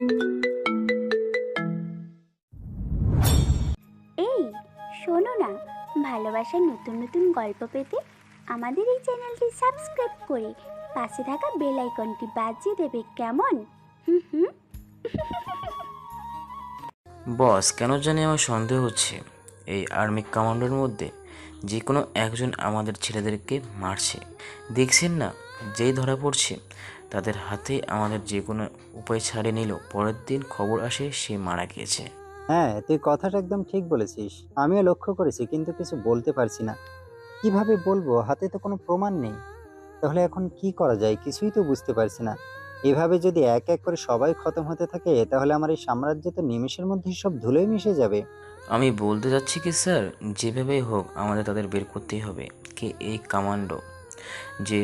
এই শোনো না, ভালোবাসার নতুন নতুন গল্প পেতে আমাদের এই চ্যানেলটি সাবস্ক্রাইব করে পাশে থাকা বেল আইকনটি বাজিয়ে দেবে, কেমন? হুম হুম। বস, কেন জানি আমার সন্দেহ হচ্ছে এই আর্মি কমান্ডোর মধ্যে যে কোনো একজন আমাদের ছেলেদেরকে মারছে। দেখছেন না, যেই ধরা পড়ছে তাদের হাতে আমাদের যে কোনো উপায় ছাড়িয়ে নিল, পরের দিন খবর আসে সে মারা গিয়েছে। হ্যাঁ, তুই কথাটা একদম ঠিক বলেছিস। আমিও লক্ষ্য করেছি, কিন্তু কিছু বলতে পারছি না। কিভাবে বলবো? হাতে তো কোনো প্রমাণ নেই। তাহলে এখন কি করা যায় কিছুই তো বুঝতে পারছি না। এভাবে যদি এক এক করে সবাই খতম হতে থাকে, তাহলে আমার এই সাম্রাজ্য তো নিমেষের মধ্যেই সব ধুলোয় মিশে যাবে। আমি বলতে চাচ্ছি কি স্যার, যেভাবেই হোক আমাদের তাদের বের করতেই হবে। কে এই কমান্ডো যে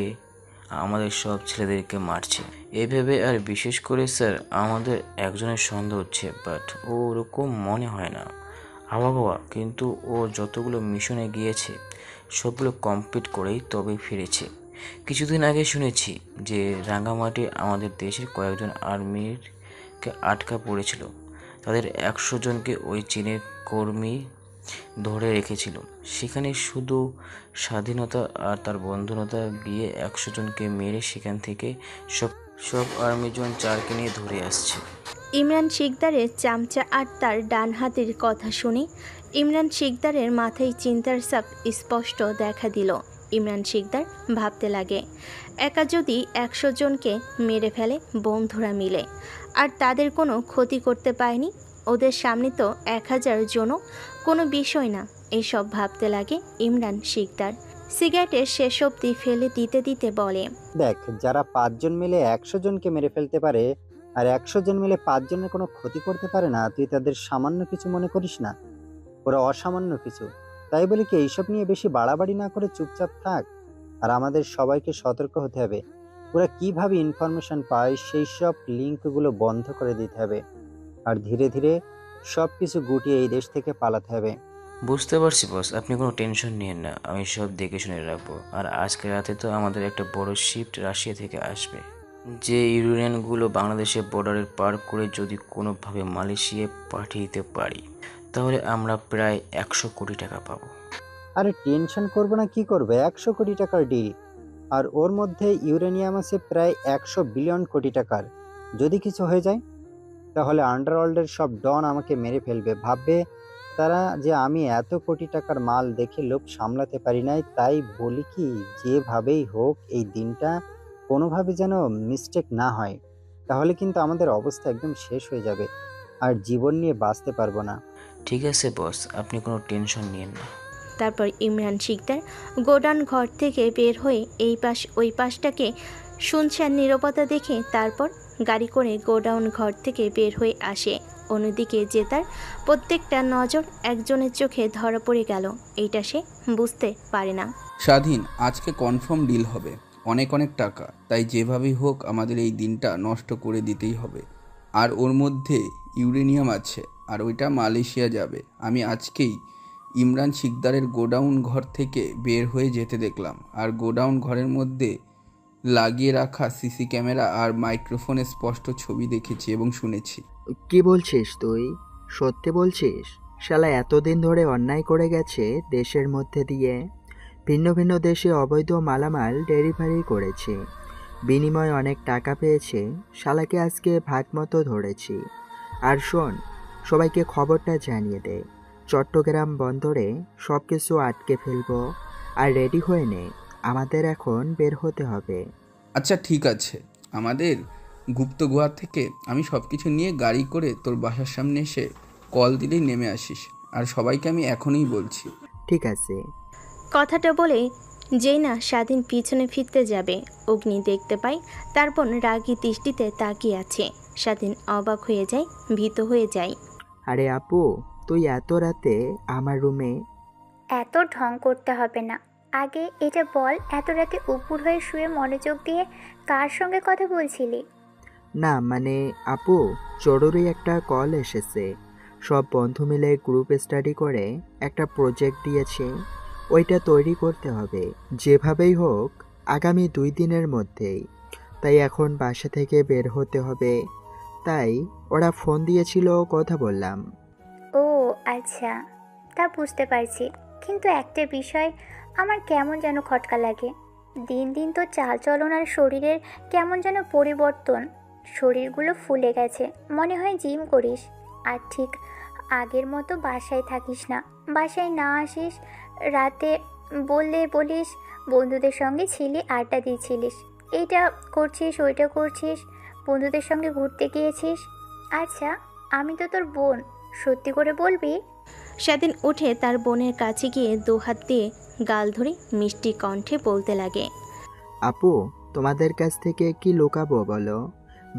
আমাদের সব ছেলেদেরকে মারছে এভাবে। আর বিশেষ করে স্যার আমাদের একজনের সন্দেহ হচ্ছে, বাট ও ওরকম মনে হয় না। আবহাওয়া কিন্তু ও যতগুলো মিশনে গিয়েছে সবগুলো কমপ্লিট করেই তবে ফিরেছে। কিছুদিন আগে শুনেছি যে রাঙামাটি আমাদের দেশের কয়েকজন আর্মিরকে আটকা পড়েছিল। তাদের 100 জনকে ওই চীনের কর্মী ধরে রেখেছিল। সেখানে শুধু স্বাধীনতা আর তার বন্ধুনতা গিয়ে 100 জনকে মেরে সেখান থেকে সব সব আর্মিজন 4কে নিয়ে ধরে আসছে। ইমরান শিকদারের চামচা আর তার ডান হাতের কথা শুনে ইমরান শিকদারের মাথায় চিন্তার ছাপ স্পষ্ট দেখা দিল। ইমরান শিকদার ভাবতে লাগে, একা যদি 100 জনকে মেরে ফেলে বন্ধুরা মিলে, আর তাদের কোনো ক্ষতি করতে পায়নি, ওদের সামনে তো 1000 জনও কোনো বিষয় না। এইসব ভাবতে লাগে ইমরান শিকদার। সিগারেটের শেষ অবধি ফেলে দিতে দিতে বলে, দেখ, যারা 5 জন মিলে 100 জনকে মেরে ফেলতে পারে, আর 100 জন মিলে 5 জনের কোনো ক্ষতি করতে পারে না, তুই তাদের সামান্য কিছু মনে করিস না? ওরা অসামান্য কিছু। তাই বলে কি এইসব নিয়ে বেশি বাড়াবাড়ি না করে চুপচাপ থাক? আর আমাদের সবাইকে সতর্ক হতে হবে। ওরা কিভাবে ইনফরমেশন পায় সেই সব লিঙ্কগুলো বন্ধ করে দিতে হবে। আর ধীরে ধীরে সবকিছু গুটিয়ে এই দেশ থেকে পালাতে হবে। বুঝতে পারছি বস, আপনি কোনো টেনশন নিয়েন না, আমি সব দেখে শুনে রাখবো। আর আজকে রাতে তো আমাদের একটা বড় শিফট রাশিয়া থেকে আসবে। যে ইউরেনিয়ামগুলো বাংলাদেশের বর্ডারের পার করে যদি কোনোভাবে মালয়েশিয়ায় পাঠিয়ে দিতে পারি, তাহলে আমরা প্রায় 100 কোটি টাকা পাবো। আরে টেনশন করবো না, কি করবে? 100 কোটি টাকার ডিল। আর ওর মধ্যে ইউরেনিয়াম আছে প্রায় 100 বিলিয়ন কোটি টাকার। যদি কিছু হয়ে যায়, তাহলে আন্ডারওয়ার্ল্ডের সব ডন আমাকে মেরে ফেলবে। ভাববে তারা যে আমি এত কোটি টাকার মাল দেখে লোভ সামলাতে পারি নাই। তাই বলি কি, যেভাবেই হোক এই দিনটা কোনোভাবে যেন মিস্টেক না হয়। তাহলে কিন্তু আমাদের অবস্থা একদম শেষ হয়ে যাবে, আর জীবন নিয়ে বাঁচতে পারবো না। ঠিক আছে বস, আপনি কোনো টেনশন নিয়েন না। তারপর ইমরান শিকদার গোডাউন ঘর থেকে বের হয়ে এই পাশ ওই পাশটাকে শুনশান নীরবতা দেখে তারপর গাড়ি করে গোডাউন ঘর থেকে বের হয়ে আসে। অন্যদিকে যে তার প্রত্যেকটা নজর একজনের চোখে ধরা পড়ে গেল, এইটা সে বুঝতে পারে না। স্বাধীন, আজকে কনফার্ম ডিল হবে, অনেক অনেক টাকা। তাই যেভাবেই হোক আমাদের এই দিনটা নষ্ট করে দিতেই হবে। আর ওর মধ্যে ইউরেনিয়াম আছে, আর ওইটা মালয়েশিয়া যাবে। আমি আজকেই ইমরান শিকদারের গোডাউন ঘর থেকে বের হয়ে যেতে দেখলাম, আর গোডাউন ঘরের মধ্যে লাগিয়ে রাখা সিসি ক্যামেরা আর মাইক্রোফোনে স্পষ্ট ছবি দেখেছি এবং শুনেছি। কি বলছিস তুই? সত্যি বলছিস? শালা এতদিন ধরে অন্যায় করে গেছে দেশের মধ্যে দিয়ে, ভিন্ন ভিন্ন দেশে অবৈধ মালামাল ডেলিভারি করেছে, বিনিময়ে অনেক টাকা পেয়েছে। শালাকে আজকে ভাগ মতো ধরেছি। আর শোন, সবাইকে খবরটা জানিয়ে দে, চট্টগ্রাম বন্দরে সব কিছু আটকে ফেলবো। আর রেডি হয়ে নে, আমাদের এখন বের হতে হবে। আচ্ছা ঠিক আছে, আমাদের গুপ্ত গুহা থেকে আমি সব কিছু নিয়ে গাড়ি করে তোর বাসার সামনে এসে কল দিলেই নেমে আসিস। আর সবাইকে আমি এখনই বলছি। ঠিক আছে। কথাটা বলে যেই না স্বাধীন পিছনে ফিরতে যাবে, অগ্নি দেখতে পায় তার বোন রাগী দৃষ্টিতে তাকিয়ে আছে। স্বাধীন অবাক হয়ে যায়, ভীত হয়ে যায়। আরে আপু, তুই এত রাতে আমার রুমে? এত ঢং করতে হবে না, আগে এটা বল, এত রাতে উপুর হয়ে শুয়ে মনোযোগ দিয়ে কার সঙ্গে কথা বলছিলি? না মানে আপু, জরুরি একটা কল এসেছে। সব বন্ধু মিলে গ্রুপ স্টাডি করে একটা প্রজেক্ট দিয়েছে, ওইটা তৈরি করতে হবে যেভাবেই হোক আগামী 2 দিনের মধ্যেই। তাই এখন বাসা থেকে বের হতে হবে। তাই ওরা ফোন দিয়েছিল, কথা বললাম। ও আচ্ছা, তা বুঝতে পারছি। কিন্তু একটা বিষয় আমার কেমন যেন খটকা লাগে। দিন দিন তো চালচলন আর শরীরের কেমন যেন পরিবর্তন। শরীরগুলো ফুলে গেছে, মনে হয় জিম করিস। আর ঠিক আগের মতো বাসায় থাকিস না, বাসায় না আসিস। রাতে বলিস বন্ধুদের সঙ্গে ছিলি, আড্ডা দিয়েছিলিস, এইটা করছিস ওইটা করছিস, বন্ধুদের সঙ্গে ঘুরতে গিয়েছিস। আচ্ছা, আমি তো তোর বোন, সত্যি করে বলবি? স্বাধীন উঠে তার বোনের কাছে গিয়ে দুহাত দিয়ে গাল ধরে মিষ্টি কণ্ঠে বলতে লাগে। আপু, তোমাদের কাছ থেকে কি লুকাবো বলো?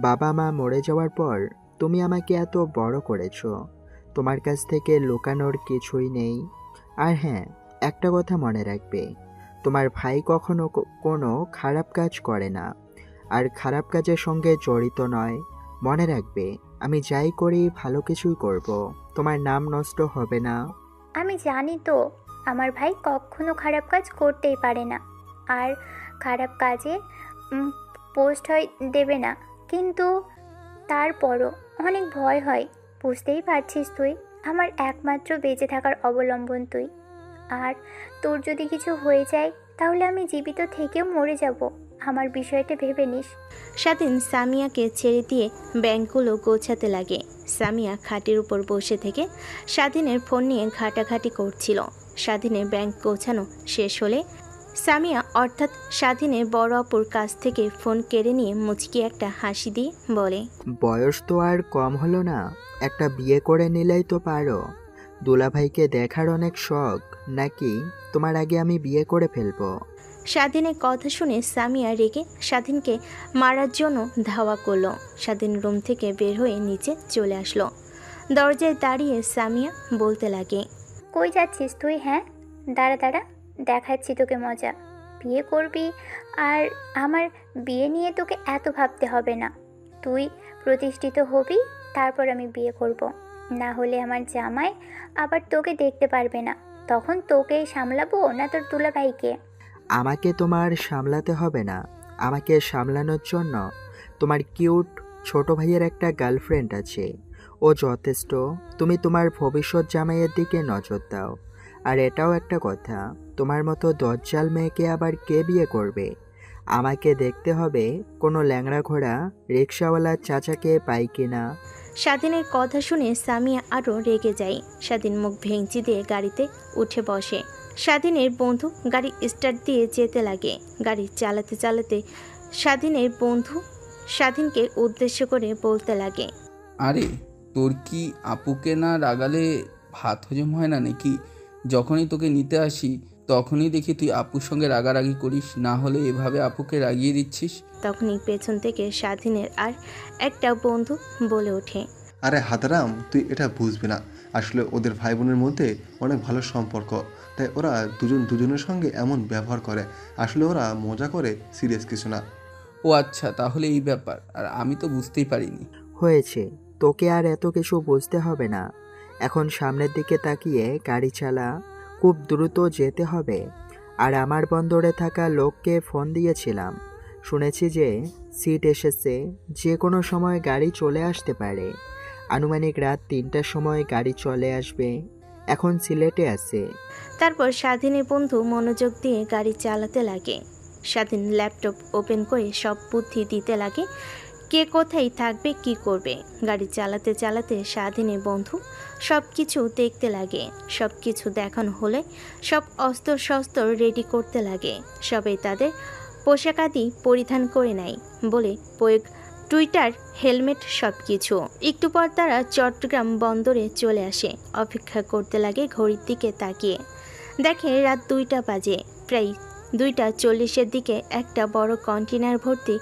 বাবা মা মরে যাওয়ার পর তুমি আমাকে এত বড় করেছো, তোমার কাছ থেকে লুকানোর কিছুই নেই। আর হ্যাঁ, একটা কথা মনে রাখবে, তোমার ভাই কখনো কোনো খারাপ কাজ করে না, আর খারাপ কাজের সঙ্গে জড়িত নয়। মনে রাখবে, আমি যাই করি ভালো কিছুই করব, তোমার নাম নষ্ট হবে না। আমি জানি তো আমার ভাই কখনো খারাপ কাজ করতেই পারে না, আর খারাপ কাজে পোস্ট হয় দেবে না। কিন্তু তারপরও অনেক ভয় হয়। বুঝতেই পারছিস, তুই আমার একমাত্র বেঁচে থাকার অবলম্বন তুই। আর তোর যদি কিছু হয়ে যায় তাহলে আমি জীবিত থেকেও মরে যাব। আমার বিষয়টা ভেবে নিস। স্বাধীন সামিয়াকে ছেড়ে দিয়ে ব্যাংকগুলো গোছাতে লাগে। সামিয়া খাটের উপর বসে থেকে স্বাধীনের ফোন নিয়ে ঘাটাঘাটি করছিল। স্বাধীনের ব্যাংক গোছানো শেষ হলে সামিয়া অর্থাৎ স্বাধীনের বড় অপুর কাছ থেকে ফোন কেড়ে নিয়ে মুচকি একটা হাসি দিয়ে বলে, বয়স তো আর কম হলো না, একটা বিয়ে করে নিলেই তো পারো। দুলাভাইকে দেখার অনেক শখ নাকি? তোমার আগে আমি বিয়ে করে ফেলবো। স্বাধীনের কথা শুনে সামিয়া রেগে স্বাধীনকে মারার জন্য ধাওয়া করলো। স্বাধীন রুম থেকে বের হয়ে নিচে চলে আসলো। দরজায় দাঁড়িয়ে সামিয়া বলতে লাগে, কই যাচ্ছিস তুই? হ্যাঁ, দাঁড়া দাঁড়া, দেখাচ্ছি তোকে মজা। বিয়ে করবি, আর আমার বিয়ে নিয়ে তোকে এত ভাবতে হবে না। তুই প্রতিষ্ঠিত হবি, তারপর আমি বিয়ে করব। না হলে আমার জামাই আবার তোকে দেখতে পারবে না। তখন তোকেই সামলাবো না তোর দুলাভাইকে? আমাকে তোমার সামলাতে হবে না, আমাকে সামলানোর জন্য তোমার কিউট ছোট ভাইয়ের একটা গার্লফ্রেন্ড আছে, ও যথেষ্ট। তুমি তোমার ভবিষ্যৎ জামাইয়ের দিকে নজর দাও। আর এটাও একটা কথা, তোমার মতো দজ্জাল মেয়েকে আবার কে বিয়ে করবে? আমাকে দেখতে হবে কোনো ল্যাংড়া ঘোড়া রিক্সাওয়ালা চাচাকে পাই কিনা। স্বাধীনের কথা শুনে সামিয়া আরও রেগে যায়। স্বাধীন মুখ ভেঙচি দিয়ে গাড়িতে উঠে বসে। স্বাধীনের বন্ধু গাড়ি স্টার্ট দিয়ে যেতে লাগে। গাড়ি চালাতে চালাতে স্বাধীনের বন্ধু স্বাধীনকে উদ্দেশ্য করে বলতে লাগে, আরে তোর কি আপুকে না রাগালে ভাত হজম হয় না নাকি? যখনই তোকে নিতে আসি তখনই দেখি তুই আপুর সঙ্গে রাগারাগি করিস, না হলে এভাবে আপুকে রাগিয়ে দিচ্ছিস। তখনই পেছন থেকে স্বাধীনের আর একটা বন্ধু বলে ওঠে, আরে হাতারাম, তুই এটা বুঝবি না। আসলে ওদের ভাই বোনের মধ্যে অনেক ভালো সম্পর্ক, তাই ওরা দুজনের সঙ্গে এমন ব্যবহার করে। আসলে ওরা মজা করে, সিরিয়াস কিছু না। ও আচ্ছা, তাহলে এই ব্যাপার, আর আমি তো বুঝতেই পারিনি। হয়েছে, তোকে আর এত কিছু বুঝতে হবে না। এখন সামনের দিকে তাকিয়ে গাড়ি চালা, খুব দ্রুত যেতে হবে। আর আমার বন্দরে থাকা লোককে ফোন দিয়েছিলাম, শুনেছি যে সিট এসেছে, যে কোনো সময় গাড়ি চলে আসতে পারে। আনুমানিক রাত 3টার সময় গাড়ি চলে আসবে। এখন সিলেটে আছে। তারপর স্বাধীনের বন্ধু মনোযোগ দিয়ে গাড়ি চালাতে লাগে। স্বাধীন ল্যাপটপ ওপেন করে সব বুদ্ধি দিতে লাগে কে কোথায় থাকবে কি করবে। গাড়ি চালাতে চালাতে স্বাধীনের বন্ধু সব কিছু দেখতে লাগে। সব কিছু দেখানো হলে সব অস্ত্র শস্ত্র রেডি করতে লাগে। সবাই তাদের পোশাকাদি পরিধান করে নেয় বলে প্রয়োগ টুইটার হেলমেট সব কিছু। একটু পর তারা চট্টগ্রাম বন্দরে চলে আসে। অপেক্ষা করতে লাগে ঘড়ির দিকে তাকিয়ে। দেখে রাত 2টা বাজে। প্রায় 2:40-এর দিকে একটা বড় কন্টেনার ভর্তি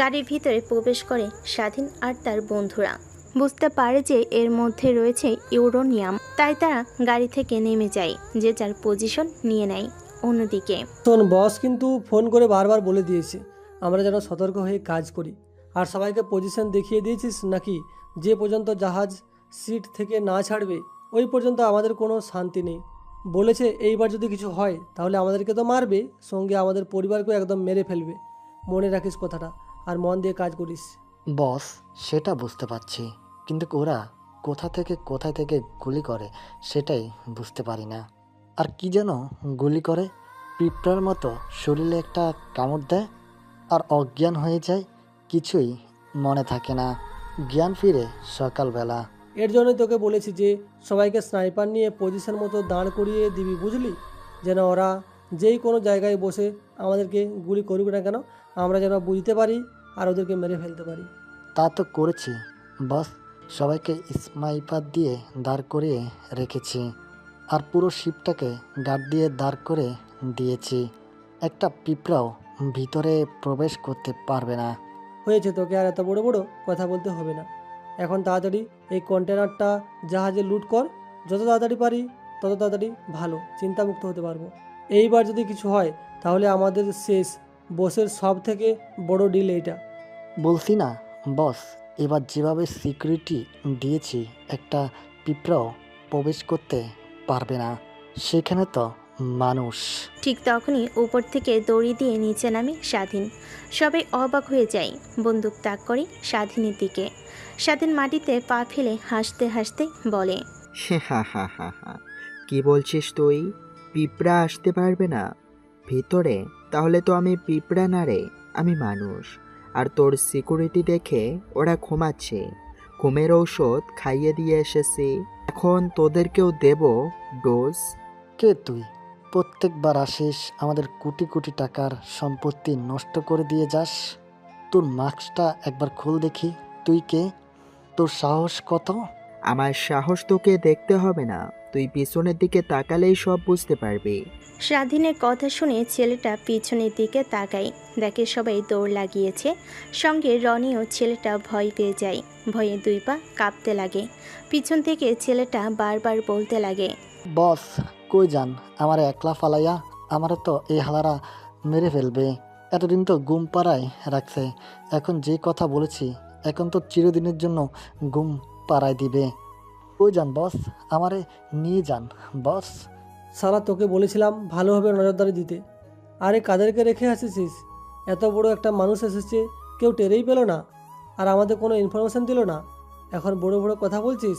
গাড়ির ভিতরে প্রবেশ করে স্বাধীন আর তার বন্ধুরা। বুঝতে পারে যে এর মধ্যে রয়েছে ইউরেনিয়াম, তাই তারা গাড়ি থেকে নেমে যায়, যে যার পজিশন নিয়ে নেয়। অন্যদিকে শোন, বস কিন্তু ফোন করে বারবার বলে দিয়েছে আমরা যেন সতর্ক হয়ে কাজ করি। আর সবাইকে পজিশন দেখিয়ে দিয়েছিস নাকি? যে পর্যন্ত জাহাজ সিট থেকে না ছাড়বে ওই পর্যন্ত আমাদের কোনো শান্তি নেই। বলেছে এইবার যদি কিছু হয় তাহলে আমাদেরকে তো মারবে, সঙ্গে আমাদের পরিবারকেও একদম মেরে ফেলবে। মনে রাখিস কথাটা, আর মন দিয়ে কাজ করিস। বস, সেটা বুঝতে পারছি, কিন্তু ওরা কোথায় থেকে গুলি করে সেটাই বুঝতে পারি না। আর কি যেন গুলি করে, পিঁপড়ার মতো শরীরে একটা কামড় দেয় আর অজ্ঞান হয়ে যায়, কিছুই মনে থাকে না, জ্ঞান ফিরে সকালবেলা। এর জন্যই তোকে বলেছি যে সবাইকে স্নাইপার নিয়ে পজিশন মতো দাঁড় করিয়ে দিবি, বুঝলি? যেন ওরা যেই কোনো জায়গায় বসে আমাদেরকে গুলি করবে না কেন, আমরা যেন বুঝতে পারি আর ওদেরকে মেরে ফেলতে পারি। তা তো করেছি বস, সবাইকে স্নাইপার দিয়ে দাঁড় করিয়ে রেখেছি আর পুরো শিপটাকে গার্ড দিয়ে দাঁড় করে দিয়েছি। একটা পিঁপড়াও ভিতরে প্রবেশ করতে পারবে না। হয়েছে, তোকে আর এত বড় বড় কথা বলতে হবে না। এখন তাড়াতাড়ি এই কন্টেনারটা জাহাজে লুট কর, যত তাড়াতাড়ি পারি তত তাড়াতাড়ি ভালো, চিন্তামুক্ত হতে পারবো। এইবার যদি কিছু হয় তাহলে আমাদের শেষ, বসের সব থেকে বড় ডিল এইটা। বলছি না বস, এবার যেভাবে সিকিউরিটি দিয়েছি একটা পিঁপড়াও প্রবেশ করতে পারবে না, সেখানে তো মানুষ। ঠিক তখনই উপর থেকে দড়ি দিয়ে নিচে নামে স্বাধীন। সবাই অবাক হয়ে যায়, বন্দুক তাক করে স্বাধীনের দিকে। স্বাধীন মাটিতে পা ফেলে হাসতে হাসতে বলে, হা হা হা হা, কি বলছিস তুই? পিঁপড়া আসতে পারবে না ভিতরে? তাহলে তো আমি পিঁপড়া না রে, আমি মানুষ। আর তোর সিকিউরিটি দেখে ওরা ঘুমাচ্ছে, ঘুমের ঔষধ খাইয়ে দিয়ে এসেছি, এখন তোদেরকেও দেব ডোজ। কে তুই? প্রত্যেকবার আসিস, আমাদের কোটি কোটি টাকার সম্পত্তি নষ্ট করে দিয়ে যাস। তোর মাস্কটা একবার খুল দেখি, তুই কে? তোর সাহস কত? আমার সাহস তোকে দেখতে হবে না, তুই পিছনের দিকে তাকালেই সব বুঝতে পারবি। স্বাধীনের কথা শুনে ছেলেটা পিছনের দিকে তাকায়, দেখে সবাই দৌড় লাগিয়েছে। সঙ্গে রনিও ছেলেটা ভয় পেয়ে যায়, ভয়ে দুই পা কাঁপতে লাগে। পিছন থেকে ছেলেটা বারবার বলতে লাগে, বস কই যান? আমার একলা ফালাইয়া আমারও তো এই হালারা মেরে ফেলবে। এতদিন তো গুম পাড়ায় রাখছে, এখন যে কথা বলেছি এখন তো চিরদিনের জন্য গুম পাড়ায় দিবে। কই যান বস? আমারে নিয়ে যান বস। সালা, তোকে বলেছিলাম ভালোভাবে নজরদারি দিতে, আরে কাদেরকে রেখে আসিস? এত বড় একটা মানুষ এসেছে, কেউ টেরেই পেল না, আর আমাদের কোনো ইনফরমেশন দিল না। এখন বড় বড় কথা বলছিস?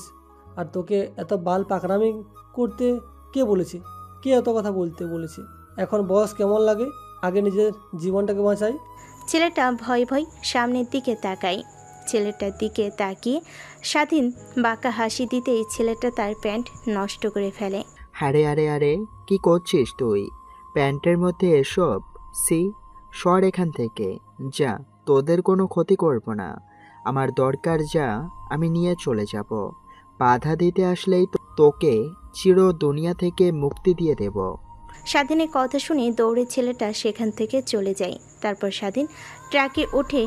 আর তোকে এত বাল পাকরামি করতে কে বলেছে? কে এত কথা বলতে বলেছে? এখন বস কেমন লাগে? আগে নিজের জীবনটাকে বাঁচাই। ছেলেটা ভয় ভয় সামনের দিকে তাকায়। ছেলেটার দিকে তাকিয়ে স্বাধীন বাঁকা হাসি দিতেই ছেলেটা তার প্যান্ট নষ্ট করে ফেলে। আরে আরে আরে, কি করছিস তুই? প্যান্টের মধ্যে এসব? সি, সর এখান থেকে, যা, তোদের কোনো ক্ষতি করব না। আমার দরকার যা আমি নিয়ে চলে যাব। বাধা দিতে আসলেই তোকে চির দুনিয়া থেকে মুক্তি দিয়ে দেব। স্বাধীনের কথা শুনে দৌড়ে ছেলেটা সেখান থেকে চলে যায়। তারপর স্বাধীন ট্রাকে উঠে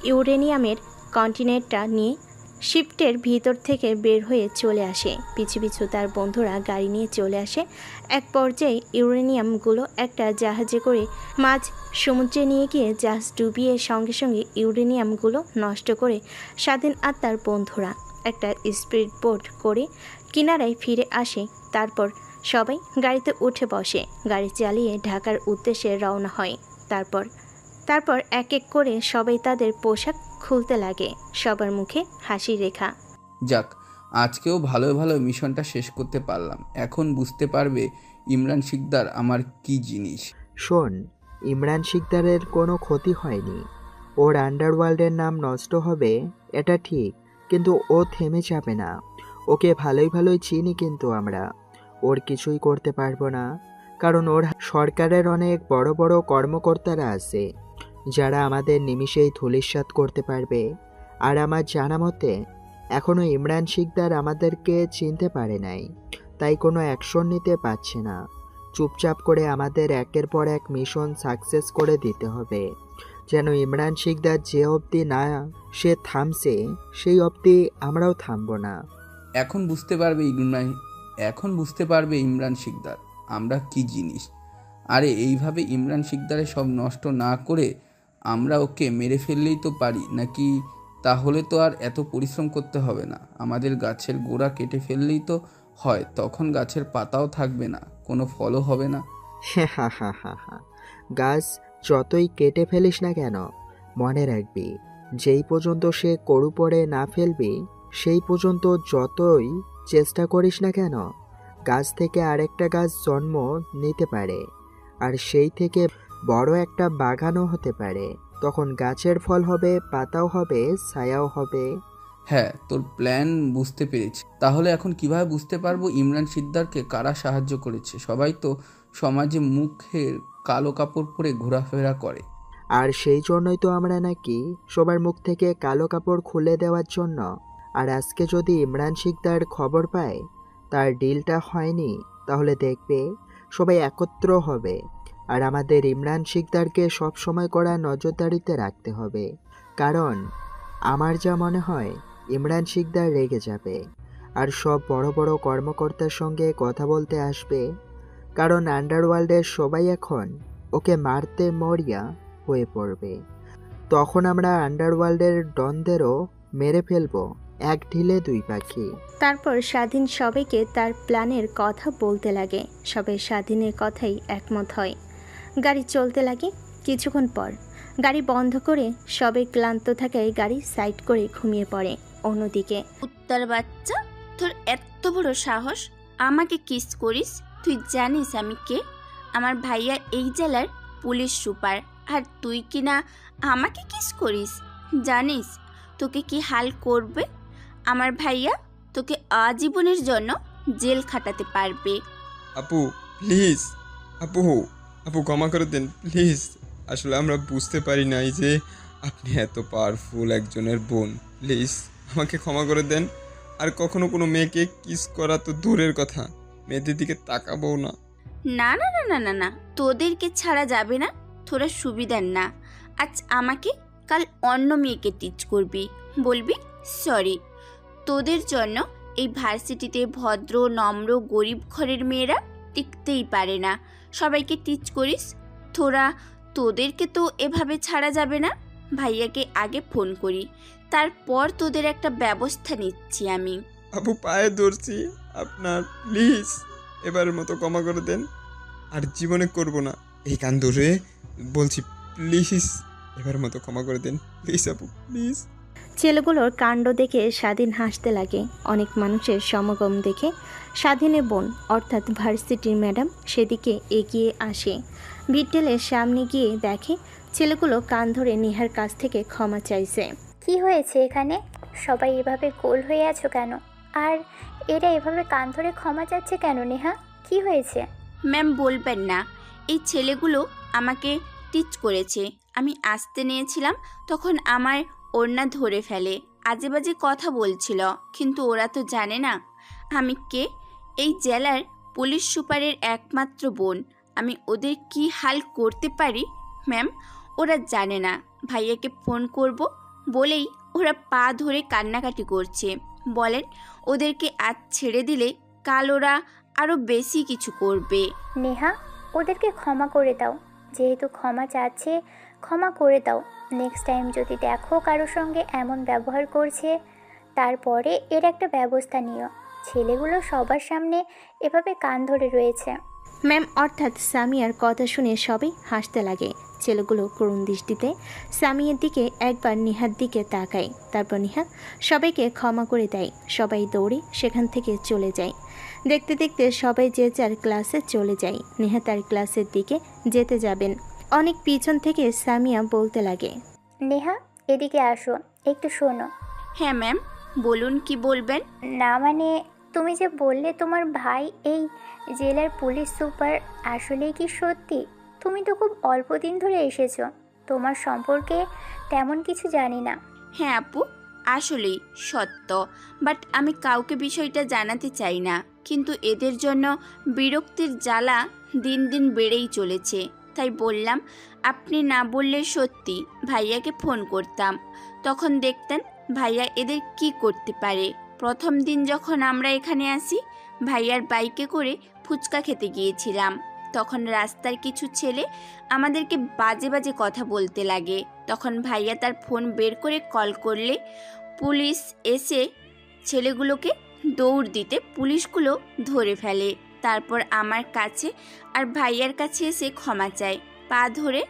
ইউরেনিয়ামের কন্টেনারটা নিয়ে শিফটের ভিতর থেকে বের হয়ে চলে আসে। পিছু পিছু তার বন্ধুরা গাড়ি নিয়ে চলে আসে। এক পর্যায়ে ইউরেনিয়ামগুলো একটা জাহাজে করে মাঝ সমুদ্রে নিয়ে গিয়ে জাহাজ ডুবিয়ে সঙ্গে সঙ্গে ইউরেনিয়ামগুলো নষ্ট করে স্বাধীন আর তার বন্ধুরা একটা স্পিড বোট করে কিনারায় ফিরে আসে। তারপর সবাই গাড়িতে উঠে বসে, গাড়ি চালিয়ে ঢাকার উদ্দেশ্যে রওনা হয়। তারপর এক এক করে সবাই তাদের পোশাক খুলতে লাগে, সবার মুখে হাসি রেখা। যাক, আজকেও ভালো ভালো মিশনটা শেষ করতে পারলাম। এখন বুঝতে পারবে ইমরান শিকদার আমার কি জিনিস। শোন, ইমরান শিকদারের কোনো ক্ষতি হয়নি, ওর আন্ডারওয়ার্ল্ডের নাম নষ্ট হবে এটা ঠিক, কিন্তু ও থেমে যাবে না। ওকে ভালোই ভালোই চিনি, কিন্তু আমরা ওর কিছুই করতে পারবো না, কারণ ওর সরকারের অনেক বড় বড় কর্মকর্তারা আছে যারা আমাদের নিমিষেই ধূলিসাৎ করতে পারবে। আর আমার জানা মতে এখনও ইমরান শিকদার আমাদেরকে চিনতে পারে নাই, তাই কোনো অ্যাকশন নিতে পারছে না। চুপচাপ করে আমাদের একের পর এক মিশন সাকসেস করে দিতে হবে, যেন ইমরান শিকদার যে অবধি না সে থামছে সেই অবধি আমরাও থামবো না। এখন বুঝতে পারবে ইমরান শিকদার আমরা কি জিনিস। আরে এইভাবে ইমরান শিকদারে সব নষ্ট না করে আমরা ওকে মেরে ফেললেই তো পারি নাকি? তাহলে তো আর এত পরিশ্রম করতে হবে না, আমাদের গাছের গোড়া কেটে ফেললেই তো হয়, তখন গাছের পাতাও থাকবে না, কোনো ফলও হবে না। হা হা হা হা, গাছ যতই কেটে ফেলিস না কেন, মনে রাখবি যেই পর্যন্ত সে কড়ু পড়ে না ফেলবি, সেই পর্যন্ত যতই চেষ্টা করিস না কেন, গাছ থেকে আরেকটা গাছ জন্ম নিতে পারে, আর সেই থেকে বড় একটা বাগানও হতে পারে। তখন গাছের ফল হবে, পাতাও হবে, ছায়াও হবে। হ্যাঁ, তোর প্ল্যান বুঝতে পেরেছি। তাহলে এখন কিভাবে বুঝতে পারবো ইমরান শিকদারকে কারা সাহায্য করেছে? সবাই তো সমাজে মুখের কালো কাপড় পরে ঘোরাফেরা করে। আর সেই জন্যই তো আমরা নাকি সবার মুখ থেকে কালো কাপড় খুলে দেওয়ার জন্য। আর আজকে যদি ইমরান শিকদার খবর পায় তার ডিলটা হয়নি, তাহলে দেখবে সবাই একত্র হবে। আর আমাদের ইমরান শিকদারকে সব সময় করা নজরদারিতে রাখতে হবে, কারণ আমার যা মনে হয় ইমরান শিকদার রেগে যাবে আর সব বড় বড় কর্মকর্তার সঙ্গে কথা বলতে আসবে, কারণ আন্ডারওয়ার্ল্ডের সবাই এখন ওকে মারতে মরিয়া হয়ে পড়বে। তখন আমরা আন্ডারওয়ার্ল্ডের ডনদেরও মেরে ফেলবো, এক ঢিলে দুই পাখি। তারপর স্বাধীন সবাইকে তার প্ল্যানের কথা বলতে লাগে। সবাই স্বাধীনের কথাই একমত হয়। গাড়ি চলতে লাগে। কিছুক্ষণ পর গাড়ি বন্ধ করে সবাই ক্লান্ত থাকায় গাড়ি সাইড করে ঘুমিয়ে পড়ে। অন্যদিকে উত্তর বাচ্চা, তোর এত বড় সাহস আমাকে কিস করিস? তুই জানিস আমি কে? আমার ভাইয়া এই জেলার পুলিশ সুপার, আর তুই কি না আমাকে কিস করিস? জানিস তোকে কি হাল করবে আমার ভাইয়া? তোকে আজীবনের জন্য জেল খাটাতে পারবে। আপু প্লিজ, আপু আপু ক্ষমা করে দেন প্লিজ। আসলে আমরা বুঝতে পারি নাই যে আপনি এত পাওয়ারফুল একজনের বোন। প্লিজ আমাকে ক্ষমা করে দেন। আর কখনো কোনো মেয়েকে কিস করা তো দূরের কথা, মেয়েদের দিকে তাকাবো না। না না না না না না, তোদেরকে ছাড়া যাবে না, তোরা সুবিধার না। আজ আমাকে, কাল অন্য মেয়েকে টিচ করবি, বলবি সরি। তোদের জন্য এই ভার্সিটিতে ভদ্র নম্র গরিব ঘরের মেয়েরা টিকতেই পারে না। সবাইকে টিচ করিস তোরা। তোদেরকে তো এভাবে ছাড়া যাবে না। ভাইয়াকে আগে ফোন করি, তারপর তোদের একটা ব্যবস্থা নিচ্ছি আমি। আপু পায়ে ধরছি আপনার, প্লিজ এবারের মতো ক্ষমা করে দেন। আর জীবনে করব না এই কান ধরে বলছি, প্লিজ এবারের মতো ক্ষমা করে দেন প্লিজ আপু প্লিজ। ছেলেগুলোর কাণ্ড দেখে স্বাধীন হাসতে লাগে। অনেক মানুষের সমাগম দেখে স্বাধীনের বোন অর্থাৎ ভার্সিটির ম্যাডাম সেদিকে এগিয়ে আসে। ভিড় সামনে গিয়ে দেখে ছেলেগুলো কান ধরে নেহার কাছ থেকে ক্ষমা চাইছে। কি হয়েছে এখানে? সবাই এভাবে গোল হয়ে আছো কেন? আর এরা এভাবে কান ধরে ক্ষমা চাচ্ছে কেন নেহা? কি হয়েছে? ম্যাম বলবেন না, এই ছেলেগুলো আমাকে টিচ করেছে। আমি আসতে নিয়েছিলাম, তখন আমার ওড়না ধরে ফেলে, আজে বাজে কথা বলছিল। কিন্তু ওরা তো জানে না আমি কে। এই জেলার পুলিশ সুপারের একমাত্র বোন। আমি ওদের কি হাল করতে পারি ম্যাম, ওরা জানে না। ভাইয়াকে ফোন করব বলেই ওরা পা ধরে কান্নাকাটি করছে। বলেন ওদেরকে আজ ছেড়ে দিলে কাল ওরা আরও বেশি কিছু করবে। নেহা, ওদেরকে ক্ষমা করে দাও। যেহেতু ক্ষমা চাচ্ছে, ক্ষমা করে দাও। নেক্সট টাইম যদি দেখো কারোর সঙ্গে এমন ব্যবহার করছে, তারপরে এর একটা ব্যবস্থা নিও। ছেলেগুলো সবার সামনে এভাবে কান ধরে রয়েছে। ম্যাম অর্থাৎ সামিয়ার কথা শুনে সবাই হাসতে লাগে। ছেলেগুলো করুণ দৃষ্টিতে সামিয়ার দিকে একবার নেহার দিকে তাকায়। তারপর নেহা সবাইকে ক্ষমা করে দেয়। সবাই দৌড়ে সেখান থেকে চলে যায়। দেখতে দেখতে সবাই যে যার ক্লাসে চলে যায়। নেহা তার ক্লাসের দিকে যেতে যাবেন, অনেক পিছন থেকে সামিয়া বলতে লাগে, নেহা এদিকে আসো, একটু শোনো। হ্যাঁ ম্যাম বলুন, কি বলবেন? না মানে, তুমি যে বললে তোমার ভাই এই জেলার পুলিশ সুপার, আসলেই কি সত্যি? তুমি তো খুব অল্প দিন ধরে এসেছো, তোমার সম্পর্কে তেমন কিছু জানি না। হ্যাঁ আপু, আসলেই সত্য, বাট আমি কাউকে বিষয়টা জানাতে চাই না। কিন্তু এদের জন্য বিরক্তির জ্বালা দিন দিন বেড়েই চলেছে, তাই বললাম আপনি না বললে সত্যি ভাইয়াকে ফোন করতাম, তখন দেখতেন ভাইয়া এদের কি করতে পারে। প্রথম দিন যখন আমরা এখানে আসি, ভাইয়ার বাইকে করে ফুচকা খেতে গিয়েছিলাম। তখন রাস্তার কিছু ছেলে আমাদেরকে বাজে বাজে কথা বলতে লাগে। তখন ভাইয়া তার ফোন বের করে কল করলে পুলিশ এসে ছেলেগুলোকে দৌড় দিতে পুলিশগুলো ধরে ফেলে। তারপর আমার কাছে আর ভাইয়ার কাছে এসে ক্ষমা চায় পা ধরে।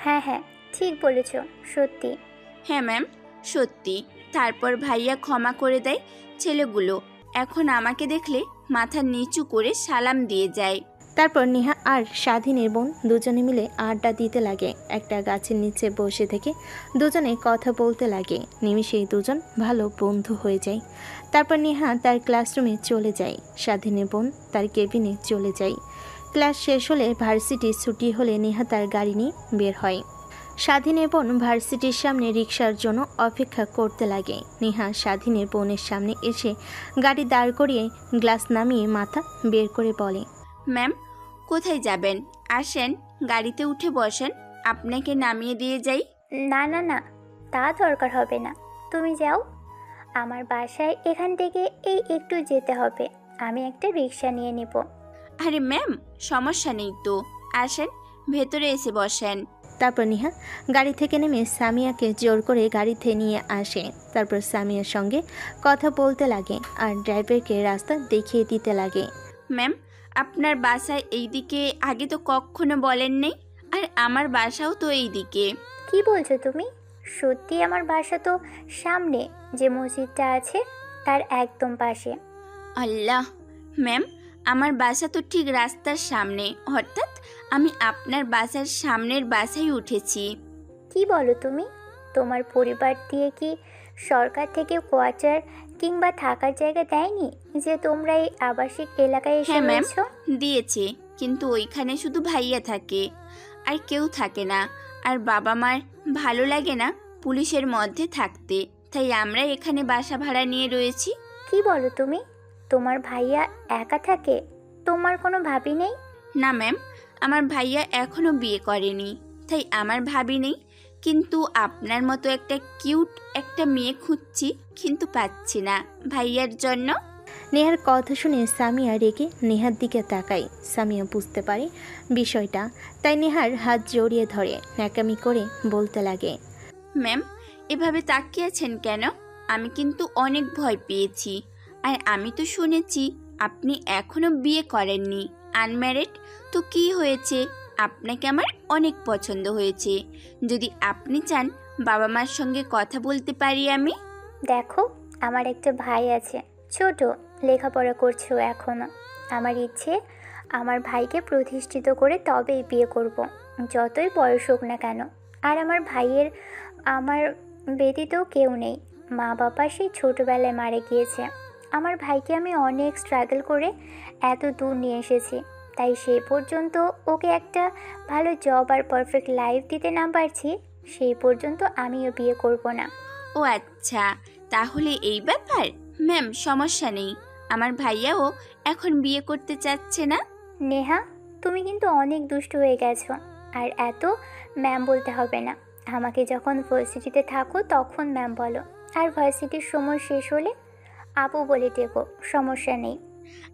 হ্যাঁ হ্যাঁ, ঠিক বলেছ, সত্যি। হ্যাঁ ম্যাম, সত্যি। তারপর ভাইয়া ক্ষমা করে দেয়। ছেলেগুলো এখন আমাকে দেখলে মাথা নিচু করে সালাম দিয়ে যায়। তারপর নেহা আর স্বাধীনের বোন দুজনে মিলে আড্ডা দিতে লাগে। একটা গাছের নিচে বসে থেকে দুজনে কথা বলতে লাগে। নিমিষেই দুজন ভালো বন্ধু হয়ে যায়। তারপর নেহা তার ক্লাসরুমে চলে যায়, স্বাধীনের বোন তার কেবিনে চলে যায়। ক্লাস শেষ হলে ভার্সিটি ছুটি হলে নেহা তার গাড়ি নিয়ে বের হয়। স্বাধীনের বোন ভার্সিটির সামনে রিকশার জন্য অপেক্ষা করতে লাগে। নেহা স্বাধীনের বোনের সামনে এসে গাড়ি দাঁড় করিয়ে গ্লাস নামিয়ে মাথা বের করে বলে, ম্যাম কোথায় যাবেন? আসেন, গাড়িতে উঠে বসেন, আপনাকে নামিয়ে দিয়ে যাই। না না না, তা দরকার হবে না, তুমি যাও। আমার বাসায় এখান থেকে এই একটু যেতে হবে, আমি একটা রিক্সা নিয়ে নিব। আরে ম্যাম সমস্যা নেই তো, আসেন ভেতরে এসে বসেন। তারপর নেহা গাড়ি থেকে নেমে সামিয়াকে জোর করে গাড়িতে নিয়ে আসে। তারপর সামিয়ার সঙ্গে কথা বলতে লাগে আর ড্রাইভারকে রাস্তা দেখিয়ে দিতে লাগে। ম্যাম আপনার বাসায় এইদিকে আগে তো কখনো বলেন নেই, আর আমার বাসাও তো এইদিকে। কি বলছো তুমি? সত্যি আমার বাসা তো সামনে, যে মসজিদটা আছে তার একদম পাশে। আল্লাহ ম্যাম, আমার বাসা তো ঠিক রাস্তার সামনে, অর্থাৎ আমি আপনার বাসার সামনের বাসায় উঠেছি। কি বলো তুমি? তোমার পরিবার দিয়ে কি সরকার থেকে কোয়ার্টার কিংবা থাকার জায়গা দেয়নি যে তোমরা এই আবাসিক এলাকায় এসে হ্যাঁ ম্যাম, রয়েছো? দিয়েছে, কিন্তু ওইখানে শুধু ভাইয়া থাকে, আর কেউ থাকে না। আর বাবা মার ভালো লাগে না পুলিশের মধ্যে থাকতে, তাই আমরা এখানে বাসা ভাড়া নিয়ে রয়েছি। কি বলো তুমি? তোমার ভাইয়া একা থাকে? তোমার কোনো ভাবি নেই? না ম্যাম, আমার ভাইয়া এখনো বিয়ে করেনি, তাই আমার ভাবি নেই। কিন্তু আপনার মতো একটা কিউট একটা মেয়ে খুঁজছি, কিন্তু পাচ্ছি না ভাইয়ার জন্য। নেহার কথা শুনে সামিয়া রেগে নেহার দিকে তাকায়। সামিয়া বুঝতে পারে বিষয়টা, তাই নেহার হাত জড়িয়ে ধরে ন্যাকামি করে বলতে লাগে, ম্যাম এভাবে তাকিয়েছেন কেন? আমি কিন্তু অনেক ভয় পেয়েছি। আর আমি তো শুনেছি আপনি এখনো বিয়ে করেননি, আনম্যারিড। তো কি হয়েছে? আপনাকে আমার অনেক পছন্দ হয়েছে। যদি আপনি চান বাবা মার সঙ্গে কথা বলতে পারি আমি। দেখো, আমার একটা ভাই আছে, ছোট, লেখাপড়া করছো এখনো। আমার ইচ্ছে আমার ভাইকে প্রতিষ্ঠিত করে তবেই বিয়ে করব, যতই বয়স হোক না কেন। আর আমার ভাইয়ের আমার ব্যতীত কেউ নেই, মা বাবা সেই ছোটোবেলায় মারা গিয়েছে। আমার ভাইকে আমি অনেক স্ট্রাগল করে এত দূর নিয়ে এসেছি, তাই সেই পর্যন্ত ওকে একটা ভালো জব আর পারফেক্ট লাইফ দিতে না পারছি, সেই পর্যন্ত আমিও বিয়ে করব না। ও আচ্ছা, তাহলে এই ব্যাপার। ম্যাম সমস্যা নেই, আমার ভাইয়াও এখন বিয়ে করতে চাচ্ছে না। নেহা, তুমি কিন্তু অনেক দুষ্ট হয়ে গেছো। আর এত ম্যাম বলতে হবে না, আমাকে যখন ভার্সিটিতে থাকো তখন ম্যাম বলো, আর ভার্সিটির সময় শেষ হলে আপু বলে ডেকো, সমস্যা নেই।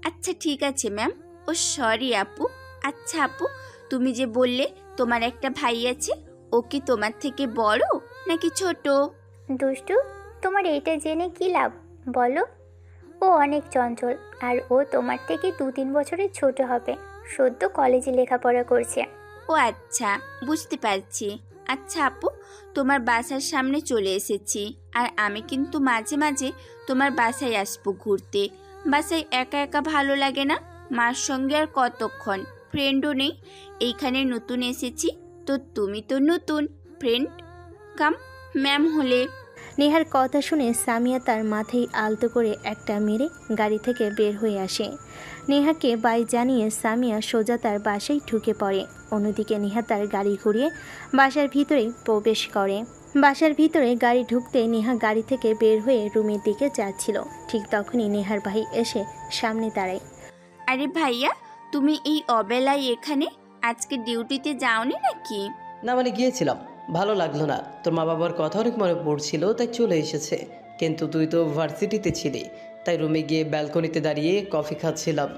আচ্ছা ঠিক আছে ম্যাম। ও সরি আপু। আচ্ছা আপু, তুমি যে বললে তোমার একটা ভাই আছে, ও কি তোমার থেকে বড় নাকি ছোট? দুষ্টু, তোমার এইটা জেনে কি লাভ বলো? ও অনেক চঞ্চল, আর ও তোমার থেকে 2-3 বছরের ছোট হবে, সদ্য কলেজে লেখাপড়া করছে। ও আচ্ছা, বুঝতে পারছি। আচ্ছা আপু, তোমার বাসার সামনে চলে এসেছি, আর আমি কিন্তু মাঝে মাঝে তোমার বাসায় আসবো ঘুরতে। বাসায় একা একা ভালো লাগে না, মার সঙ্গে আর কতক্ষণ, ফ্রেন্ডও নেই। এইখানে নতুন এসেছি, তো তুমি তো নতুন ফ্রেন্ড কাম ম্যাম হলে। নেহার কথা শুনে সামিয়া তার মাথায় আলতো করে একটা মেরে গাড়ি থেকে বের হয়ে আসে। নেহাকে বাই জানিয়ে সামিয়া সোজা তার বাসায় ঢুকে পড়ে। অন্যদিকে নেহা তার গাড়ি ঘুরিয়ে বাসার ভিতরে প্রবেশ করে। বাসার ভিতরে গাড়ি ঢুকতে নেহা গাড়ি থেকে বের হয়ে রুমের দিকে যাচ্ছিল। ঠিক তখনই নেহার ভাই এসে সামনে দাঁড়ায়। আরে ভাইয়া, তুমি এই অবেলায় এখানে? আজকে ডিউটিতে যাওনি নাকি? না মানে গিয়েছিলাম, ভালো লাগলো না। তোর মা বাবার কথা অনেক মনে পড়ছিল, তাই চলে এসেছে। কিন্তু তুই তো ভার্সিটিতে ছিলি, তাই রুমে গিয়ে ব্যালকনিতে দাঁড়িয়ে কফি খাচ্ছিলাম।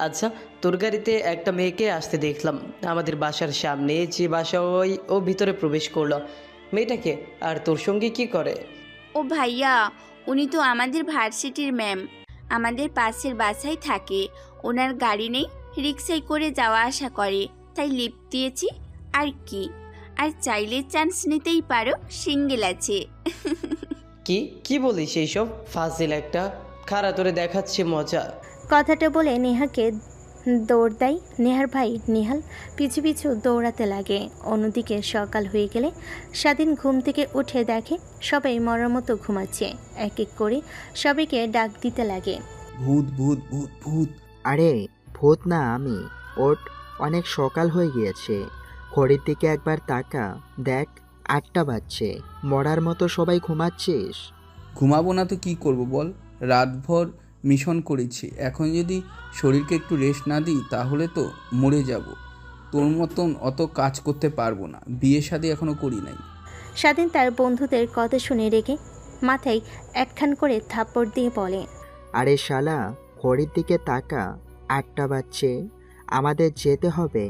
আচ্ছা, তোর গাড়িতে একটা মেয়েকে আসতে দেখলাম আমাদের বাসার সামনে, যে বাসা ও ভিতরে প্রবেশ করলো। মেয়েটাকে আর তোর সঙ্গে কি করে? ও ভাইয়া, উনি তো আমাদের ভার্সিটির ম্যাম, আমাদের পাশের বাসায় থাকে। ওনার গাড়ি নেই, রিক্সায় করে যাওয়া আসা করে, তাই লিফট দিয়েছি আর কি। আর চাইলে চান্স নিতেই পারো, সিঙ্গেল আছে। কি কি বলিস এইসব ফাজিল একটা, খাড়া তোরে দেখাচ্ছে মজা। কথাটা বলে নেহাকে দৌড় দেয় নেহার ভাই নেহাল। পিছু পিছু দৌড়াতে লাগে। অন্যদিকে সকাল হয়ে গেলে স্বাধীন ঘুম থেকে উঠে দেখে সবাই মরার মতো ঘুমাচ্ছে। এক এক করে সবাইকে ডাক দিতে লাগে। ভূত ভূত ভূত ভূত। আরে ভূত না আমি, ওঠ, অনেক সকাল হয়ে গিয়েছে। ঘড়ির দিকে একবার তাকা, দেখ 8টা বাজছে। মরার মতো সবাই ঘুমাচ্ছিস? ঘুমাবো না তো কি করব বল? রাতভর মিশন করেছি, এখন যদি শরীরকে একটু রেস্ট না দিই তাহলে তো মরে যাব। তোর মতন অত কাজ করতে পারবো না, বিয়ে শাদী এখনো করি নাই। স্বাধীন তার বন্ধুদের কথা শুনে রেখে মাথায় একখান করে থাপ্পড় দিয়ে বলে, আরে শালা, ঘড়ির দিকে তাকা, 8টা বাজছে। আমাদের যেতে হবে।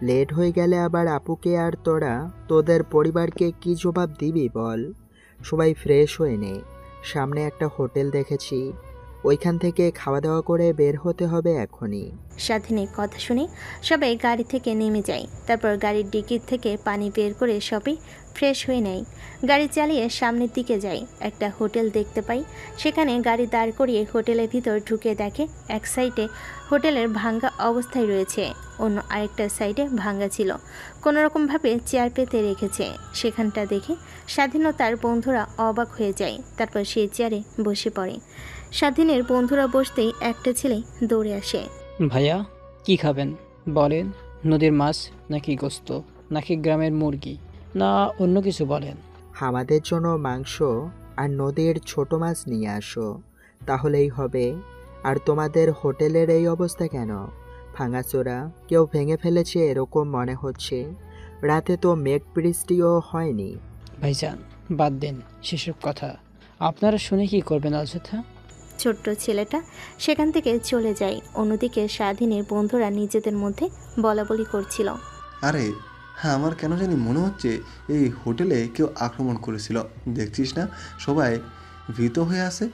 লেট হয়ে গেলে আবার আপুকে আর তোরা তোদের পরিবারকে কি জবাব দিবি বল? সবাই ফ্রেশ হয়ে নে, সামনে একটা হোটেল দেখেছি, ওইখান থেকে খাওয়া দাওয়া করে বের হতে হবে এখনই। স্বাধীনের কথা শুনে সবাই গাড়ি থেকে নেমে যায়। তারপর গাড়ির ডিকির থেকে পানি বের করে সবাই ফ্রেশ হয়ে নেয়। গাড়ি চালিয়ে সামনের দিকে যায়। একটা হোটেল দেখতে পাই। সেখানে গাড়ি দাঁড় করিয়ে হোটেলের ভিতর ঢুকে দেখে এক সাইডে হোটেলের ভাঙ্গা অবস্থায় রয়েছে, অন্য আরেকটা সাইডে ভাঙ্গা ছিল, কোনোরকমভাবে চেয়ার পেতে রেখেছে। সেখানটা দেখে স্বাধীন ও তার বন্ধুরা অবাক হয়ে যায়। তারপর সেই চেয়ারে বসে পড়ে। স্বাধীনের বন্ধুরা বসতেই একটা ছেলে দৌড়ে আসে। ভাইয়া কি খাবেন বলেন? নদীর মাছ নাকি গোস্ত নাকি গ্রামের মুরগি না অন্য কিছু বলেন? আমাদের জন্য মাংস আর নদীর ছোট মাছ নিয়ে আসো, তাহলেই হবে। আর তোমাদের হোটেলের এই অবস্থা কেন? ভাঙাচোরা, কেউ ভেঙে ফেলেছে এরকম মনে হচ্ছে। রাতে তো মেঘ বৃষ্টিও হয়নি। ভাইজান বাদ দেন সেসব কথা, আপনারা শুনে কি করবেন অযথা? ছোট্ট ছেলেটা সেখান থেকে চলে যায়। অন্যদিকে স্বাধীনের বন্ধুরা নিজেদের মধ্যে বলাবলি করছিল। আরে হ্যাঁ, আমার কেন জানি মনে হচ্ছে এই হোটেলে কেউ আক্রমণ করেছিল। দেখছিস না সবাই ভীত হয়ে আছে।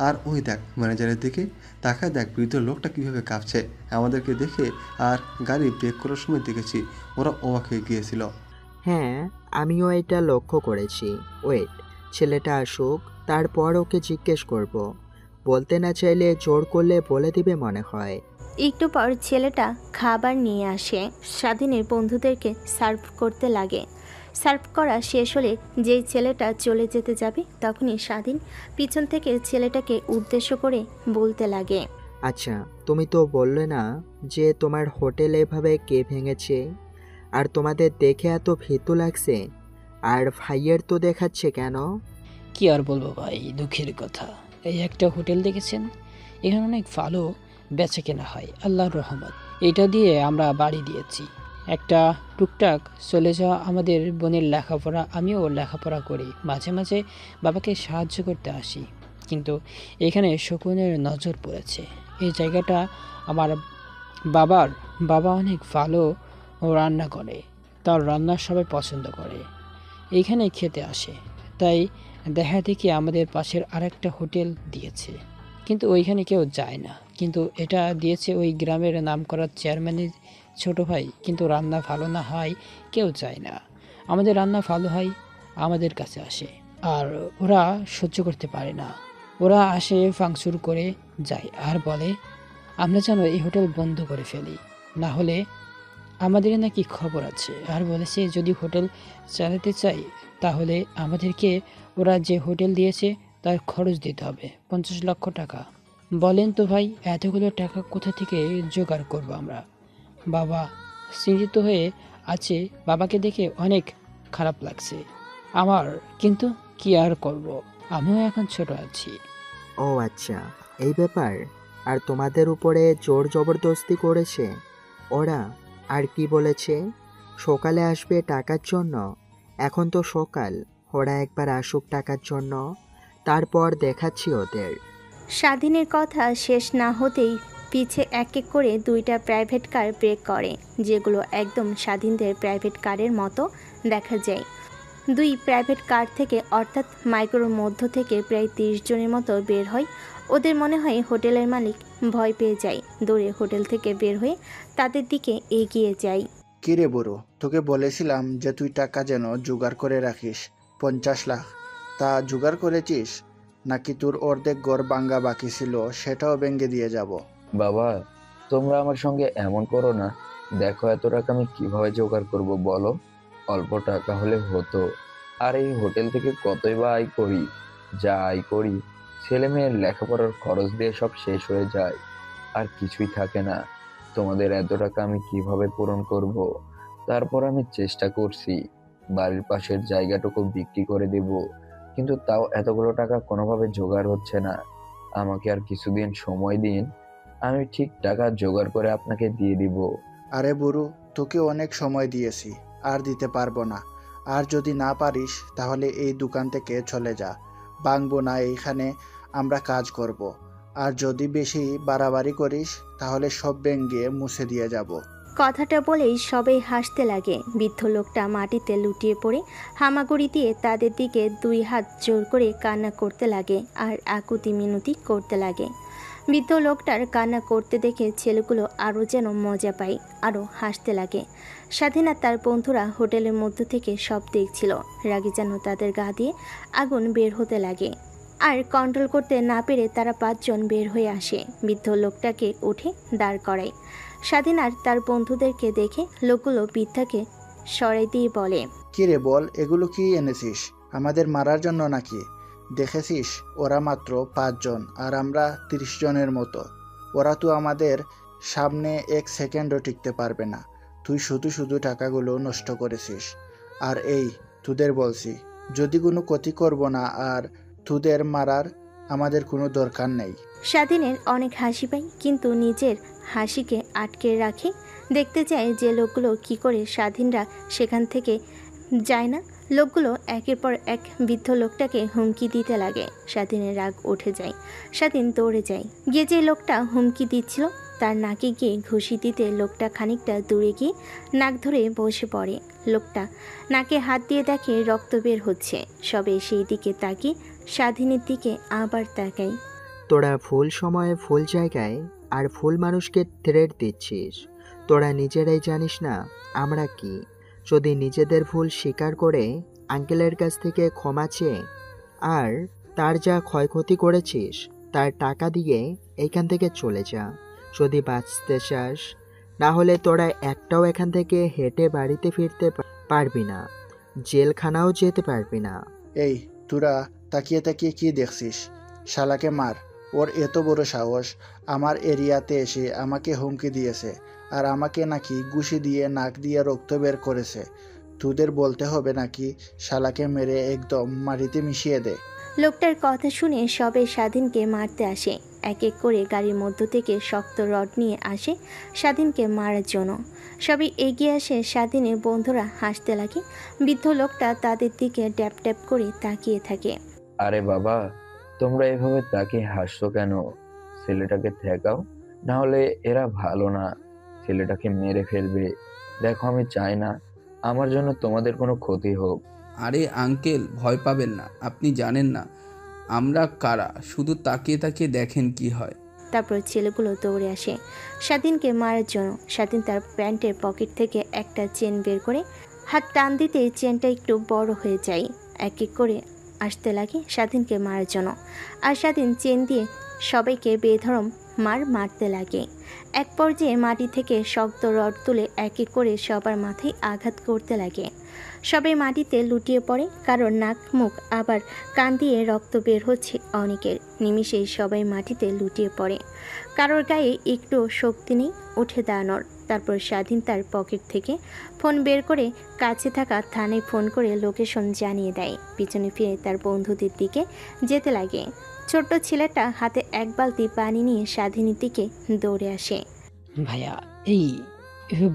আর ওই দেখ ম্যানেজারের দিকে তাকায়, দেখ বৃদ্ধ লোকটা কীভাবে কাঁপছে আমাদেরকে দেখে। আর গাড়ি ব্রেক করার সময় দেখেছি ওরা অবাক হয়ে গিয়েছিল। হ্যাঁ, আমিও এটা লক্ষ্য করেছি। ওয়েট, ছেলেটা আসুক, তারপর ওকে জিজ্ঞেস করব। বলতে না চাইলে জোর করলে বলে দিবে মনে হয়। একটু পর ছেলেটা খাবার নিয়ে আসে। স্বাধীনের বন্ধুদেরকে সার্ভ করতে লাগে। সার্ভ করা শেষ হলে যেই ছেলেটা চলে যেতে যাবে তখনই স্বাধীন পিছন থেকে ছেলেটাকে উদ্দেশ্য করে বলতে লাগে, আচ্ছা, তুমি তো বললে না যে তোমার হোটেল এভাবে কে ভেঙেছে? আর তোমাদের দেখে এত ভীতু লাগছে, আর ভাইয়ের তো দেখাচ্ছে কেন? কি আর বলবো ভাই, দুঃখের কথা। এই একটা হোটেল দেখেছেন, এখানে অনেক ভালো বেচা কেনা হয় আল্লাহর রহমত। এটা দিয়ে আমরা বাড়ি দিয়েছি। একটা টুকটাক চলে যাওয়া আমাদের বোনের লেখাপড়া, আমিও লেখাপড়া করি, মাঝে মাঝে বাবাকে সাহায্য করতে আসি। কিন্তু এখানে শকুনের নজর পড়েছে। এই জায়গাটা আমার বাবা অনেক ভালো রান্না করে, তার রান্না সবাই পছন্দ করে, এইখানে খেতে আসে। তাই দেখা দেখি আমাদের পাশের আরেকটা হোটেল দিয়েছে, কিন্তু ওইখানে কেউ যায় না। কিন্তু এটা দিয়েছে ওই গ্রামের নামকরা চেয়ারম্যানের ছোট ভাই, কিন্তু রান্না ভালো না হয় কেউ যায় না। আমাদের রান্না ভালো হয় আমাদের কাছে আসে, আর ওরা সহ্য করতে পারে না। ওরা আসে ফাংচুর করে যায় আর বলে আমরা যেন এই হোটেল বন্ধ করে ফেলি, না হলে আমাদের নাকি খবর আছে। আর বলেছে যদি হোটেল চালাতে চাই তাহলে আমাদেরকে ওরা যে হোটেল দিয়েছে তার খরচ দিতে হবে 50 লক্ষ টাকা। বলেন তো ভাই, এতগুলো টাকা কোথা থেকে জোগাড় করবো আমরা? বাবা চিন্তিত হয়ে আছে। বাবাকে দেখে অনেক খারাপ লাগছে আমার, কিন্তু কি আর করব, আমিও এখন ছোট আছি। ও আচ্ছা, এই ব্যাপার। আর তোমাদের উপরে জোর জবরদস্তি করেছে ওরা? আর কি বলেছে? সকালে আসবে টাকার জন্য? এখন তো সকাল, ওরা একবার আসুক টাকার জন্য, তারপর দেখাচ্ছি ওদের। স্বাধীনের কথা শেষ না হতেই পিছে এক এক করে 2টা প্রাইভেট কার ব্রেক করে, যেগুলো একদম স্বাধীনদের প্রাইভেট কারের মতো দেখা যায়। 2 প্রাইভেট কার থেকে অর্থাৎ মাইক্রোর মধ্য থেকে প্রায় 30 জনের মতো বের হয়। ওদের মনে হয় হোটেলের মালিক ভয় পেয়ে যায়। দৌড়ে হোটেল থেকে বের হয়ে তাদের দিকে এগিয়ে যায়। কিরে বুড়ো, তোকে বলেছিলাম যে তুই টাকা যেন জোগাড় করে রাখিস, 50 লাখ। তা জোগাড় করেছিস? নাকি তোর অর্ধেক ঘর ভাঙ্গা বাকি ছিল সেটাও ভেঙে দিয়ে যাব? বাবা, তোমরা আমার সঙ্গে এমন করো না। দেখো এত টাকা আমি কিভাবে জোগাড় করব বলো? অল্প টাকা হলে হতো। আর এই হোটেল থেকে কতই বা আয় করি। যা আয় করি ছেলে মেয়ের লেখাপড়ার খরচ দিয়ে সব শেষ হয়ে যায়, আর কিছুই থাকে না। তোমাদের এত টাকা আমি কিভাবে পূরণ করব? তারপর আমি চেষ্টা করছি বাড়ির পাশের জায়গাটুকু বিক্রি করে দেব, কিন্তু তাও এতগুলো টাকা কোনোভাবে জোগাড় হচ্ছে না। আমাকে আর কিছুদিন সময় দিন, আমি ঠিক টাকা জোগাড় করে আপনাকে দিয়ে দিব। আরে বুড়ো, তোকে অনেক সময় দিয়েছি, আর দিতে পারবো না। আর যদি না পারিস তাহলে এই দোকান থেকে চলে যা। ভাঙবো না, এইখানে আমরা কাজ করব। আর যদি বেশি বাড়াবাড়ি করিস তাহলে সব ভেঙে মুছে দিয়ে যাব। কথাটা বলেই সবাই হাসতে লাগে। বৃদ্ধ লোকটা মাটিতে লুটিয়ে পড়ে হামাগুড়ি দিয়ে তাদের দিকে 2 হাত জোর করে কান্না করতে লাগে আর আকুতি মিনতি করতে লাগে। বৃদ্ধ লোকটার কান্না করতে দেখে ছেলেগুলো আরও যেন মজা পায়, আরও হাসতে লাগে। স্বাধীনা তার বন্ধুরা হোটেলের মধ্য থেকে সব দেখছিল। রাগে যেন তাদের গা দিয়ে আগুন বের হতে লাগে, আর কন্ট্রোল করতে না পেরে তারা 5 জন বের হয়ে আসে। বৃদ্ধ লোকটাকে উঠে দাঁড় করায়। স্বাধীন আর তার বন্ধুদেরকে দেখে লোকগুলো বৃদ্ধাকে সরাই দিয়ে বলে, কি রে বল, এগুলো কি এনেছিস? আমাদের মারার জন্য নাকি? দেখেছিস ওরা মাত্র 5 জন আর আমরা 30 জনের মতো। ওরা তো আমাদের সামনে 1 সেকেন্ডও টিকতে পারবে না। তুই শুধু শুধু টাকাগুলো নষ্ট করেছিস। আর এই তোদের বলছি, যদি কোনো ক্ষতি করব না, আর তোদের মারার আমাদের কোনো দরকার নেই। স্বাধীনের অনেক হাসি পায়, কিন্তু নিজের হাসিকে আটকে রাখে। দেখতে চায় যে লোকগুলো কি করে স্বাধীনরা সেখান থেকে যায় না। লোকগুলো একের পর এক বৃদ্ধ লোকটাকে হুমকি দিতে লাগে। স্বাধীনের রাগ উঠে যায়। স্বাধীন দৌড়ে যায়, গিয়ে যে লোকটা হুমকি দিচ্ছিল তার নাকে গিয়ে ঘুষি দিতে লোকটা খানিকটা দূরে গিয়ে নাক ধরে বসে পড়ে। লোকটা নাকে হাত দিয়ে দেখে রক্ত বের হচ্ছে। সবে সেই দিকে তাকিয়ে স্বাধীনের দিকে আবার তাকায়। তোরা ফুল সময়ে ফুল জায়গায় আর ফুল মানুষকে থ্রেট দিচ্ছিস। তোরা নিজেরাই জানিস না আমরা কি। যদি নিজেদের ভুল স্বীকার করে আঙ্কেলের কাছ থেকে ক্ষমা চেয়ে আর তার যা ক্ষয়ক্ষতি করেছিস তার টাকা দিয়ে এইখান থেকে চলে যা, যদি বাঁচতে চাস। না হলে তোরা একটাও এখান থেকে হেঁটে বাড়িতে ফিরতে পারবি না, জেলখানাও যেতে পারবি না। এই তোরা তাকিয়ে তাকিয়ে কি দেখছিস? শালাকে মার। ওর এত বড় সাহস আমার এরিয়াতে এসে আমাকে হুমকি দিয়েছে, আর আমাকে নাকি ঘুষি দিয়ে নাক দিয়ে রক্ত বের করেছে। তোদের বলতে হবে নাকি শালাকে মেরে একদম মাটিতে মিশিয়ে দে। লোকটার কথা শুনে সবে স্বাধীনকে মারতে আসে। এক এক করে গাড়ির মধ্য থেকে শক্ত রড নিয়ে আসে স্বাধীনকে মারার জন্য। সবে এগিয়ে আসে। স্বাধীনের বন্ধুরা হাসতে লাগে। বৃদ্ধ লোকটা তাদের দিকে ড্যাপ ড্যাপ করে তাকিয়ে থাকে। আরে বাবা, তোমরা এভাবে তাকিয়ে হাসছো কেন? ছেলেটাকে ঠেকাও, না হলে এরা ভালো না, ছেলেটাকে মেরে ফেলবে। দেখো আমি চাই না আমার জন্য তোমাদের কোনো ক্ষতি হোক। আরে আঙ্কেল, ভয় পাবেন না। আপনি জানেন না আমরা কারা, শুধু তাকিয়ে তাকিয়ে দেখেন কি হয়। তারপর ছেলেগুলো দৌড়ে আসে স্বাধীনকে মারার জন্য। স্বাধীন তার প্যান্টের পকেট থেকে একটা চেন বের করে হাত টান দিতে চেনটা একটু বড় হয়ে যায়। এক এক করে আসতে লাগে স্বাধীনকে মারার জন্য। আর স্বাধীন চেন দিয়ে সবাইকে বেধরম মারতে লাগে। এক পর্যায়ে মাটি থেকে শক্ত রড তুলে এক এক করে সবার মাথায় আঘাত করতে লাগে। সবাই মাটিতে লুটিয়ে পড়ে, কারণ নাক মুখ আবার কান দিয়ে রক্ত বের হচ্ছে অনেকের। নিমিষেই সবাই মাটিতে লুটিয়ে পড়ে। কারোর গায়ে একটু শক্তি নেই উঠে দাঁড়ানোর। তারপর স্বাধীন তার পকেট থেকে ফোন বের করে কাছে থাকা থানায় ফোন করে লোকেশন জানিয়ে দেয়। পিছনে ফিরে তার বন্ধুদের দিকে যেতে লাগে। ছোট্ট ছেলেটা হাতে 1 বালতি পানি নিয়ে স্বাধীনের দিকে দৌড়ে আসে। ভাইয়া, এই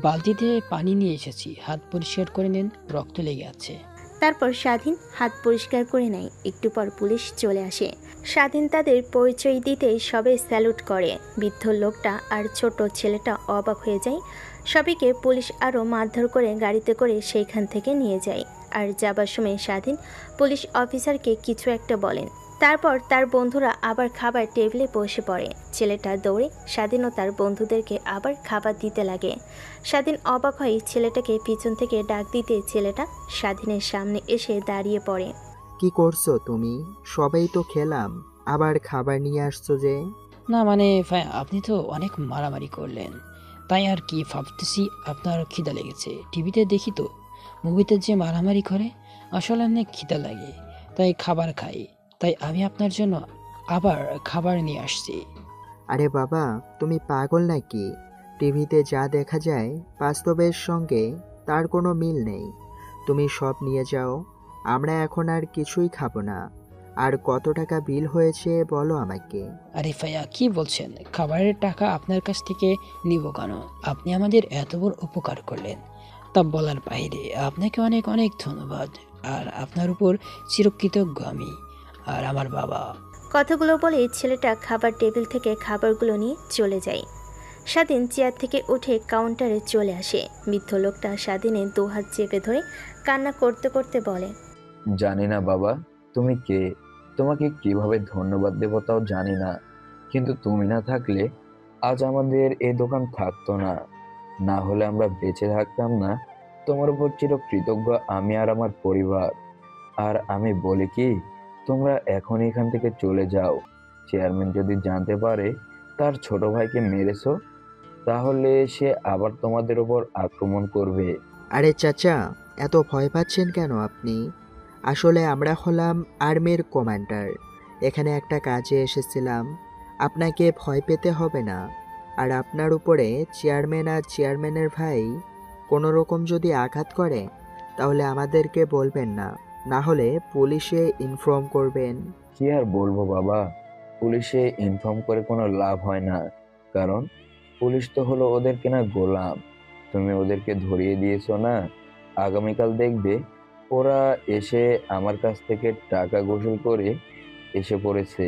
বালতিতে পানি নিয়ে এসেছি, হাত পরিষ্কার করে নেন, রক্ত লেগে আছে। তারপর স্বাধীন হাত পরিষ্কার করে নেয়। একটু পর পুলিশ চলে আসে। স্বাধীন তাদের পরিচয় দিতে সবাই স্যালুট করে। বৃদ্ধ লোকটা আর ছোট ছেলেটা অবাক হয়ে যায়। সবাইকে পুলিশ আরও মারধর করে গাড়িতে করে সেইখান থেকে নিয়ে যায়। আর যাবার সময় স্বাধীন পুলিশ অফিসারকে কিছু একটা বলেন। তারপর তার বন্ধুরা আবার খাবার টেবিলে বসে পড়ে। ছেলেটা দৌড়ে স্বাধীন ও তার বন্ধুদেরকে আবার খাবার দিতে লাগে। স্বাধীন অবাক হয়ে ছেলেটাকে পিছন থেকে ডাক দিতে ছেলেটা স্বাধীনের সামনে এসে দাঁড়িয়ে পড়ে। কি করছো তুমি? সবাই তো খেলাম, আবার খাবার নিয়ে আসছো যে? না মানে ভাইয়া, আপনি তো অনেক মারামারি করলেন, তাই আর কি ভাবতেছি আপনার খিদা লেগেছে। টিভিতে দেখি তো মুভিতে যে মারামারি করে, আসলে অনেক খিদা লাগে, তাই খাবার খাই। তাই আমি আপনার জন্য আবার খাবার নিয়ে আসছি। আরে বাবা, তুমি পাগল নাকি? টিভিতে যা দেখা যায় বাস্তবের সঙ্গে তার কোনো মিল নেই। তুমি সব নিয়ে যাও, আমরা এখন আর কিছুই খাবো না। আর কত টাকা বিল হয়েছে বলো আমাকে। আরে ভাইয়া, কি বলছেন? খাবারের টাকা আপনার কাছ থেকে নিব কেন? আপনি আমাদের এত বড় উপকার করলেন, তা বলার বাইরে। আপনাকে অনেক অনেক ধন্যবাদ, আর আপনার উপর চিরকৃতজ্ঞ আমি আর আমার বাবা। কথাগুলো বলে ছেলেটা খাবার টেবিল থেকে খাবারগুলো নিয়ে চলে যায়। স্বাধীন চেয়ার থেকে উঠে কাউন্টারে চলে আসে। বৃদ্ধ লোকটা স্বাধীনের দুহাত চেপে ধরে কান্না করতে করতে বলে, জানি না বাবা তুমি কে, তোমাকে কিভাবে ধন্যবাদ দেবো তাও জানি না, কিন্তু তুমি না থাকলে আজ আমাদের এই দোকান থাকতো না। না হলে আমরা বেঁচে থাকতাম না। তোমার উপর চিরকৃতজ্ঞ আমি আর আমার পরিবার। আর আমি বলি কি, তোমরা এখন এখান থেকে চলে যাও। চেয়ারম্যান যদি জানতে পারে তার ছোট ভাইকে মেরেছো, তাহলে সে আবার তোমাদের উপর আক্রমণ করবে। আরে চাচা, এত ভয় পাচ্ছেন কেন আপনি? আসলে আমরা হলাম আর্মির কমান্ডার, এখানে একটা কাজে এসেছিলাম। আপনাকে ভয় পেতে হবে না। আর আপনার উপরে চেয়ারম্যান আর চেয়ারম্যানের ভাই কোনো রকম যদি আঘাত করে, তাহলে আমাদেরকে বলবেন না, না হলে পুলিশে ইনফর্ম করবেন। কি আর বলবো বাবা, পুলিশে ইনফর্ম করে কোনো লাভ হয় না, কারণ পুলিশ তো হলো ওদের কেনা গোলাম। তুমি ওদেরকে ধরিয়ে দিয়েছো না, আগামীকাল দেখবে ওরা এসে আমার কাছ থেকে টাকা গোসল করে এসে পড়েছে।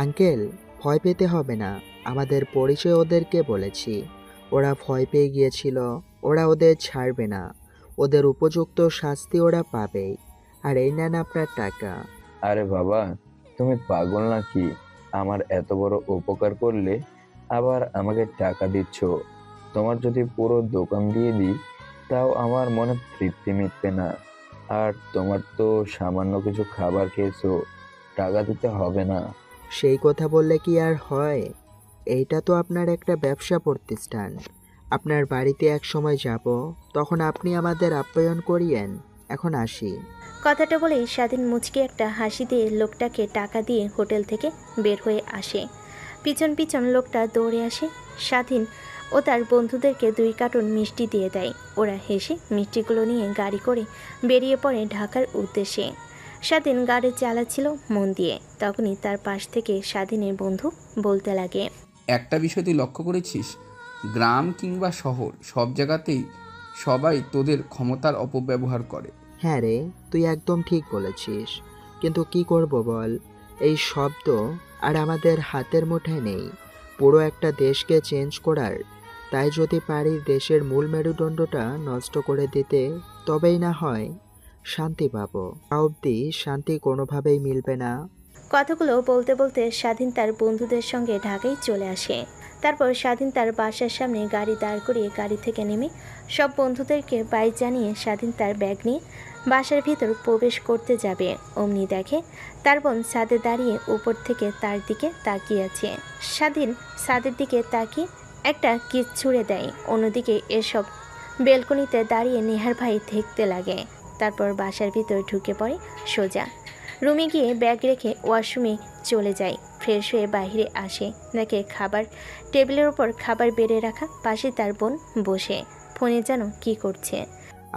আঙ্কেল, ভয় পেতে হবে না, আমাদের পরিচয় ওদেরকে বলেছি। ওরা ভয় পেয়ে গিয়েছিল, ওরা ওদের ছাড়বে না। ওদের উপযুক্ত শাস্তি ওরা পাবেই। আর এই নেন আপনার টাকা। আরে বাবা, তুমি পাগল নাকি? আমার এত বড় উপকার করলে আবার আমাকে টাকা দিচ্ছ? তোমার যদি পুরো দোকান দিয়ে দিই তাও আমার মনে তৃপ্তি মিটবে না। আর তোমার তো সামান্য কিছু খাবার খেয়েছো, টাকা দিতে হবে না। সেই কথা বললে কি আর হয়? এইটা তো আপনার একটা ব্যবসা প্রতিষ্ঠান। আপনার বাড়িতে এক সময় যাব, তখন আপনি আমাদের আপ্যায়ন করিয়েন। এখন আসি। কথাটা বলেই স্বাধীন মুচকি একটা হাসি দিয়ে লোকটাকে টাকা দিয়ে হোটেল থেকে বের হয়ে আসে। পিছন পিছন লোকটা দৌড়ে আসে। স্বাধীন ও তার বন্ধুদেরকে 2 কার্টুন মিষ্টি দিয়ে দেয়। ওরা হেসে মিষ্টিগুলো নিয়ে গাড়ি করে বেরিয়ে পড়ে ঢাকার উদ্দেশ্যে। স্বাধীন গাড়ি চালাচ্ছিল মন দিয়ে। তখনই তার পাশ থেকে স্বাধীনের বন্ধু বলতে লাগে, একটা বিষয় তুই লক্ষ্য করেছিস, গ্রাম কিংবা শহর সব জায়গাতেই সবাই তোদের ক্ষমতার অপব্যবহার করে। হ্যাঁ রে, তুই একদম ঠিক বলেছিস। কিন্তু কি করব বল, এই শব্দ আর আমাদের হাতের মুঠোয় নেই পুরো একটা দেশকে চেঞ্জ করার। তাই যদি পারি দেশের মূল মেরুদণ্ডটা নষ্ট করে দিতে, তবেই না হয় শান্তি পাবো। তা অবধি শান্তি কোনোভাবেই মিলবে না। কথাগুলো বলতে বলতে স্বাধীন তার বন্ধুদের সঙ্গে ঢাকায় চলে আসে। তারপর স্বাধীন তার বাসার সামনে গাড়ি দাঁড় করিয়ে গাড়ি থেকে নেমে সব বন্ধুদেরকে বাই জানিয়ে স্বাধীন তার ব্যাগ নিয়ে বাসার ভিতর প্রবেশ করতে যাবে। অমনি দেখে তার বোন ছাদে দাঁড়িয়ে উপর থেকে তার দিকে তাকিয়ে আছে। স্বাধীন ছাদের দিকে তাকিয়ে একটা কিস ছুঁড়ে দেয়। অন্যদিকে এসব বেলকনিতে দাঁড়িয়ে নেহার ভাই দেখতে লাগে। তারপর বাসার ভিতর ঢুকে পড়ে সোজা। রুমে গিয়ে ব্যাগ রেখে ওয়াশরুমে চলে যায়। ফ্রেশ হয়ে বাইরে আসে, দেখে খাবার টেবিলের ওপর খাবার বেড়ে রাখা, পাশে তার বোন বসে ফোনে যেন কি করছে।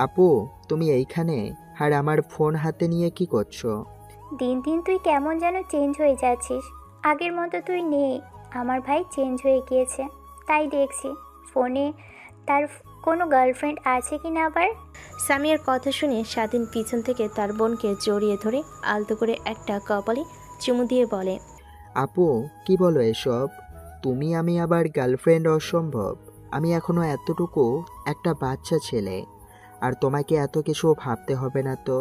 আপু, তুমি এইখানে আর আমার ফোন হাতে নিয়ে কি করছো? দিন দিন তুই কেমন যেন চেঞ্জ হয়ে যাচ্ছিস। আগের মতো তুই নেই। আমার ভাই চেঞ্জ হয়ে গিয়েছে, তাই দেখছি ফোনে তার কোনো গার্লফ্রেন্ড আছে কি না আবার। সামিয়ার কথা শুনে স্বাধীন পিছন থেকে তার বোনকে জড়িয়ে ধরে আলতো করে একটা কপালে চুমু দিয়ে বলে, আপু, কি বলো এসব? তুমি আমি আবার গার্লফ্রেন্ড? অসম্ভব। আমি এখনো এতটুকু একটা বাচ্চা ছেলে। আর তোমাকে এত কিছু ভাবতে হবে না তো।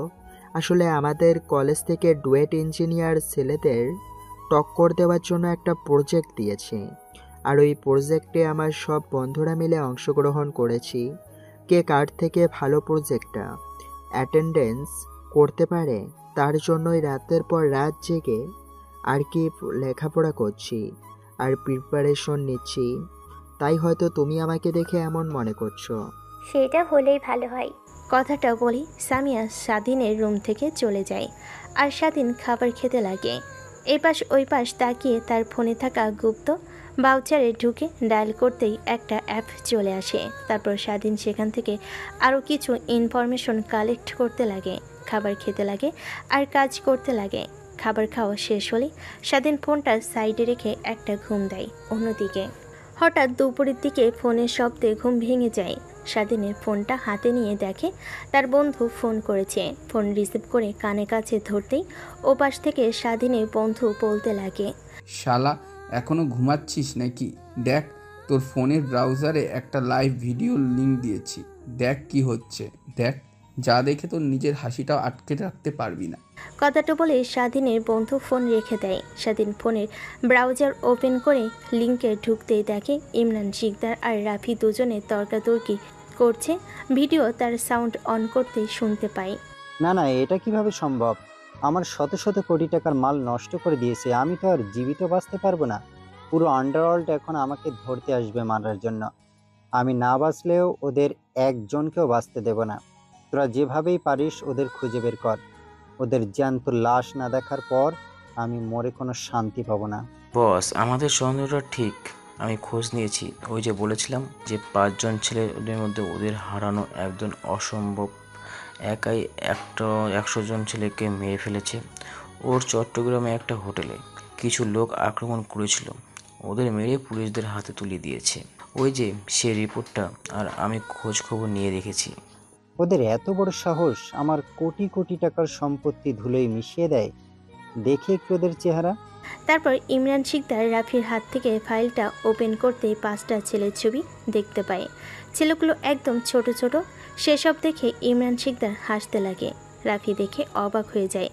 আসলে আমাদের কলেজ থেকে ডুয়েট ইঞ্জিনিয়ার ছেলেদের টক্কর দেওয়ার জন্য একটা প্রজেক্ট দিয়েছে। আর ওই প্রজেক্টে আমার সব বন্ধুরা মিলে অংশগ্রহণ করেছি। কে কার থেকে ভালো প্রজেক্টটা অ্যাটেন্ডেন্স করতে পারে তার জন্যই রাতের পর রাত জেগে আর কি লেখাপড়া করছি আর প্রিপারেশন নিচ্ছি। তাই হয়তো তুমি আমাকে দেখে এমন মনে করছো। সেটা হলেই ভালো হয়। কথাটা বলি সামিয়া স্বাধীনের রুম থেকে চলে যায় আর স্বাধীন খাবার খেতে লাগে। এপাশ ওই পাশ তাকিয়ে তার ফোনে থাকা গুপ্ত বাউচারে ঢুকে ডায়াল করতেই একটা অ্যাপ চলে আসে। তারপর স্বাধীন সেখান থেকে আরও কিছু ইনফরমেশন কালেক্ট করতে লাগে, খাবার খেতে লাগে আর কাজ করতে লাগে। খাবার খাওয়া শেষ হলে স্বাধীন ফোনটা সাইডে রেখে একটা ঘুম দেয়। অন্যদিকে হঠাৎ দুপুরের দিকে ফোনের শব্দে ঘুম ভেঙে যায়। স্বাধীনের ফোনটা হাতে নিয়ে দেখে তার বন্ধু ফোন করেছে। ফোন রিসিভ করে কানে কাছে ধরতেই ওপাশ থেকে স্বাধীনের বন্ধু বলতে লাগে, শালা এখনো ঘুমাচ্ছিস নাকি? দেখ তোর ফোনের ব্রাউজারে একটা লাইভ ভিডিও লিংক দিয়েছি, দেখ কি হচ্ছে দেখ। যা দেখে তোর নিজের হাসিটাও আটকে রাখতে পারবি না। কথাটা বলে স্বাধীনের বন্ধু ফোন রেখে দেয়। স্বাধীন ফোনের ব্রাউজার ওপেন করে লিঙ্কে ঢুকতেই দেখে ইমরান শিকদার আর রাফি দুজনে তর্কাতর্কি করছে। ভিডিও তার সাউন্ড অন করতেই শুনতে পায়, না না, এটা কিভাবে সম্ভব? আমার শত শত কোটি টাকার মাল নষ্ট করে দিয়েছে, আমি তো আর জীবিত বাঁচতে পারবো না। পুরো আন্ডারওয়ার্ল্ড এখন আমাকে ধরতে আসবে মারার জন্য। আমি না বাঁচলেও ওদের একজনকেও বাঁচতে দেব না। তোরা যেভাবেই পারিস ওদের খুঁজে বের কর। ওদের জ্যান্ত লাশ না দেখার পর আমি মরে কোনো শান্তি পাবো না। বস, আমাদের সন্দেহটা ঠিক। আমি খোঁজ নিয়েছি। ওই যে বলেছিলাম যে 5 জন ছেলেদের মধ্যে ওদের হারানো একজন অসম্ভব একাই 100 জন ছেলেকে মেরে ফেলেছে। ওর চট্টগ্রামে একটা হোটেলে কিছু লোক আক্রমণ করেছিল, ওদের মেরে পুলিশদের হাতে তুলে দিয়েছে। ওই যে সে রিপোর্টটা, আর আমি খোঁজ খবর নিয়ে রেখেছি। ওদের এত বড় সাহস আমার কোটি কোটি টাকার সম্পত্তি ধুলোয় মিশিয়ে দেয়। দেখে একটু ওদের চেহারা। তারপর ইমরান শিকদার রাফির হাত থেকে ফাইলটা ওপেন করতেই 5টা ছেলের ছবি দেখতে পায়। ছেলেগুলো একদম ছোট ছোট। সেসব দেখে ইমরান শিকদার হাসতে লাগে। রাফি দেখে অবাক হয়ে যায়,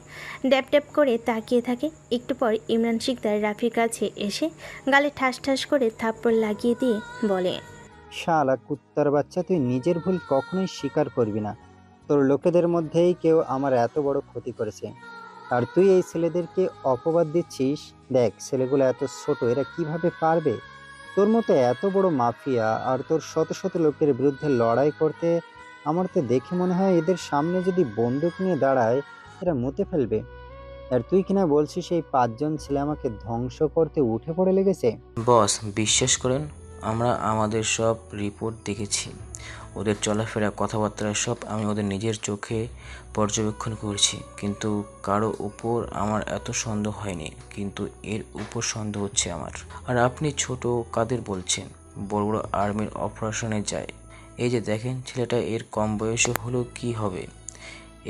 ড্যাপ ড্যাপ করে তাকিয়ে থাকে। একটু পর ইমরান শিকদার রাফির কাছে এসে গালে ঠাস ঠাস করে থাপ্পড় লাগিয়ে দিয়ে বলে, শালা কুত্তার বাচ্চা, তুই নিজের ভুল কখনোই স্বীকার করবি না। তোর লোকেদের মধ্যেই কেউ আমার এত বড় ক্ষতি করেছে, আর তুই এই ছেলেদেরকে অপবাদ দিচ্ছিস। দেখ ছেলেগুলো এত ছোট, এরা কিভাবে পারবে তোর মতো এত বড় মাফিয়া আর তোর শত শত লোকের বিরুদ্ধে লড়াই করতে? আমার তো দেখে মনে হয় এদের সামনে যদি বন্দুক নিয়ে দাঁড়ায় এরা মুতে ফেলবে। আর তুই কিনা বলছিস এই 5 জন ছেলে আমাকে ধ্বংস করতে উঠে পড়ে লেগেছে। বস, বিশ্বাস করেন, আমরা আমাদের সব রিপোর্ট দেখেছি। ওদের চলাফেরা, কথাবার্তা সব আমি ওদের নিজের চোখে পর্যবেক্ষণ করেছি। কিন্তু কারো উপর আমার এত সন্দেহ হয়নি, কিন্তু এর উপর সন্দেহ হচ্ছে আমার। আর আপনি ছোট কাদের বলছেন? বড় বড় আর্মির অপারেশনে যায়। এই যে দেখেন ছেলেটা, এর কম বয়সে হলো কি হবে?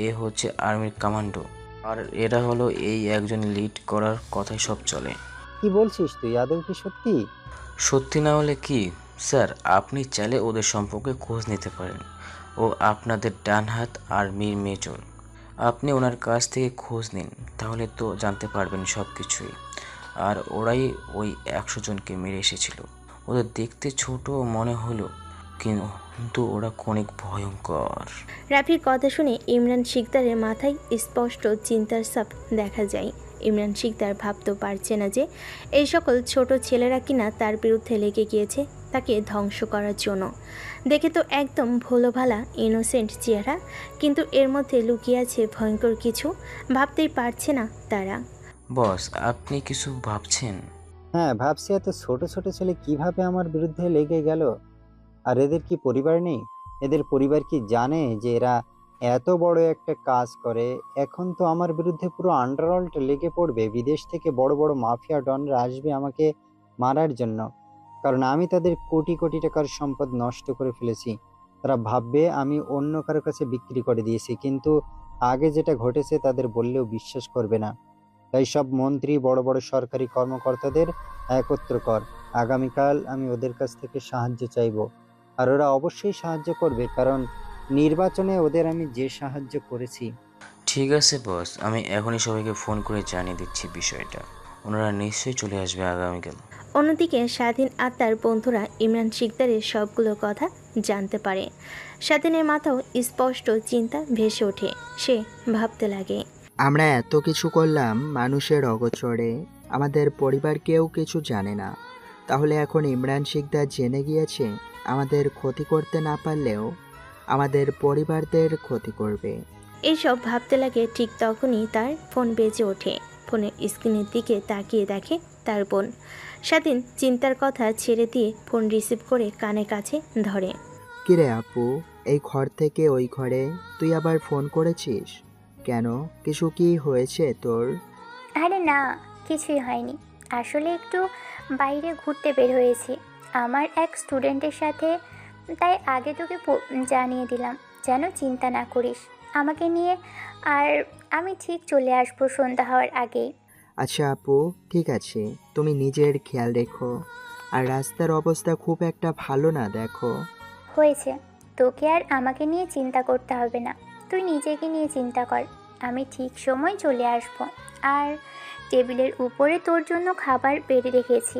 এ হচ্ছে আর্মির কমান্ডো, আর এরা হলো এই একজন লিড করার কথাই সব চলে। কি বলছিস তুই? আদৌ কি সত্যি? সত্যি না হলে কি স্যার, আপনি চাইলে ওদের সম্পর্কে খোঁজ নিতে পারেন। ও আপনাদের ডান হাত আর্মির মেজর। আপনি ওনার কাছ থেকে খোঁজ নিন, তাহলে তো জানতে পারবেন সব কিছুই। আর ওরাই ওই 100 জনকে মেরে এসেছিল। ওদের দেখতে ছোট মনে হলো, কিন্তু ওরা অনেক ভয়ঙ্কর। রাফির কথা শুনে ইমরান শিকদারের মাথায় স্পষ্ট চিন্তার ছাপ দেখা যায়। ইমরান শিকদার ভাবতে পারছে না যে এই সকল ছোট ছেলেরা কিনা তার বিরুদ্ধে লেগে গিয়েছে তাকে ধ্বংস করার জন্য। দেখে তো একদম ভোলোভালা ইনোসেন্ট চেহারা, কিন্তু এর মধ্যে লুকিয়ে আছে ভয়ঙ্কর কিছু। ভাবতেই পারছে না তারা। বস, আপনি কিছু ভাবছেন? হ্যাঁ ভাবছি, এত ছোট ছোট ছেলে কিভাবে আমার বিরুদ্ধে লেগে গেল। আর এদের কি পরিবার নেই? এদের পরিবার কি জানে যে এরা এত বড় একটা কাজ করে? এখন তো আমার বিরুদ্ধে পুরো আন্ডারওয়ার্ল্ড লেগে পড়বে। বিদেশ থেকে বড় বড় মাফিয়া ডনরা আসবে আমাকে মারার জন্য, কারণ আমি তাদের কোটি কোটি টাকার সম্পদ নষ্ট করে ফেলেছি। তারা ভাববে আমি অন্য কারো কাছে বিক্রি করে দিয়েছি, কিন্তু আগে যেটা ঘটেছে তাদের বললেও বিশ্বাস করবে না। তাই সব মন্ত্রী, বড় বড় সরকারি কর্মকর্তাদের একত্র কর। আগামীকাল আমি ওদের কাছ থেকে সাহায্য চাইবো, আর ওরা অবশ্যই সাহায্য করবে, কারণ নির্বাচনে ওদের আমি যে সাহায্য করেছি। ঠিক আছে বস, আমি এখনই সবাইকে ফোন করে জানিয়ে দিচ্ছি বিষয়টা। ওনারা নিশ্চয়ই চলে আসবে আগামীকাল। অন্যদিকে স্বাধীন আর তার বন্ধুরা ইমরান শিকদারের সবগুলো কথা জানতে পারে। স্বাধীনের মাথাও স্পষ্ট চিন্তা ভেসে ওঠে। সে ভাবতে লাগে, আমরা এত কিছু করলাম মানুষের অগোচরে, আমাদের পরিবার কেউ কিছু জানে না। তাহলে এখন ইমরান শিকদার জেনে গিয়েছে আমাদের ক্ষতি করতে না পারলেও আমাদের পরিবারদের ক্ষতি করবে। এইসব ভাবতে লাগে। ঠিক তখনই তার ফোন বেজে ওঠে। ফোনের স্ক্রিনের দিকে তাকিয়ে দেখে তার বোন। স্বাধীন চিন্তার কথা ছেড়ে দিয়ে ফোন রিসিভ করে কানে কাছে ধরে। কিরে আপু, এই ঘর থেকে ওই ঘরে তুই আবার ফোন করেছিস কেন? কিছু কি হয়েছে তোর? আরে না, কিছুই হয়নি। আসলে একটু বাইরে ঘুরতে বের হয়েছি আমার এক স্টুডেন্টের সাথে, তাই আগে তোকে জানিয়ে দিলাম যেন চিন্তা না করিস আমাকে নিয়ে। আর আমি ঠিক চলে আসবো সন্ধ্যা হওয়ার আগেই। আচ্ছা আপু, ঠিক আছে, তুমি নিজের খেয়াল রেখো। আর রাস্তার অবস্থা খুব একটা ভালো না, দেখো। হয়েছে, তোকে আর আমাকে নিয়ে চিন্তা করতে হবে না। তুই নিজেকে নিয়ে চিন্তা কর। আমি ঠিক সময় চলে আসব। আর টেবিলের উপরে তোর জন্য খাবার বেড়ে রেখেছি,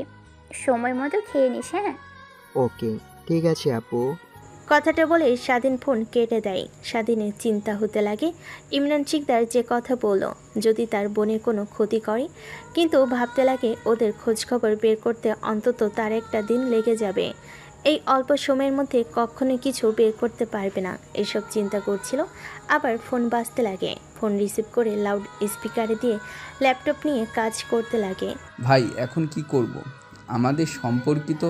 সময় মতো খেয়ে নিস। হ্যাঁ, ওকে, ঠিক আছে আপু। কথাটা বলে স্বাধীন ফোন কেটে দেয়। স্বাধীনের চিন্তা হতে লাগে ইমরান শিকদার যে কথা বলল যদি তার বোনের কোনো ক্ষতি করে, কিন্তু ভাবতে লাগে ওদের খোঁজখবর বের করতে অন্তত তার একটা দিন লেগে যাবে। এই অল্প সময়ের মধ্যে কখনোই কিছু বের করতে পারবে না, এসব চিন্তা করছিল। আবার ফোন বাজতে লাগে। ফোন রিসিভ করে লাউড স্পিকারে দিয়ে ল্যাপটপ নিয়ে কাজ করতে লাগে। ভাই এখন কি করব? আমাদের সম্পর্কিত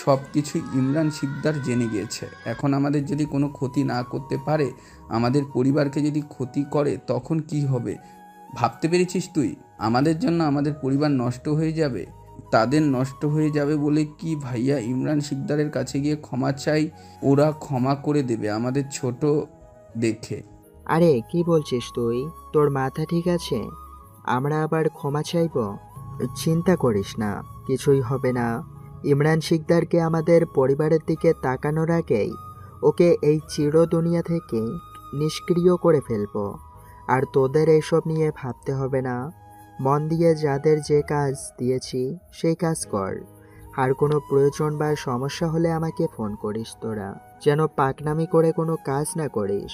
সব কিছু ইমরান শিকদার জেনে গিয়েছে। এখন আমাদের যদি কোনো ক্ষতি না করতে পারে, আমাদের পরিবারকে যদি ক্ষতি করে, তখন কি হবে ভাবতে পেরেছিস তুই? আমাদের জন্য আমাদের পরিবার নষ্ট হয়ে যাবে। তাদের নষ্ট হয়ে যাবে বলে কি ভাইয়া ইমরান শিকদারের কাছে গিয়ে ক্ষমা চাই? ওরা ক্ষমা করে দেবে আমাদের ছোট দেখে। আরে কি বলছিস তুই? তোর মাথা ঠিক আছে? আমরা আবার ক্ষমা চাইব? চিন্তা করিস না, কিছুই হবে না। ইমরান শিকদারকে আমাদের পরিবারের দিকে তাকানোর আগেই ওকে এই চির দুনিয়া থেকে নিষ্ক্রিয় করে ফেলবো। আর তোদের এইসব নিয়ে ভাবতে হবে না। মন দিয়ে যাদের যে কাজ দিয়েছি সেই কাজ কর। আর কোনো প্রয়োজন বা সমস্যা হলে আমাকে ফোন করিস তোরা, যেন পাকনামি করে কোনো কাজ না করিস।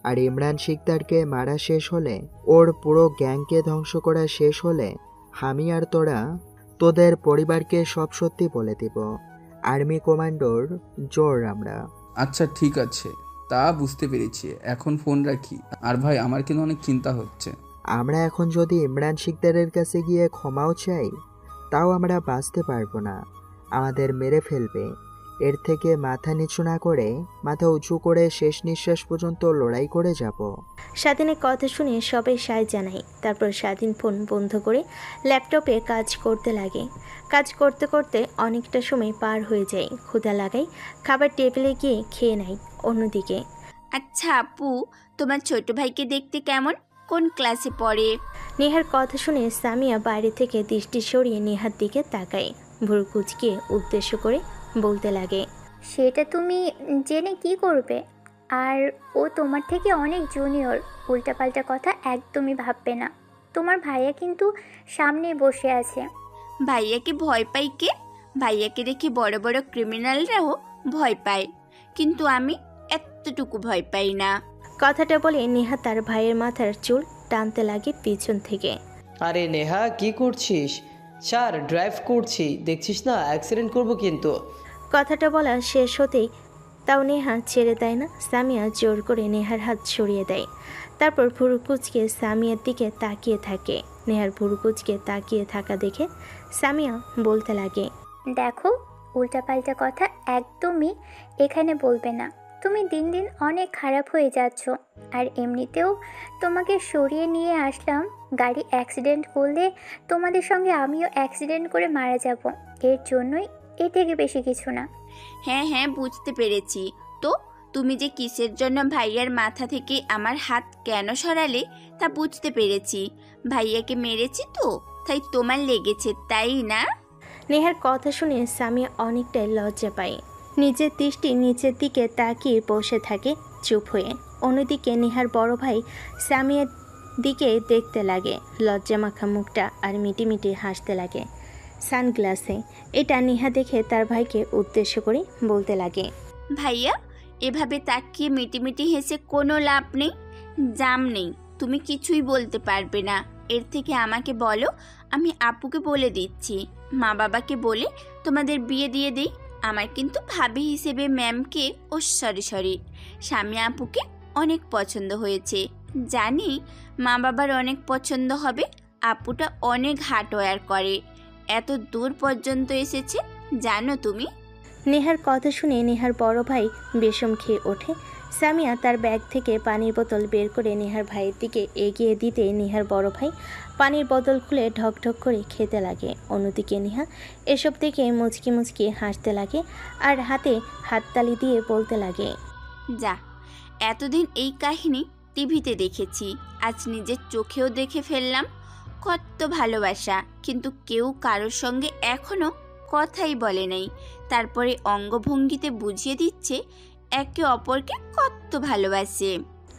আর ইমরান শিকদারকে মারা শেষ হলে, ওর পুরো গ্যাংকে ধ্বংস করা শেষ হলে, আমি আর তোরা তোদের পরিবারকে সব সত্যি বলে দিব। আর্মি কমান্ডোর জোর আমরা। আচ্ছা ঠিক আছে, তা বুঝতে পেরেছি, এখন ফোন রাখি। আর ভাই আমার কিন্তু অনেক চিন্তা হচ্ছে। আমরা এখন যদি ইমরান শিকদারের কাছে গিয়ে ক্ষমাও চাই, তাও আমরা বাঁচতে পারবো না, আমাদের মেরে ফেলবে। এর থেকে মাথা নিচু না করে মাথা উঁচু করে শেষ নিঃশ্বাস পর্যন্ত লড়াই করে যাব। স্বাধীনের কথা শুনে সবাই সায় জানায়। তারপর স্বাধীন ফোন বন্ধ করে ল্যাপটপে কাজ করতে লাগে। কাজ করতে করতে অনেকটা সময় পার হয়ে যায়। ক্ষুধা লাগায়, খাবার টেবিলে গিয়ে খেয়ে নেয়। অন্যদিকে, আচ্ছা আপু, তোমার ছোট ভাইকে দেখতে কেমন? কোন ক্লাসে পড়ে? নেহার কথা শুনে সামিয়া বাইরে থেকে দৃষ্টি সরিয়ে নেহার দিকে তাকায়। ভুরু কুঁচকে উদ্দেশ্য করে বলতে লাগে, সেটা তুমি জেনে কি করবে? আর ও তোমার থেকে অনেক জুনিয়র। উল্টাপাল্টা কথা একদমই ভাববে না। তোমার ভাইয়া কিন্তু সামনে বসে আছে। ভাইয়াকে ভয় পাই কে? ভাইয়াকে দেখে বড় বড় ক্রিমিনালরাও ভয় পায়, কিন্তু আমি এতটুকু ভয় পাই না। কথাটা বলে নেহা তার ভাইয়ের মাথার চুল টানতে লাগে পিছন থেকে। আরে নেহা কি করছিস? স্যার ড্রাইভ করছি, দেখছিস না অ্যাক্সিডেন্ট করব কিন্তু। কথাটা বলা শেষ হতেই তাও নেহা ছেড়ে দেয় না। সামিয়া জোর করে নেহার হাত সরিয়ে দেয়। তারপর ভুরু কুঁচকে সামিয়ার দিকে তাকিয়ে থাকে। নেহার ভুরু কুঁচকে তাকিয়ে থাকা দেখে সামিয়া বলতে লাগে, দেখো, উল্টাপাল্টা কথা একদমই এখানে বলবে না। তুমি দিন দিন অনেক খারাপ হয়ে যাচ্ছ। আর এমনিতেও তোমাকে সরিয়ে নিয়ে আসলাম। গাড়ি অ্যাক্সিডেন্ট করলে তোমাদের সঙ্গে আমিও অ্যাক্সিডেন্ট করে মারা যাব। এর জন্যই, এর থেকে বেশি কিছু না। হ্যাঁ হ্যাঁ, বুঝতে পেরেছি। তো তুমি যে কিসের জন্য ভাইয়ার মাথা থেকে আমার হাত কেন সরালে তা বুঝতে পেরেছি। ভাইয়াকে মেরেছি তো, তাই তোমার লেগেছে, তাই না? নেহার কথা শুনে সামিয়া অনেকটাই লজ্জা পায়। নিজের দৃষ্টি নিচের দিকে তাকিয়ে বসে থাকে চুপ হয়ে। অন্যদিকে নেহার বড় ভাই সামিয়ার দিকে দেখতে লাগে, লজ্জা মাখা মুখটা আর মিটি মিটি হাসতে লাগে সানগ্লাসে। এটা নেহা দেখে তার ভাইকে উদ্দেশ্য করে বলতে লাগে, ভাইয়া এভাবে তাকিয়ে মিটিমিটি হেসে কোনো লাভ নেই, জাম নেই, তুমি কিছুই বলতে পারবে না। এর থেকে আমাকে বলো, আমি আপুকে বলে দিচ্ছি, মা বাবাকে বলে তোমাদের বিয়ে দিয়ে দিই। আমার কিন্তু ভাবি হিসেবে ম্যামকে সরি স্বামী আপুকে অনেক পছন্দ হয়েছে। জানি মা বাবার অনেক পছন্দ হবে। আপুটা অনেক হার্ডওয়্যার করে, এত দূর পর্যন্ত এসেছে জানো তুমি। নেহার কথা শুনে নেহার বড় ভাই বেশম খেয়ে ওঠে। সামিয়া তার ব্যাগ থেকে পানির বোতল বের করে নেহার ভাইয়ের দিকে এগিয়ে দিতে নেহার বড় ভাই পানির বোতল খুলে ঢকঢক করে খেতে লাগে। অন্যদিকে নেহা এসব দেখে মুচকি মুচকি হাসতে লাগে আর হাতে হাততালি দিয়ে বলতে লাগে, যা, এতদিন এই কাহিনী টিভিতে দেখেছি, আজ নিজের চোখেও দেখে ফেললাম। কত ভালোবাসা, কিন্তু কেউ কারোর সঙ্গে এখনো কথাই বলে নাই, তারপরে অঙ্গভঙ্গিতে বুঝিয়ে দিচ্ছে একে অপরকে কত ভালোবাসে।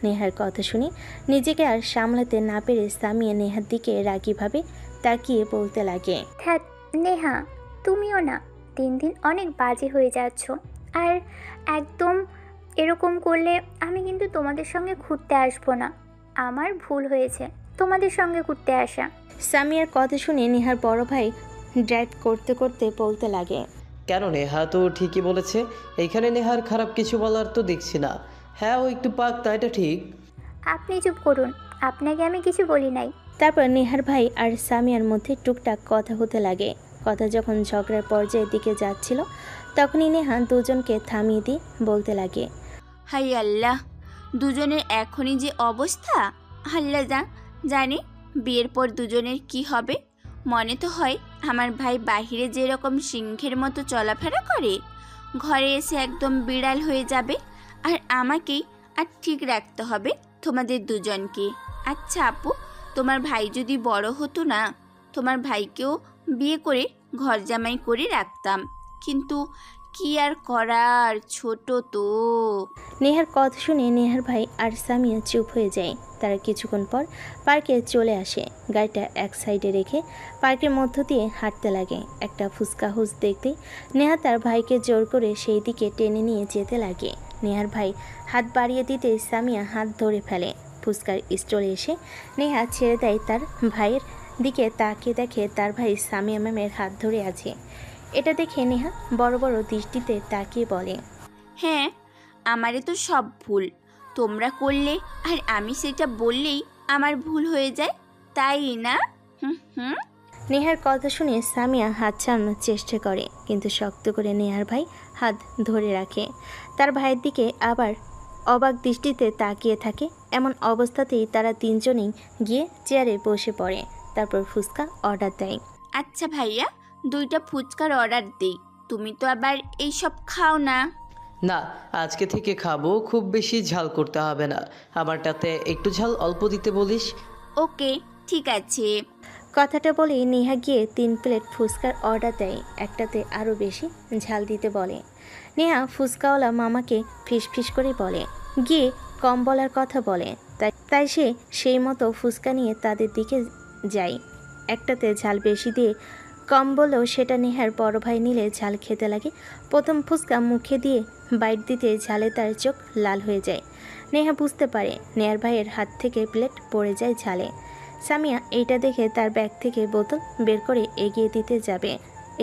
নেহার কথা শুনে নিজেকে আর সামলাতে না পেরে সামিয়া নেহার দিকে রাগীভাবে তাকিয়ে বলতে লাগে, ধ্যাৎ নেহা, তুমিও না দিন দিন অনেক বাজে হয়ে যাচ্ছ। আর একদম এরকম করলে আমি কিন্তু তোমাদের সঙ্গে ঘুরতে আসবো না। আমার ভুল হয়েছে তোমাদের সঙ্গে ঘুরতে আসা। সামিয়ার কথা শুনে নেহার বড় ভাই ড্রাইভ করতে করতে বলতে লাগে, কেন নেহা তো ঠিকই বলেছে, এইখানে নেহার খারাপ কিছু বলার তো দেখছি না। হ্যাঁ ও একটু পাক তা এটা ঠিক। আপনি চুপ করুন, আপনাকে আমি কিছু বলি নাই। তারপর নেহার ভাই আর সামিয়ার মধ্যে টুকটাক কথা হতে লাগে। কথা যখন ঝগড়ার পর্যায়ের দিকে যাচ্ছিল তখনই নেহা দুজনকে থামিয়ে দিয়ে বলতে লাগে, হাই আল্লাহ, দুজনের এখনই যে অবস্থা, আল্লাহ জানে বিয়ের পর দুজনের কি হবে। মনে তো হয় আমার ভাই বাহিরে যেরকম সিংহের মতো চলাফেরা করে, ঘরে এসে একদম বিড়াল হয়ে যাবে। আর আমাকেই আর ঠিক রাখতে হবে তোমাদের দুজনকে। আচ্ছা আপু, তোমার ভাই যদি বড় হতো না, তোমার ভাইকেও বিয়ে করে ঘর জামাই করে রাখতাম, কিন্তু কি আর করার, ছোট তো। নেহার কথা শুনে নেহার ভাই আর সামিয়া চুপ হয়ে যায়। তারা কিছুক্ষণ পর পার্কে চলে আসে। গাড়িটা এক সাইডে রেখে পার্কের মধ্য দিয়ে হাঁটতে লাগে। একটা ফুচকা হাউস দেখতে নেহা তার ভাইকে জোর করে সেই দিকে টেনে নিয়ে যেতে লাগে। নেহার ভাই হাত বাড়িয়ে দিতে সামিয়া হাত ধরে ফেলে। ফুচকার স্টলে এসে নেহা ছেড়ে দেয় তার ভাইয়ের দিকে, তাকিয়ে দেখে তার ভাই সামিয়া ম্যামের হাত ধরে আছে। এটা দেখে নেহা বড় বড় দৃষ্টিতে তাকিয়ে বলে, হ্যাঁ, আমারে তো সব ভুল তোমরা করলে, আর আমি সেটা বললেই আমার ভুল হয়ে যায়, তাই না? হুম। নেহার কথা শুনে সামিয়া হাত ছাড়ানোর চেষ্টা করে, কিন্তু শক্ত করে নেহার ভাই হাত ধরে রাখে। তার ভাইয়ের দিকে আবার অবাক দৃষ্টিতে তাকিয়ে থাকে। এমন অবস্থাতেই তারা তিনজনেই গিয়ে চেয়ারে বসে পড়ে। তারপর ফুচকা অর্ডার দেয়। আচ্ছা ভাইয়া, 2টা ফুচকার অর্ডার দিই, তুমি তো আবার এইসব খাও না। না, আজকে থেকে খাবো, খুব বেশি ঝাল করতে হবে না, আমারটাতে একটু ঝাল অল্প দিতে বলিস। ওকে, ঠিক আছে। কথাটা বলেই নেহা গিয়ে 3 প্লেট ফুচকার অর্ডার দেয়। একটাতে আরও বেশি ঝাল দিতে বলে। নেহা ফুচকাওয়ালা মামাকে ফিস করে বলে, গিয়ে কম বলার কথা বলে। তাই সে সেই মতো ফুচকা নিয়ে তাদের দিকে যায়। একটাতে ঝাল বেশি দিয়ে কম বলেও সেটা নেহার বড় ভাই নিলে ঝাল খেতে লাগে। প্রথম ফুচকা মুখে দিয়ে বাইট দিতে ঝালে তার চোখ লাল হয়ে যায়। নেহা বুঝতে পারে নেহার ভাইয়ের হাত থেকে প্লেট পড়ে যায় ঝালে। সামিয়া এইটা দেখে তার ব্যাগ থেকে বোতল বের করে এগিয়ে দিতে যাবে।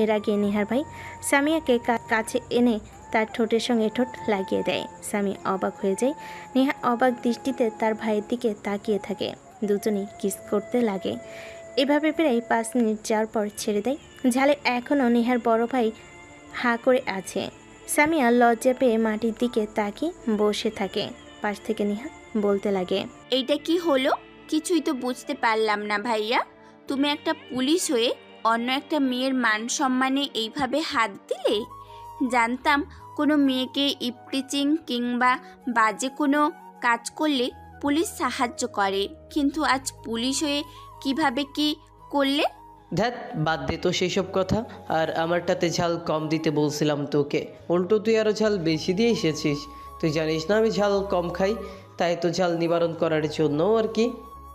এর আগে নেহার ভাই সামিয়াকে কাছে এনে তার ঠোঁটের সঙ্গে ঠোঁট লাগিয়ে দেয়। সামিয়া অবাক হয়ে যায়। নেহা অবাক দৃষ্টিতে তার ভাইয়ের দিকে তাকিয়ে থাকে। দুজনেই কিস করতে লাগে। এভাবে প্রায় 5 মিনিট যাওয়ার পর ছেড়ে দেয়। ঝালে এখনও নেহার বড় ভাই হাঁ করে আছে। সামিয়া লজ্জা পেয়ে মাটির দিকে তাকিয়ে বসে থাকে। পাশ থেকে নেহা বলতে লাগে, এইটা কি হলো? কিছুই তো বুঝতে পারলাম না ভাইয়া। তুমি একটা পুলিশ হয়ে অন্য একটা মেয়ের মান সম্মানে এইভাবে হাত দিলে? জানতাম কোনো মেয়েকে ইপটিচিং কিংবা বাজে কোনো কাজ করলে পুলিশ সাহায্য করে, কিন্তু আজ পুলিশ হয়ে কিভাবে কি করলে? ধ্যাত, বাদ দে তো সেই সব কথা। আর আমারটাতে ঝাল কম দিতে বলছিলাম তোকে, উল্টো তুই আরও ঝাল বেশি দিয়ে এসেছিস। তুই জানিস না আমি ঝাল কম খাই, তাই তো ঝাল নিবারণ করার জন্য আর কি।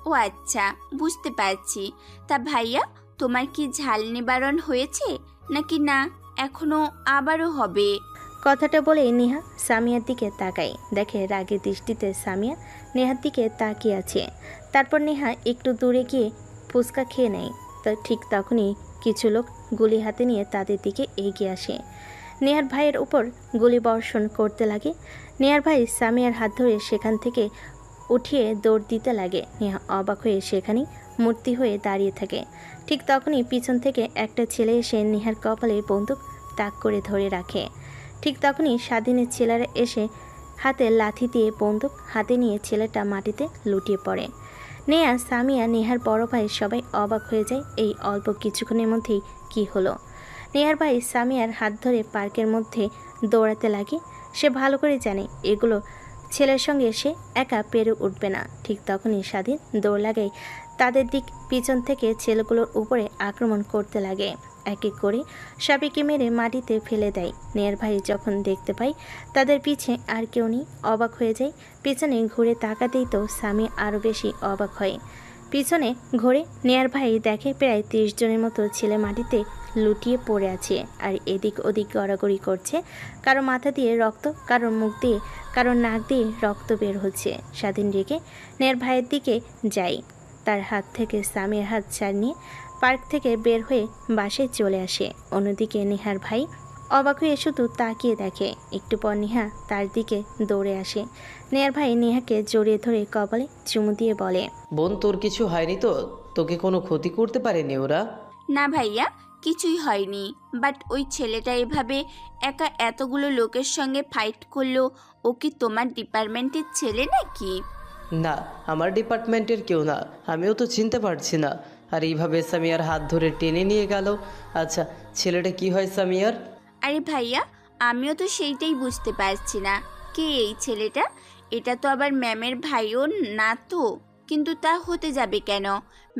ও আচ্ছা, বুঝতে পারছি। তা ভাইয়া, তোমার কি ঝাল নিবারণ হয়েছে নাকি না এখনো আবারও হবে? কথাটা বলে নেহা সামিয়ার দিকে তাকায়, দেখে রাগের দৃষ্টিতে সামিয়া নেহার দিকে তাকিয়ে আছে। তারপর নেহা একটু দূরে গিয়ে ফুচকা খেয়ে নেয়। তা ঠিক তখনই কিছু লোক গুলি হাতে নিয়ে তাদের দিকে এগিয়ে আসে। নেহার ভাইয়ের উপর গুলি বর্ষণ করতে লাগে। নেহার ভাই সামিয়ার হাত ধরে সেখান থেকে উঠিয়ে দৌড় দিতে লাগে। নেহা অবাক হয়ে সেখানেই মূর্তি হয়ে দাঁড়িয়ে থাকে। ঠিক তখনই পিছন থেকে একটা ছেলে এসে নেহার কপালে বন্দুক তাক করে ধরে রাখে। ঠিক তখনই স্বাধীনের ছেলেরা এসে হাতে লাথি দিয়ে বন্দুক হাতে নিয়ে ছেলেটা মাটিতে লুটিয়ে পড়ে। নেহা, সামিয়া, নেহার বড় ভাই সবাই অবাক হয়ে যায় এই অল্প কিছুক্ষণের মধ্যেই কি হলো। নেহার ভাই সামিয়ার হাত ধরে পার্কের মধ্যে দৌড়াতে লাগে। সে ভালো করে জানে এগুলো ছেলের সঙ্গে সে একা পেরে উঠবে না। ঠিক তখনই স্বাধীন দৌড় লাগায় তাদের দিক পিছন থেকে ছেলেগুলোর উপরে আক্রমণ করতে লাগে। এক এক করে সবাইকে মেরে মাটিতে ফেলে দেয়। নেহার ভাই যখন দেখতে পায় তাদের পিছে আর কেউ নেই, অবাক হয়ে যায়। পিছনে ঘুরে তাকাতেই তো স্বামী আরও বেশি অবাক হয়। পিছনে ঘুরে নেহার ভাই দেখে প্রায় 30 জনের মতো ছেলে মাটিতে লুটিয়ে পড়ে আছে আর এদিক ওদিক গড়াগড়ি করছে। কারো মাথা দিয়ে রক্ত, কারোর মুখ দিয়ে, কারোর নাক দিয়ে রক্ত বের হচ্ছে। স্বাধীন রেখে নেহার ভাইয়ের দিকে যায়। তার হাত থেকে স্বামীর হাত ছাড় নিয়ে পার্ক থেকে বের হয়ে বাসায় চলে আসে। অন্যদিকে নেহার ভাই অবাক হয়ে শুধু তাকিয়ে দেখে। একটু পর নেহা তার দিকে দৌড়ে আসে। নেহার ভাই নেহাকে জড়িয়ে ধরে কপালে চুমু দিয়ে বলে, বোন, তোর কিছু হয়নি তো? তোকে কোনো ক্ষতি করতে পারেনি ওরা? না ভাইয়া, কিছুই হয়নি। বাট ওই ছেলেটা এভাবে একা এতগুলো লোকের সঙ্গে ফাইট করলো, ও কি তোমার ডিপার্টমেন্টের ছেলে নাকি? না, আমার ডিপার্টমেন্টের কেউ না। আমিও তো চিনতে পারছি না। আর এইভাবে সামিয়ার হাত ধরে টেনে নিয়ে গেল। আচ্ছা, ছেলেটা কি হয় সামিয়ার? আরে ভাইয়া, আমিও তো সেইটাই বুঝতে পারছি না, কে এই ছেলেটা? এটা তো আবার ম্যামের ভাইও না তো। কিন্তু তা হতে যাবে কেন?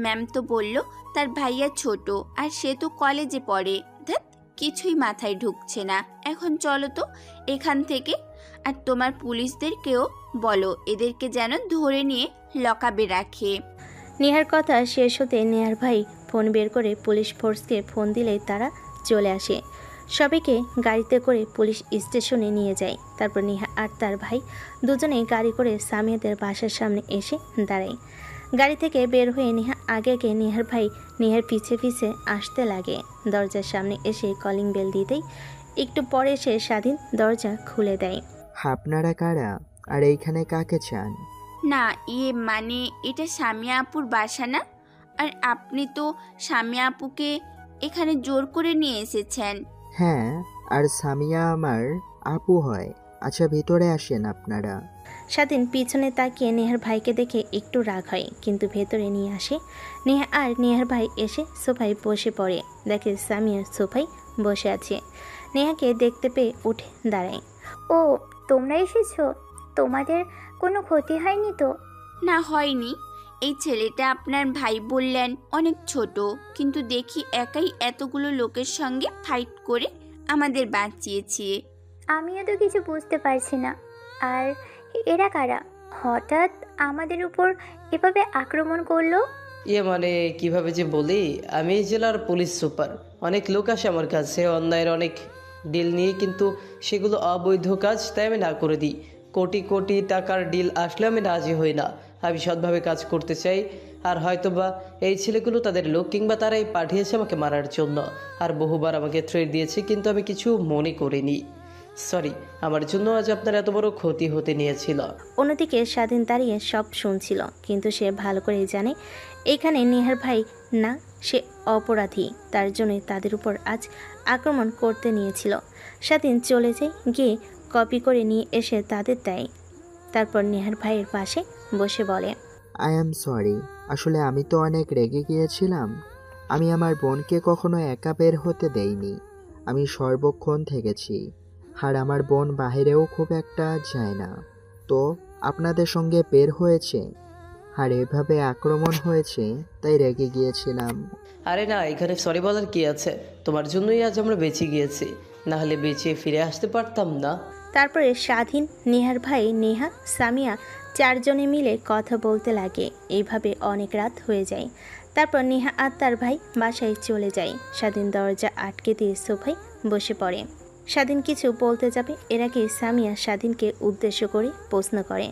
ম্যাম তো বলল তার ভাইয়া ছোট আর সে তো কলেজে পড়ে। ধ্যাৎ, কিছুই মাথায় ঢুকছে না। এখন চলো তো এখান থেকে। আর তোমার পুলিশদেরকেও বলো এদেরকে যেন ধরে নিয়ে লকআপে রাখে। নেহার কথা শেষ হতে নেহার ভাই ফোন বের করে পুলিশ ফোর্সকে ফোন দিলেই তারা চলে আসে। সবাইকে গাড়িতে করে পুলিশ স্টেশনে নিয়ে যায়। তারপর নেহা আর তার ভাই দুজনেই গাড়ি করে সামিয়াদের বাসার সামনে এসে দাঁড়ায়। গাড়ি থেকে বের হয়ে নেহা আগে আগে নেহার ভাই নেহার পিছে পিছে আসতে লাগে। দরজার সামনে এসে কলিং বেল দিতেই একটু পরে এসে স্বাধীন দরজা খুলে দেয়। আপনারা কারা আর এইখানে কাকে চান? না, মানে এটা সামিয়া আপুর বাসা না? আর আপনি তো সামিয়া আপুকে এখানে জোর করে নিয়ে এসেছেন। হ্যাঁ, আর সামিয়া আমার আপু হয়। আচ্ছা, ভিতরে আসেন আপনারা। স্বাধীন পিছনে তাকিয়ে নেহার ভাইকে দেখে একটু রাগ হয়, কিন্তু ভেতরে নিয়ে আসে। নেহা আর নেহার ভাই এসে সোফায় বসে পড়ে। দেখে সামিয়া সোফায় বসে আছে। নেহাকে দেখতে পেয়ে উঠে দাঁড়ায়। ও, তোমরা এসেছো? তোমাদের কোনো ক্ষতি হয়নি তো? না, হয়নি। এই ছেলেটা আপনার ভাই বললেন অনেক ছোট, কিন্তু দেখি একাই এতগুলো লোকের সঙ্গে ফাইট করে আমাদের বাঁচিয়েছে। আমিও তো কিছু বুঝতে পারছি না। আর এরা কারা? হঠাৎ আমাদের উপর এভাবে আক্রমণ করলো? মানে কিভাবে যে বলি, আমি এই জেলার পুলিশ সুপার। অনেক লোক আসে আমার কাছে অন্যায়ের অনেক ডিল নিয়ে, কিন্তু সেগুলো অবৈধ কাজ, তাই আমি না করে দিই। কোটি কোটি টাকার ডিল আসলে আমি রাজি হই না। আমি সৎভাবে কাজ করতে চাই। আর হয়তোবা এই ছেলেগুলো তাদের লোক, কিংবা তারাই পাঠিয়েছে আমাকে মারার জন্য। আর বহুবার আমাকে থ্রেট দিয়েছে, কিন্তু আমি কিছু মনে করিনি। সরি, আমার জন্য আজ আপনার এত বড় ক্ষতি হতে নিয়েছিল। অন্যদিকে স্বাধীন দাঁড়িয়ে সব শুনছিল, কিন্তু সে ভালো করেই জানে এখানে নেহার ভাই না, সে অপরাধী। তার জন্যই তাদের উপর আজ আক্রমণ করতে নিয়েছিল। স্বাধীন চলে যায়, গিয়ে কপি করে নিয়ে এসে তাদের দেয়। তারপর নেহার ভাইয়ের পাশে বসে বলে, আই অ্যাম সরি। আসলে আমি তো অনেক রেগে গিয়েছিলাম। আমি আমার বোনকে কখনো একা বের হতে দেইনি। আমি সর্বক্ষণ থেকেছি। আর আমার বোন বাহিরেও খুব একটা যায় না, তো আপনাদের সঙ্গে বের হয়েছে আর এভাবে আক্রমণ হয়েছে, তাই রেগে গিয়েছিলাম। আরে না, এখানে সরি বলার কি আছে? তোমার জন্যই আজ আমরা বেঁচে গিয়েছি, না হলে বেঁচে ফিরে আসতে পারতাম না। তারপরে স্বাধীন, নেহার ভাই, নেহা, সামিয়া চারজনে মিলে কথা বলতে লাগে। এইভাবে অনেক রাত হয়ে যায়। তারপর নেহা আর তার ভাই বাসায় চলে যায়। স্বাধীন দরজা আটকে দিয়ে সোফায় বসে পড়ে। স্বাধীন কিছু বলতে যাবে, এর আগে সামিয়া স্বাধীনকে উদ্দেশ্য করে প্রশ্ন করে,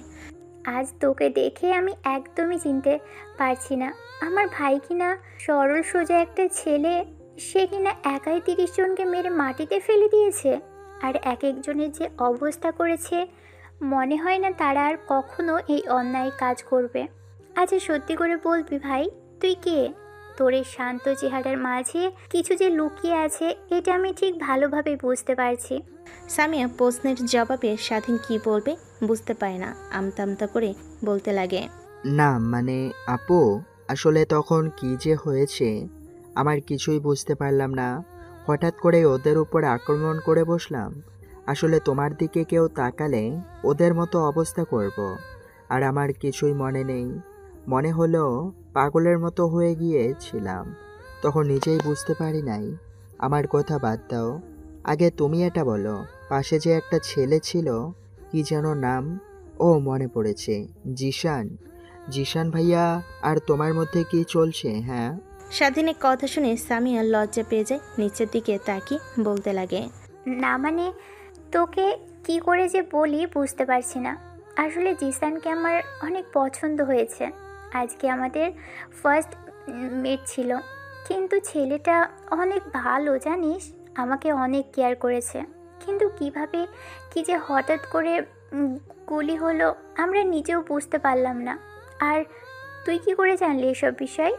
আজ তোকে দেখে আমি একদমই চিনতে পারছি না। আমার ভাই কিনা সরল সোজা একটা ছেলে, সে কিনা একাই 30 জনকে মেরে মাটিতে ফেলে দিয়েছে। আর এক একজনের যে অবস্থা করেছে, মনে হয় না তারা আর কখনো এই অন্যায় কাজ করবে। আচ্ছা সত্যি করে বলবি ভাই, তুই কে? তোর এই শান্ত চেহারার মাঝে কিছু যে লুকিয়ে আছে, এটা আমি ঠিক ভালোভাবে বুঝতে পারছি। সামিয়া প্রশ্নের জবাবে স্বাধীন কি বলবে বুঝতে পারে না। আমতা আমতা করে বলতে লাগে, না মানে আপু, আসলে তখন কি যে হয়েছে আমার কিছুই বুঝতে পারলাম না। হঠাৎ করে ওদের উপর আক্রমণ করে বসলাম। আসলে তোমার দিকে কেউ তাকালে ওদের মতো অবস্থা করব। আর আমার কিছুই মনে নেই। মনে হলো পাগলের মতো হয়ে গিয়েছিলাম। তখন নিজেই বুঝতে পারি নাই। আমার কথা বাদ দাও, আগে তুমি এটা বলো, পাশে যে একটা ছেলে ছিল, কি যেন নাম? ও মনে পড়েছে, জিশান। জিশান ভাইয়া আর তোমার মধ্যে কি চলছে? হ্যাঁ। স্বাধীনের কথা শুনে সামিয়া লজ্জা পেয়ে যায়। নিচের দিকে তাকিয়ে বলতে লাগে, না মানে তোকে কি করে যে বলি বুঝতে পারছি না। আসলে জিসানকে আমার অনেক পছন্দ হয়েছে। আজকে আমাদের ফার্স্ট মিট ছিল, কিন্তু ছেলেটা অনেক ভালো জানিস, আমাকে অনেক কেয়ার করেছে। কিন্তু কিভাবে কি যে হঠাৎ করে গুলি হলো আমরা নিজেও বুঝতে পারলাম না। আর তুই কি করে জানলি এসব বিষয়?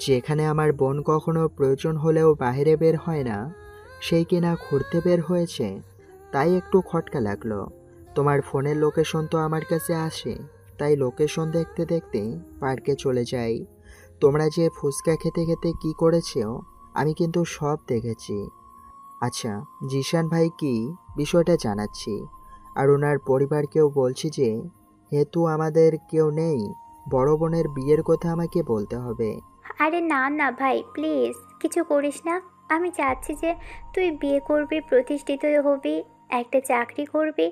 যেখানে আমার বোন কখনো প্রয়োজন হলেও বাইরে বের হয় না, সেই কিনা ঘুরতে বের হয়েছে, তাই একটু খটকা লাগলো। তোমার ফোনের লোকেশন তো আমার কাছে আসে, তাই লোকেশন দেখতে দেখতে পার্কে চলে যাই। তোমরা যে ফুচকা খেতে খেতে কি করেছো আমি কিন্তু সব দেখেছি। আচ্ছা, জিশান ভাই কি বিষয়টা জানাচ্ছি, আর ওনার পরিবারকেও বলছি যে হেতু আমাদের কেউ নেই, বড় বোনের বিয়ের কথা আমাকে বলতে হবে। আরে না না ভাই, প্লিজ কিছু করিস না। আমি চাচ্ছি যে তুই বিয়ে করবি, প্রতিষ্ঠিত হবি, একটা চাকরি করবি,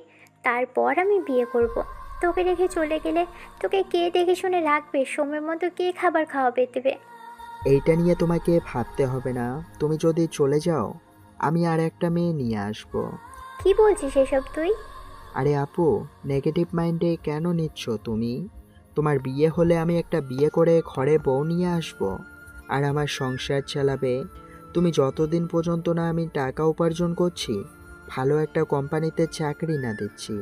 তারপর আমি বিয়ে করব। তোকে রেখে চলে গেলে তোকে কে দেখে শুনে রাখবে? সময় মতো কে খাবার খাওয়াবে দেবে? এইটা নিয়ে তোমাকে ভাবতে হবে না। তুমি যদি চলে যাও আমি আর একটা মেয়ে নিয়ে আসবো। কি বলছিস এসব তুই? আরে আপু, নেগেটিভ মাইন্ডে কেন নিচ্ছ তুমি? তোমার বিয়ে হলে আমি একটা বিয়ে করে ঘরে বউ নিয়ে আসবো, আর আমার সংসার চালাবে। তুমি যতদিন পর্যন্ত না আমি টাকা উপার্জন করছি, ভালো একটা কোম্পানিতে চাকরি না দিচ্ছি।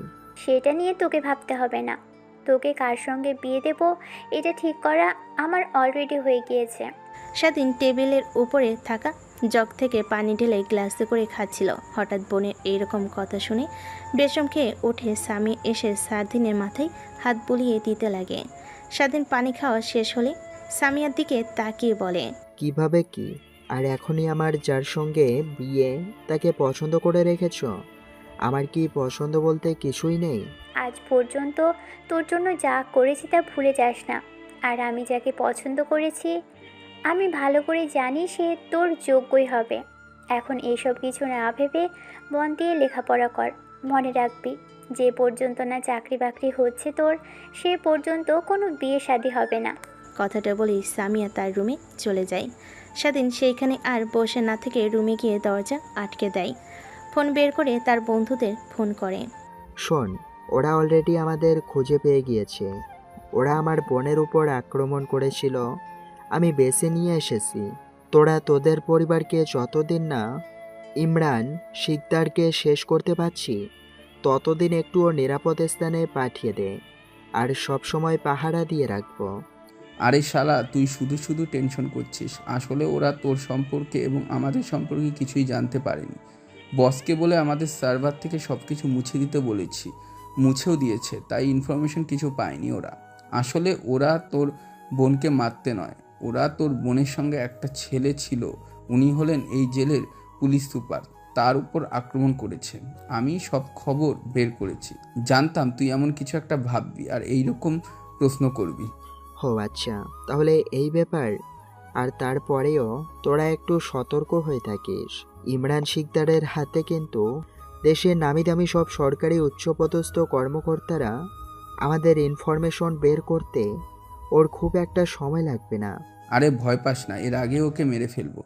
সেটা নিয়ে তোকে ভাবতে হবে না। তোকে কার সঙ্গে বিয়ে দেব এটা ঠিক করা আমার অলরেডি হয়ে গিয়েছে। স্বাধীন টেবিলের উপরে থাকা জগ থেকে পানি ঢেলে গ্লাসে করে খাচ্ছিল। হঠাৎ বোনের এইরকম কথা শুনে বেশম খেয়ে উঠে স্বামী এসে স্বাধীনের মাথায় হাত বুলিয়ে দিতে লাগে। স্বাধীন পানি খাওয়া শেষ হলে সামিয়ার দিকে তাকিয়ে বলে, কিভাবে কি? আর এখনই আমার যার সঙ্গে বিয়ে তাকে পছন্দ করে রেখেছ? আমার কি পছন্দ বলতে কিছুই নেই? আজ পর্যন্ত তোর জন্য যা করেছি তা ভুলে যাস না। আর আমি যাকে পছন্দ করেছি আমি ভালো করে জানি সে তোর যোগ্যই হবে। এখন এইসব কিছু না ভেবে মন দিয়ে লেখাপড়া কর। মনে রাখবি, যে পর্যন্ত না চাকরি বাকরি হচ্ছে তোর, সে পর্যন্ত কোনো বিয়ে শাদী হবে না। কথাটা বলেই সামিয়া তার রুমে চলে যায়। স্বাধীন সেইখানে আর বসে না থেকে রুমে গিয়ে দরজা আটকে দেয়। ফোন বের করে তার বন্ধুদের ফোন করে, শোন, ওরা অলরেডি আমাদের খুঁজে পেয়ে গিয়েছে। ওরা আমার বোনের উপর আক্রমণ করেছিল, আমি বেছে নিয়ে এসেছি। তোরা তোদের পরিবারকে যতদিন না ইমরান শিকদারকে শেষ করতে পারছি, ততদিন একটুও নিরাপদ স্থানে পাঠিয়ে দে, আর সব সময় পাহারা দিয়ে রাখবো। আরে শালা, তুই শুধু শুধু টেনশন করছিস। আসলে ওরা তোর সম্পর্কে এবং আমাদের সম্পর্কে কিছুই জানতে পারেনি। বসকে বলে আমাদের সার্ভার থেকে সব কিছু মুছে দিতে বলেছি, মুছেও দিয়েছে, তাই ইনফরমেশন কিছু পায়নি ওরা। আসলে ওরা তোর বোনকে মারতে নয়, ওরা তোর বোনের সঙ্গে একটা ছেলে ছিল, উনি হলেন এই জেলের পুলিশ সুপার, তার উপর আক্রমণ করেছে। আমি সব খবর বের করেছি, জানতাম তুই এমন কিছু একটা ভাববি আর এইরকম প্রশ্ন করবি। ও আচ্ছা, তাহলে এই ব্যাপার। আর তারপরেও তোরা একটু সতর্ক হয়ে থাকিস। ইমরান শিকদারের হাতে কিন্তু দেশের নামি দামি সব সরকারি উচ্চপদস্থ কর্মকর্তারা আমাদের ইনফরমেশন বের করতে ওর খুব একটা সময় লাগবে না। আরে ভয় পাস না, এর আগে ওকে মেরে ফেলবো।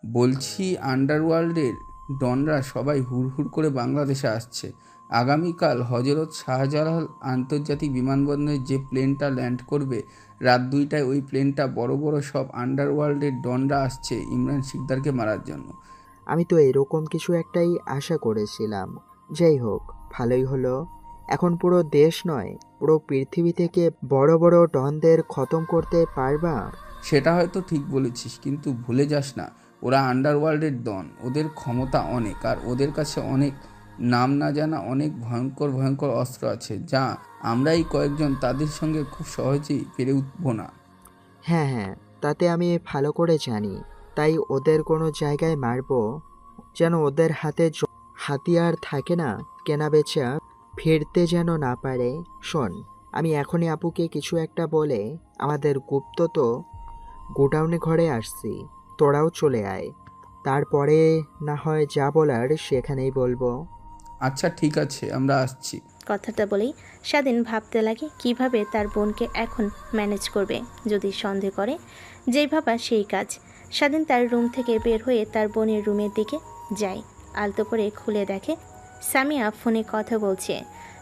বলছি আন্ডারওয়ার্ল্ডের ডনরা সবাই হুড় করে বাংলাদেশে আসছে। আগামীকাল হজরত শাহজালাল আন্তর্জাতিক বিমানবন্দরে যে প্লেনটা ল্যান্ড করবে রাত 2টায়, ওই প্লেনটা বড় বড় সব আন্ডারওয়ার্ল্ডের ডনরা আসছে ইমরান শিকদারকে মারার জন্য। আমি তো এরকম কিছু একটাই আশা করেছিলাম। যাই হোক, ভালোই হলো। এখন পুরো দেশ নয়, পুরো পৃথিবী থেকে বড় বড় ডনদের খতম করতে পারবা। সেটা হয়তো ঠিক বলেছিস, কিন্তু ভুলে যাস না ওরা আন্ডারওয়ার্ল্ডের ডন, ওদের ক্ষমতা অনেক, আর ওদের কাছে অনেক নাম না জানা অনেক ভয়ঙ্কর ভয়ঙ্কর অস্ত্র আছে, যা আমরাই কয়েকজন তাদের সঙ্গে খুব সহজেই পেরে উঠবো না। হ্যাঁ হ্যাঁ, তাতে আমি ভালো করে জানি। তাই ওদের কোনো জায়গায় মারবো যেন ওদের হাতে হাতিয়ার থাকে না, কেনা বেচা ফিরতে যেন না পারে। শোন, আমি এখনই আপুকে কিছু একটা বলে আমাদের গুপ্ত তো গোডাউনে ঘরে আসছি, তোরাও চলে আয়। তারপরে না হয় যা বলার সেখানেই বলবো। আচ্ছা ঠিক আছে, আমরা আসছি। কথাটা বলেই স্বাধীন ভাবতে লাগে কিভাবে তার বোনকে এখন ম্যানেজ করবে। যদি সন্দেহ করে যেই ভাবা সেই কাজ। স্বাধীন তার রুম থেকে বের হয়ে তার বোনের রুমের দিকে যায়। আলতো করে খুলে দেখে সামিয়া ফোনে কথা বলছে।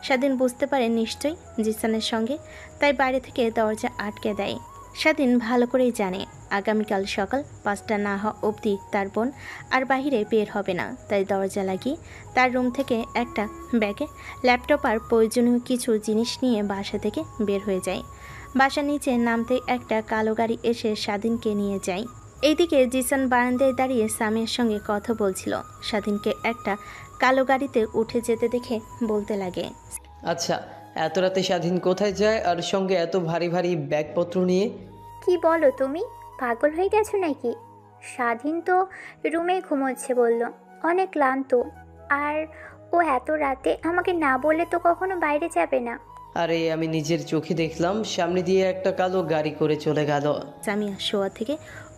স্বাধীন বুঝতে পারে নিশ্চয়ই জিসানের সঙ্গে, তাই বাইরে থেকে দরজা আটকে দেয়। স্বাধীন ভালো করেই জানে আগামীকাল সকাল 5টা না হওয়া অবধি তার বোন আর বাহিরে বের হবে না, তাই দরজা লাগিয়ে তার রুম থেকে একটা ব্যাগে ল্যাপটপ আর প্রয়োজনীয় কিছু জিনিস নিয়ে বাসা থেকে বের হয়ে যায়। বাসার নিচে নামতেই একটা কালো গাড়ি এসে স্বাধীনকে নিয়ে যায়। এইদিকে জিসান বারান্দায় দাঁড়িয়ে সামিয়ার সঙ্গে কথা বলছিল। স্বাধীনকে একটা কালো গাড়িতে উঠে যেতে দেখে বলতে লাগে, আচ্ছা এত রাতে স্বাধীন কোথায় যায় আর সঙ্গে এত ভারী ভারী ব্যাগপত্র নিয়ে? কি বলো তুমি, পাগল হয়ে গেছো নাকি? স্বাধীন তো রুমে ঘুমোচ্ছে বলল, অনেক ক্লান্ত। আর ও এত রাতে আমাকে না বললে তো কখনো বাইরে যাবে না। আরে আমি নিজের চোখে দেখলাম, সামনে দিয়ে একটা কালো গাড়ি করে চলে গেল। সামিয়া শোয়া থেকে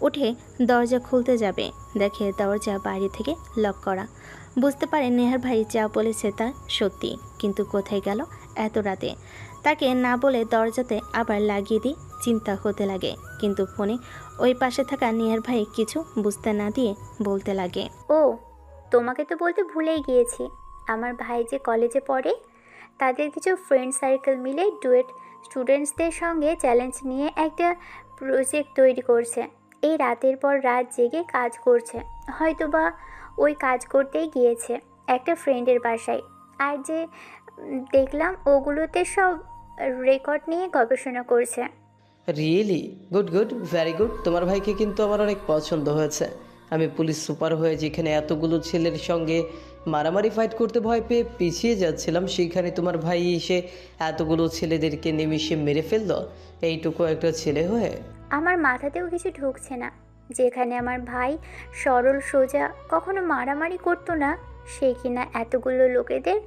উঠে দরজা খুলতে যাবে, দেখে দরজা বাইরে থেকে লক করা। বুঝতে পারে নেহার ভাই যা বলেছে তা সত্যি, কিন্তু কোথায় গেল এত রাতে? তাকে না বলে দরজাতে আবার লাগিয়ে দিই চিন্তা হতে লাগে। কিন্তু ফোনে ওই পাশে থাকা নেহার ভাই কিছু বুঝতে না দিয়ে বলতে লাগে, ও তোমাকে তো বলতে ভুলেই গিয়েছি, আমার ভাই যে কলেজে পড়ে, তাদের কিছু ফ্রেন্ড সার্কেল মিলে ডুয়েট স্টুডেন্টসদের সঙ্গে চ্যালেঞ্জ নিয়ে একটা প্রজেক্ট তৈরি করছে। এই রাতের পর রাত জেগে কাজ করছে, হয়তোবা ওই কাজ করতেই গিয়েছে একটা ফ্রেন্ডের বাসায়। আর যে দেখলাম ওগুলোতে সব রেকর্ড নিয়ে গবেষণা করছে। Really good good, very good. তোমার ভাইকে কিন্তু আমার অনেক পছন্দ হয়েছে। আমি পুলিশ সুপার হয়ে যেখানে এতগুলো ছেলের সঙ্গে মারামারি ফাইট করতে ভয় পেয়ে পিছিয়ে যাচ্ছিলাম, সেইখানে তোমার ভাই এসে এতগুলো ছেলেদেরকে নিমিশে মেরে ফেললো, এইটুকু একটা ছেলে হয়ে। আমার মাথাতেও কিছু ঢুকছে না, যেখানে আমার ভাই সরল সোজা কখনো মারামারি করতো না, সে কিনা এতগুলো লোকেদের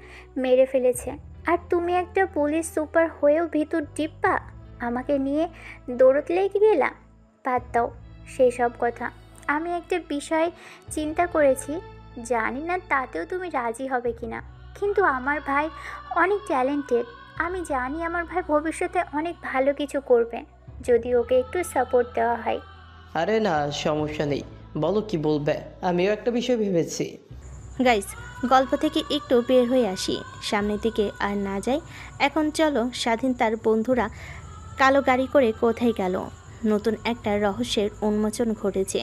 মেরে ফেলেছে। আর তুমি একটা পুলিশ সুপার হয়েও ভিতর ডিপ্পা আমাকে নিয়ে দৌড়ত লেগে গেলাম। বাদ দাও সেসব কথা। আমি একটা বিষয় চিন্তা করেছি, জানি না তাতেও তুমি রাজি হবে কিনা, কিন্তু আমার ভাই অনেক ট্যালেন্টেড। আমি জানি আমার ভাই ভবিষ্যতে অনেক ভালো কিছু করবে যদি ওকে একটু সাপোর্ট দেওয়া হয়। আরে না, সমস্যা নেই, বলো কি বলবে। আমিও একটা বিষয় ভেবেছি। গাইস, গল্প থেকে একটু বের হয়ে আসি, সামনের দিকে আর না যাই। এখন চলো স্বাধীন তার বন্ধুরা কালো গাড়ি করে কোথায় গেল। নতুন একটা রহস্যের উন্মোচন ঘটেছে।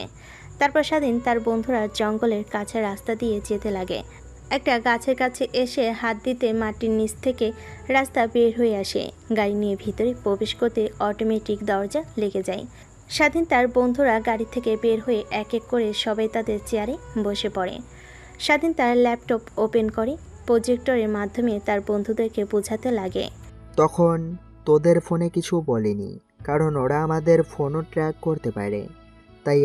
তারপর স্বাধীন তার বন্ধুরা জঙ্গলের কাছে রাস্তা দিয়ে যেতে লাগে। একটা গাছের কাছে এসে হাত দিতে মাটির নিচ থেকে রাস্তা বের হয়ে আসে। গাড়ি নিয়ে ভিতরে প্রবেশ করতে অটোমেটিক দরজা লেগে যায়। স্বাধীন তার বন্ধুরা গাড়ি থেকে বের হয়ে এক এক করে সবাই তাদের চেয়ারে বসে পড়ে। স্বাধীন তার ল্যাপটপ ওপেন করে প্রজেক্টরের মাধ্যমে তার বন্ধুদেরকে বোঝাতে লাগে, তখন তোদের ফোনে কিছু বলেনি, কারণ ওরা আমাদের ফোনও ট্র্যাক করতে পারে। তাই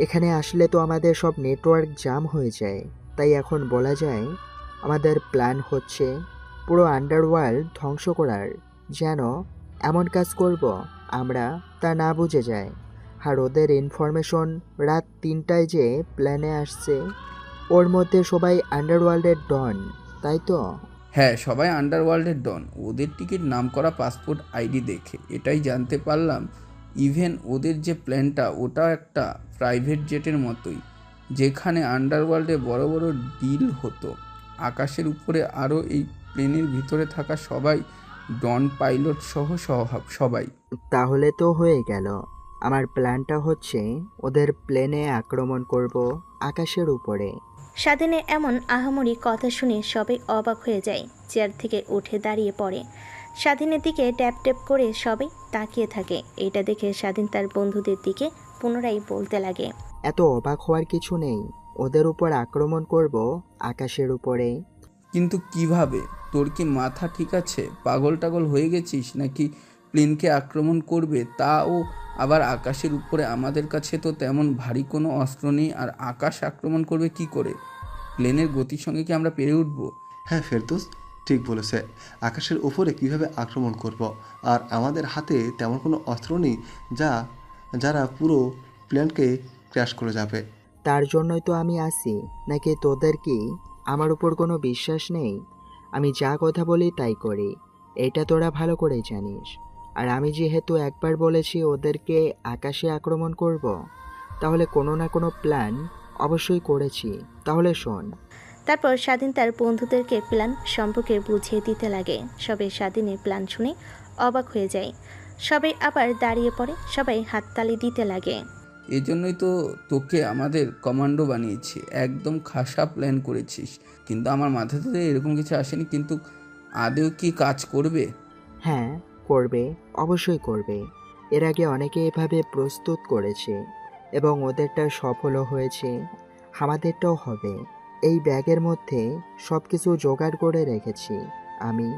এখানে আসলে তো আমাদের সব নেটওয়ার্ক জাম হয়ে যায়। তাই এখন বলা যায় আমাদের প্ল্যান হচ্ছে পুরো আন্ডারওয়ার্ল্ড ধ্বংস করার, যেন এমন কাজ করব আমরা তা না বুঝে যায়। আর ওদের ইনফরমেশন রাত 3টায় যে প্ল্যানে আসছে, ওর মধ্যে সবাই আন্ডারওয়ার্ল্ডের ডন, তাই তো? হ্যাঁ, সবাই আন্ডারওয়ার্ল্ডের ডন। ওদের টিকিট নাম করা পাসপোর্ট আইডি দেখে এটাই জানতে পারলাম ইভেন ওদের যে প্ল্যানটা ওটাও একটা প্রাইভেট জেটের মতোই, যেখানে আন্ডারওয়ার্ল্ডে বড় বড় ডিল হতো। আকাশের উপরে আরও এই প্লেনের ভিতরে থাকা সবাই ডন পাইলট সহ সবাই। তাহলে তো হয়ে গেল। আমার প্ল্যানটা হচ্ছে ওদের প্লেনে আক্রমণ করব আকাশের উপরে। স্বাধীনের এমন আহামরি কথা শুনে সবাই অবাক হয়ে যায়, চেয়ার থেকে উঠে দাঁড়িয়ে পড়ে। স্বাধীনের দিকে ট্যাপ ট্যাপ করে সবাই তাকিয়ে থাকে। এটা দেখে স্বাধীন তার বন্ধুদের দিকে পুনরায় বলতে লাগে, এত অবাক হওয়ার কিছু নেই, ওদের উপর আক্রমণ করব আকাশের উপরে। কিন্তু কিভাবে? তোর কি মাথা ঠিক আছে? পাগল টাগল হয়ে গেছিস নাকি? প্লেনকে আক্রমণ করবে, তাও আবার আকাশের উপরে? আমাদের কাছে তো তেমন ভারী কোনো অস্ত্র নেই, আর আকাশ আক্রমণ করবে কি করে? প্লেনের গতির সঙ্গে কি আমরা পেরে উঠবো? হ্যাঁ ফেরদৌস ঠিক বলেছে, আকাশের উপরে কিভাবে আক্রমণ করব, আর আমাদের হাতে তেমন কোনো অস্ত্র নেই যারা পুরো প্লেনকে ক্র্যাশ করে যাবে। তার জন্যই তো আমি আসি, নাকি তোদের কি আমার উপর কোনো বিশ্বাস নেই? আমি যা কথা বলি তাই করি, এটা তোরা ভালো করেই জানিস। আর আমি যেহেতু একবার বলেছি ওদেরকে আকাশে আক্রমণ করব, তাহলে কোনো না কোনো প্ল্যান অবশ্যই করেছি। তাহলে শোন। তারপর স্বাধীন তার বন্ধুদেরকে প্ল্যান সম্পর্কে বুঝিয়ে দিতে লাগে। সবাই স্বাধীনের প্ল্যান শুনে অবাক হয়ে যায়। সবাই আবার দাঁড়িয়ে পড়ে, সবাই হাততালি দিতে লাগে। এজন্যই তো তোকে আমাদের কমান্ডো বানিয়েছি, একদম খাসা প্ল্যান করেছিস। কিন্তু আমার মাথাতে এরকম কিছু আসেনি, কিন্তু আদেও কি কাজ করবে? হ্যাঁ করবে, অবশ্যই করবে। এর আগে অনেকে এভাবে প্রস্তুত করেছে এবং ওদেরটা সফলও হয়েছে, আমাদেরটাও হবে। এই ব্যাগের মধ্যে সব কিছু জোগাড় করে রেখেছি আমি।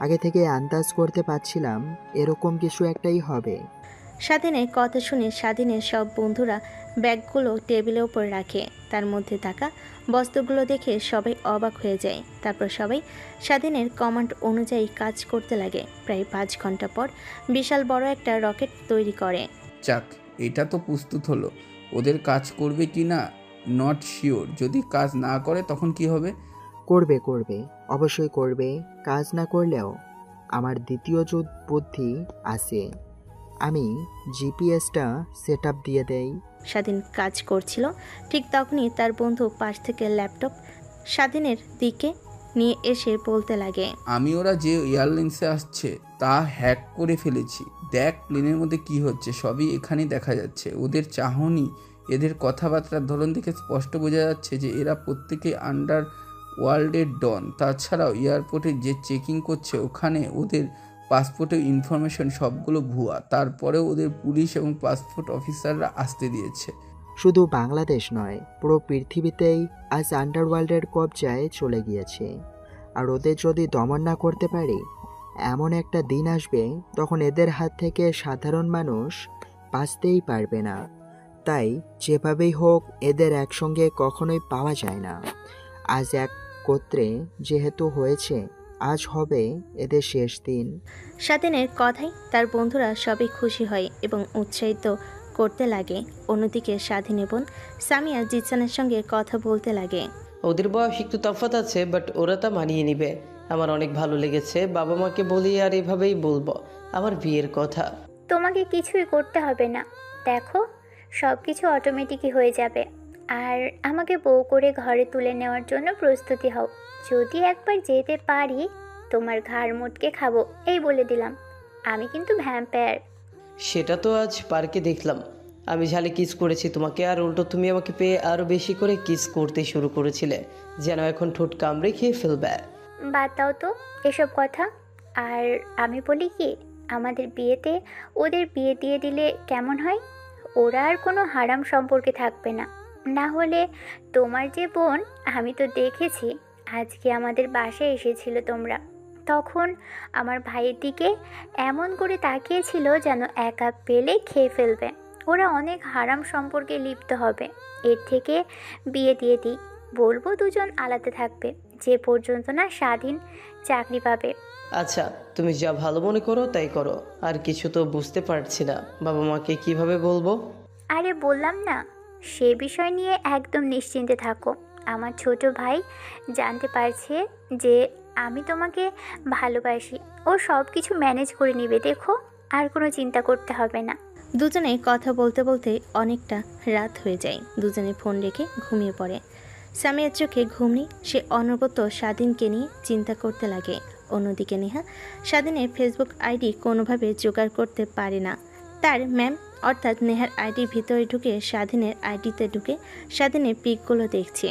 আগে থেকে আন্দাজ করতে পারছিলাম এরকম কিছু একটাই হবে। স্বাধীনের কথা শুনে স্বাধীনের সব বন্ধুরা ব্যাগগুলো টেবিলের ওপর রাখে। তার মধ্যে থাকা বস্তুগুলো দেখে সবাই অবাক হয়ে যায়। তারপর সবাই স্বাধীনের কমান্ড অনুযায়ী কাজ করতে লাগে। প্রায় 5 ঘন্টা পর বিশাল বড় একটা রকেট তৈরি করে। যাক, এটা তো প্রস্তুত হলো। ওদের কাজ করবে কি না নট শিওর। যদি কাজ না করে তখন কি হবে? করবে করবে, অবশ্যই করবে। কাজ না করলেও আমার দ্বিতীয় বুদ্ধি আছে, আমি জিপিএসটা সেট আপ দিয়ে দেই। স্বাধীন কাজ করছিল, ঠিক তখনই তার বন্ধু পাশ থেকে ল্যাপটপ স্বাধীনের দিকে নিয়ে এসে বলতে লাগে, আমি ওরা যে এয়ারলাইন্সে আসছে তা হ্যাক করে ফেলেছি। দেখ প্লেনের মধ্যে কি হচ্ছে, সবই এখানে দেখা যাচ্ছে। ওদের চাহনি, এদের কথাবার্তার ধরন দেখে স্পষ্ট বোঝা যাচ্ছে যে এরা প্রত্যেকে আন্ডার ওয়ার্ল্ডের ডন। তাছাড়াও এয়ারপোর্টে যে চেকিং করছে ওখানে ওদের পাসপোর্টের ইনফরমেশন সবগুলো ভুয়া। তারপরেও ওদের পুলিশ এবং পাসপোর্ট অফিসাররা আসতে দিয়েছে। শুধু বাংলাদেশ নয়, পুরো পৃথিবীতেই আজ আন্ডারওয়ার্ল্ডের কবজায় চলে গিয়েছে। আর ওদের যদি দমন না করতে পারি, এমন একটা দিন আসবে তখন এদের হাত থেকে সাধারণ মানুষ বাঁচতেই পারবে না। তাই যেভাবেই হোক এদের একসঙ্গে কখনোই পাওয়া যায় না। আজ একত্রে যেহেতু হয়েছে, আজ হবে এদের শেষ দিন। স্বাধীনের কথাই তার বন্ধুরা সবাই খুশি হয় এবং উৎসাহিত করতে লাগে। অন্যদিকে স্বাধীন বোন সামিয়া জিসানের সঙ্গে কথা বলতে লাগে। ওদের বয়স একটু তফাৎ আছে, বাট ওরা তা মানিয়ে নিবে। আমার অনেক ভালো লেগেছে। বাবা মাকে বলি আর এভাবেই বলবো আমার বিয়ের কথা। তোমাকে কিছুই করতে হবে না, দেখো সব কিছু অটোমেটিকই হয়ে যাবে। আর আমাকে বউ করে ঘরে তুলে নেওয়ার জন্য প্রস্তুতি হও। যদি একবার যেতে পারি তোমার ঘাড় মোটকে খাবো, এই বলে দিলাম। আমি কিন্তু ভ্যাম্পায়ার। সেটা তো আজ পার্কে দেখলাম। আমি ঝালে কিস করেছি তোমাকে, আর উল্টো তুমি আমাকে পেয়ে আরও বেশি করে কিস করতে শুরু করেছিলে, যেন এখন ঠোঁট কামড়ে খেয়ে ফেলবে। বাদ দাও তো এসব কথা। আর আমি বলি কি, আমাদের বিয়েতে ওদের বিয়ে দিয়ে দিলে কেমন হয়? ওরা আর কোনো হারাম সম্পর্কে থাকবে না। না হলে তোমার যে বোন, আমি তো দেখেছি আজকে আমাদের বাসায় এসেছিল তোমরা, তখন আমার ভাইয়ের দিকে এমন করে তাকিয়েছিল যেন একা পেলে খেয়ে ফেলবে। ওরা অনেক হারাম সম্পর্কে লিপ্ত হবে। এর থেকে বিয়ে দিয়ে দিই, বলবো দুজন আলাদা থাকবে যে পর্যন্ত না স্বাধীন চাকরি পাবে। আচ্ছা, তুমি যা ভালো মনে করো তাই করো। আর কিছু তো বুঝতে পারছি না, বাবা মাকে কিভাবে বলবো? আরে বললাম না, সে বিষয় নিয়ে একদম নিশ্চিন্তে থাকো। আমার ছোট ভাই জানতে পারছে যে আমি তোমাকে ভালোবাসি। ও সব কিছু ম্যানেজ করে নেবে, দেখো, আর কোনো চিন্তা করতে হবে না। দুজনে কথা বলতে বলতে অনেকটা রাত হয়ে যায়। দুজনে ফোন রেখে ঘুমিয়ে পড়ে। সামিয়ার চোখে ঘুম নেই। সে অনবরত স্বাধীনকে নিয়ে চিন্তা করতে লাগে। অন্যদিকে নেহা স্বাধীনের ফেসবুক আইডি কোনোভাবে জোগাড় করতে পারে না। তার ম্যাম অর্থাৎ নেহার আইডির ভিতরে ঢুকে স্বাধীনের আইডিতে ঢুকে স্বাধীনের পিকগুলো দেখছে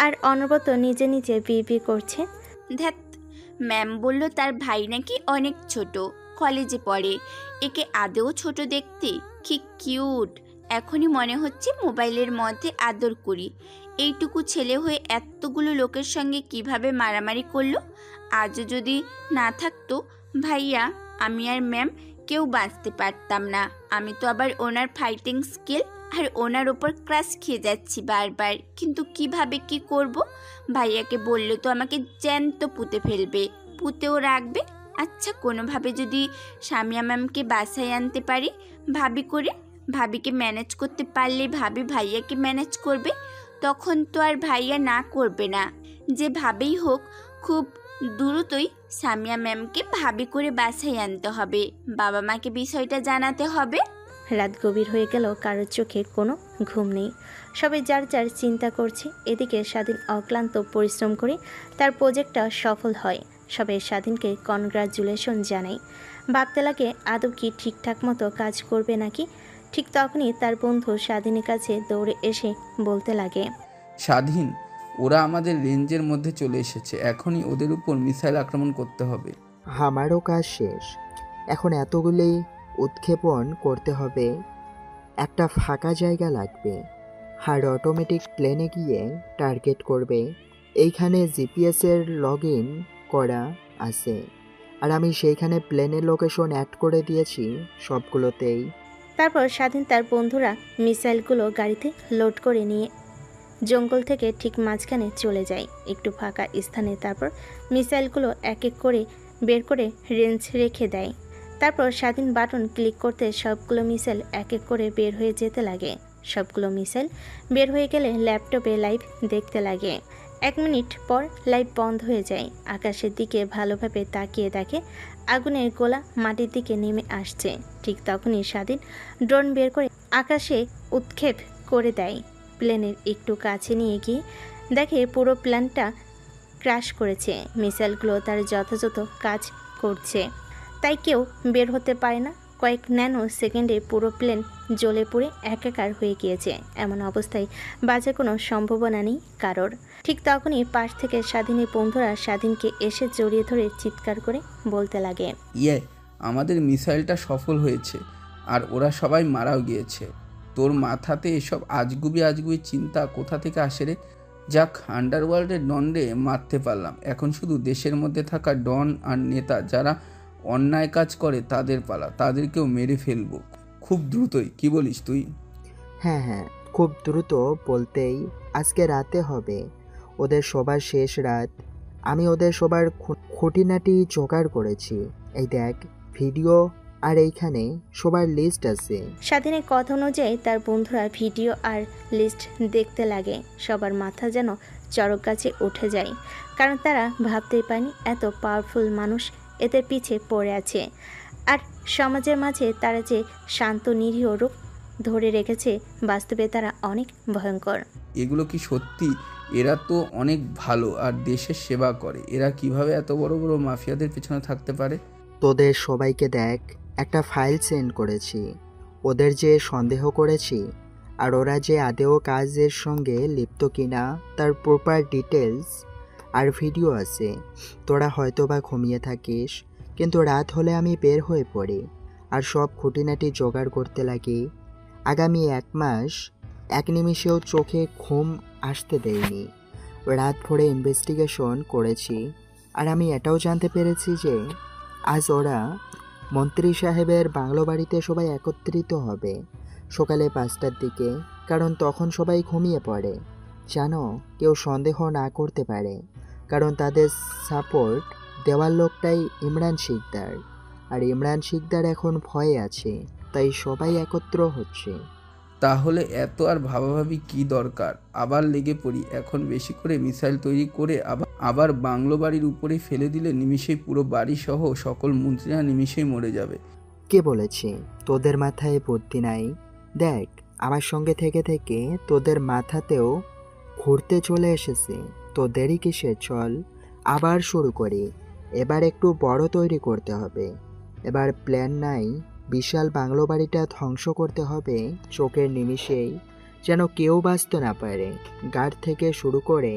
আর অনবরত নিজে নিজে বিয়ে করছে। ধ্যাত, ম্যাম বলল তার ভাই নাকি অনেক ছোট, কলেজে পড়ে। একে আদৌ ছোট দেখতে, কি কিউট। এখনই মনে হচ্ছে মোবাইলের মধ্যে আদর করি। এইটুকু ছেলে হয়ে এতগুলো লোকের সঙ্গে কিভাবে মারামারি করলো। আজও যদি না থাকতো ভাইয়া, আমি আর ম্যাম কেউ বাঁচতে পারতাম না। আমি তো আবার ওনার ফাইটিং স্কিল আর ওনার ওপর ক্রাশ খেয়ে যাচ্ছি বারবার। কিন্তু কিভাবে কি করব? ভাইয়াকে বললে তো আমাকে জ্যান্ত পুঁতে ফেলবে, পুঁতেও রাখবে। আচ্ছা, কোনোভাবে যদি সামিয়া ম্যামকে বাসায় আনতে পারি ভাবি করে, ভাবিকে ম্যানেজ করতে পারলে ভাবি ভাইয়াকে ম্যানেজ করবে। তখন তো আর ভাইয়া না করবে না। যে ভাবেই হোক, খুব দ্রুতই সামিয়া ম্যামকে ভাবি করে বাসায় আনতে হবে। বাবা মাকে বিষয়টা জানাতে হবে। রাত গভীর হয়ে গেল, কারোর চোখে কোনো ঘুম নেই। সবাই যার যার চিন্তা করছে। এদিকে স্বাধীন অক্লান্ত পরিশ্রম করে তার প্রজেক্টটা সফল হয়। সবাই স্বাধীনকে কনগ্রাচুলেশন জানায়। ভাবতে লাগে আদৌ কি ঠিকঠাক মতো কাজ করবে নাকি। ঠিক তখনই তার বন্ধু স্বাধীনের কাছে দৌড়ে এসে বলতে লাগে, স্বাধীন, ওরা আমাদের রেঞ্জের মধ্যে চলে এসেছে। এখনই ওদের উপর মিসাইল আক্রমণ করতে হবে। আমারও কাজ শেষ। এখন এতগুলি উৎক্ষেপণ করতে হবে। একটা ফাঁকা জায়গা লাগবে আর অটোমেটিক প্লেনে গিয়ে টার্গেট করবে। এইখানে জিপিএসের লগ ইন করা আছে আর আমি সেইখানে প্লেনের লোকেশন অ্যাড করে দিয়েছি সবগুলোতেই। তারপর স্বাধীন তার বন্ধুরা মিসাইলগুলো গাড়িতে লোড করে নিয়ে জঙ্গল থেকে ঠিক মাঝখানে চলে যায় একটু ফাঁকা স্থানে। তারপর মিসাইলগুলো এক এক করে বের করে রেঞ্জ রেখে দেয়। তারপর স্বাধীন বাটন ক্লিক করতে সবগুলো মিসাইল এক এক করে বের হয়ে যেতে লাগে। সবগুলো মিসাইল বের হয়ে গেলে ল্যাপটপে লাইভ দেখতে লাগে। 1 মিনিট পর লাইভ বন্ধ হয়ে যায়। আকাশের দিকে ভালোভাবে তাকিয়ে দেখে আগুনের গোলা মাটির দিকে নেমে আসছে। ঠিক তখনই স্বাধীন ড্রোন বের করে আকাশে উৎক্ষেপ করে দেয়। প্লেনের একটু কাছে নিয়ে গিয়ে দেখে পুরো প্ল্যানটা ক্র্যাশ করেছে। মিসাইলগুলো তার যথাযথ কাজ করছে, তাই কেউ বের হতে পারে না। কয়েক ন্যানো সেকেন্ডে পুরো প্লেন জ্বলে পুড়ে একাকার হয়ে গিয়েছে। এমন অবস্থায় বাঁচার কোনো সম্ভাবনা নেই কারোর। ঠিক তখনই পাশ থেকে স্বাধীনের বন্ধুরা স্বাধীনকে এসে জড়িয়ে ধরে চিৎকার করে বলতে লাগে, ইয়ে, আমাদের মিসাইলটা সফল হয়েছে আর ওরা সবাই মারাও গিয়েছে। তোর মাথাতে এসব আজগুবি চিন্তা কোথা থেকে আসে রে? যাক, আন্ডারওয়ার্ল্ডের ডনরে মারতে পারলাম। এখন শুধু দেশের মধ্যে থাকা ডন আর নেতা যারা অন্যায় কাজ করে তাদের পালা, তাদেরকেও মেরে ফেলবো খুব দ্রুতই। কি বলিস তুই? হ্যাঁ, খুব দ্রুত বলতেই আজকে রাতে হবে ওদের সবার শেষ রাত। আমি ওদের সবার খুঁটিনাটি জোগাড় করেছি। এই দেখ ভিডিও, আর এইখানে সবার লিস্ট আছে। স্বাধীনের কথা অনুযায়ী তার বন্ধুরা ভিডিও আর লিস্ট দেখতে লাগে। সবার মাথা যেন চড়ক গাছে উঠে যায়, কারণ তারা ভাবতেই পারেনি এত পাওয়ারফুল মানুষ এদের পিছে পড়ে আছে। আর সমাজের মাঝে তারা যে শান্ত নিরীহ রূপ ধরে রেখেছে, বাস্তবে তারা অনেক ভয়ঙ্কর। এগুলো কি সত্যি? এরা তো অনেক ভালো আর দেশের সেবা করে। এরা কিভাবে এত বড় বড় মাফিয়াদের পিছনে থাকতে পারে? তোদের সবাইকে দেখ, একটা ফাইল সেন্ড করেছি। ওদের যে সন্দেহ করেছি আর ওরা যে আদেও কাজের সঙ্গে লিপ্ত কিনা তার প্রপার ডিটেলস আর ভিডিও আছে। তোরা হয়তো বা ঘুমিয়ে থাকিস, কিন্তু রাত হলে আমি বের হয়ে পড়ি আর সব খুঁটিনাটি জোগাড় করতে লাগি। আগামী 1 মাস 1 নিমিষেও চোখে ঘুম আসতে দেয়নি। রাত ভরে ইনভেস্টিগেশন করেছি আর আমি এটাও জানতে পেরেছি যে আজ ওরা মন্ত্রী সাহেবের বাংলো বাড়িতে সবাই একত্রিত হবে সকালে 5টার দিকে, কারণ তখন সবাই ঘুমিয়ে পড়ে। জানো, কেউ সন্দেহ না করতে পারে, কারণ তাদের সাপোর্ট দেওয়ার লোকটাই ইমরান শিকদার। আর ইমরান শিকদার এখন ভয়ে আছে, তাই সবাই একত্র হচ্ছে। তাহলে এত আর ভাবাভাবি কি দরকার? আবার লেগে পড়ি। এখন বেশি করে মিসাইল তৈরি করে আবার বাংলো বাড়ির উপরে ফেলে দিলে নিমিষেই পুরো বাড়ি সহ সকল মন্ত্রীরা নিমিষেই মরে যাবে। কে বলেছে তোদের মাথায় বুদ্ধি নাই? দেখ, আমার সঙ্গে থেকে থেকে তোদের মাথাতেও ঘুরতে চলে এসেছে। তো দেরি কিসে? চল আবার শুরু করি। এবার একটু বড় তৈরি করতে হবে। এবার প্ল্যান নাই, বিশাল বাংলো বাড়িটা ধ্বংস করতে হবে চোখের নিমিষেই, যেন কেউ বাঁচতে না পারে, গার্ড থেকে শুরু করে।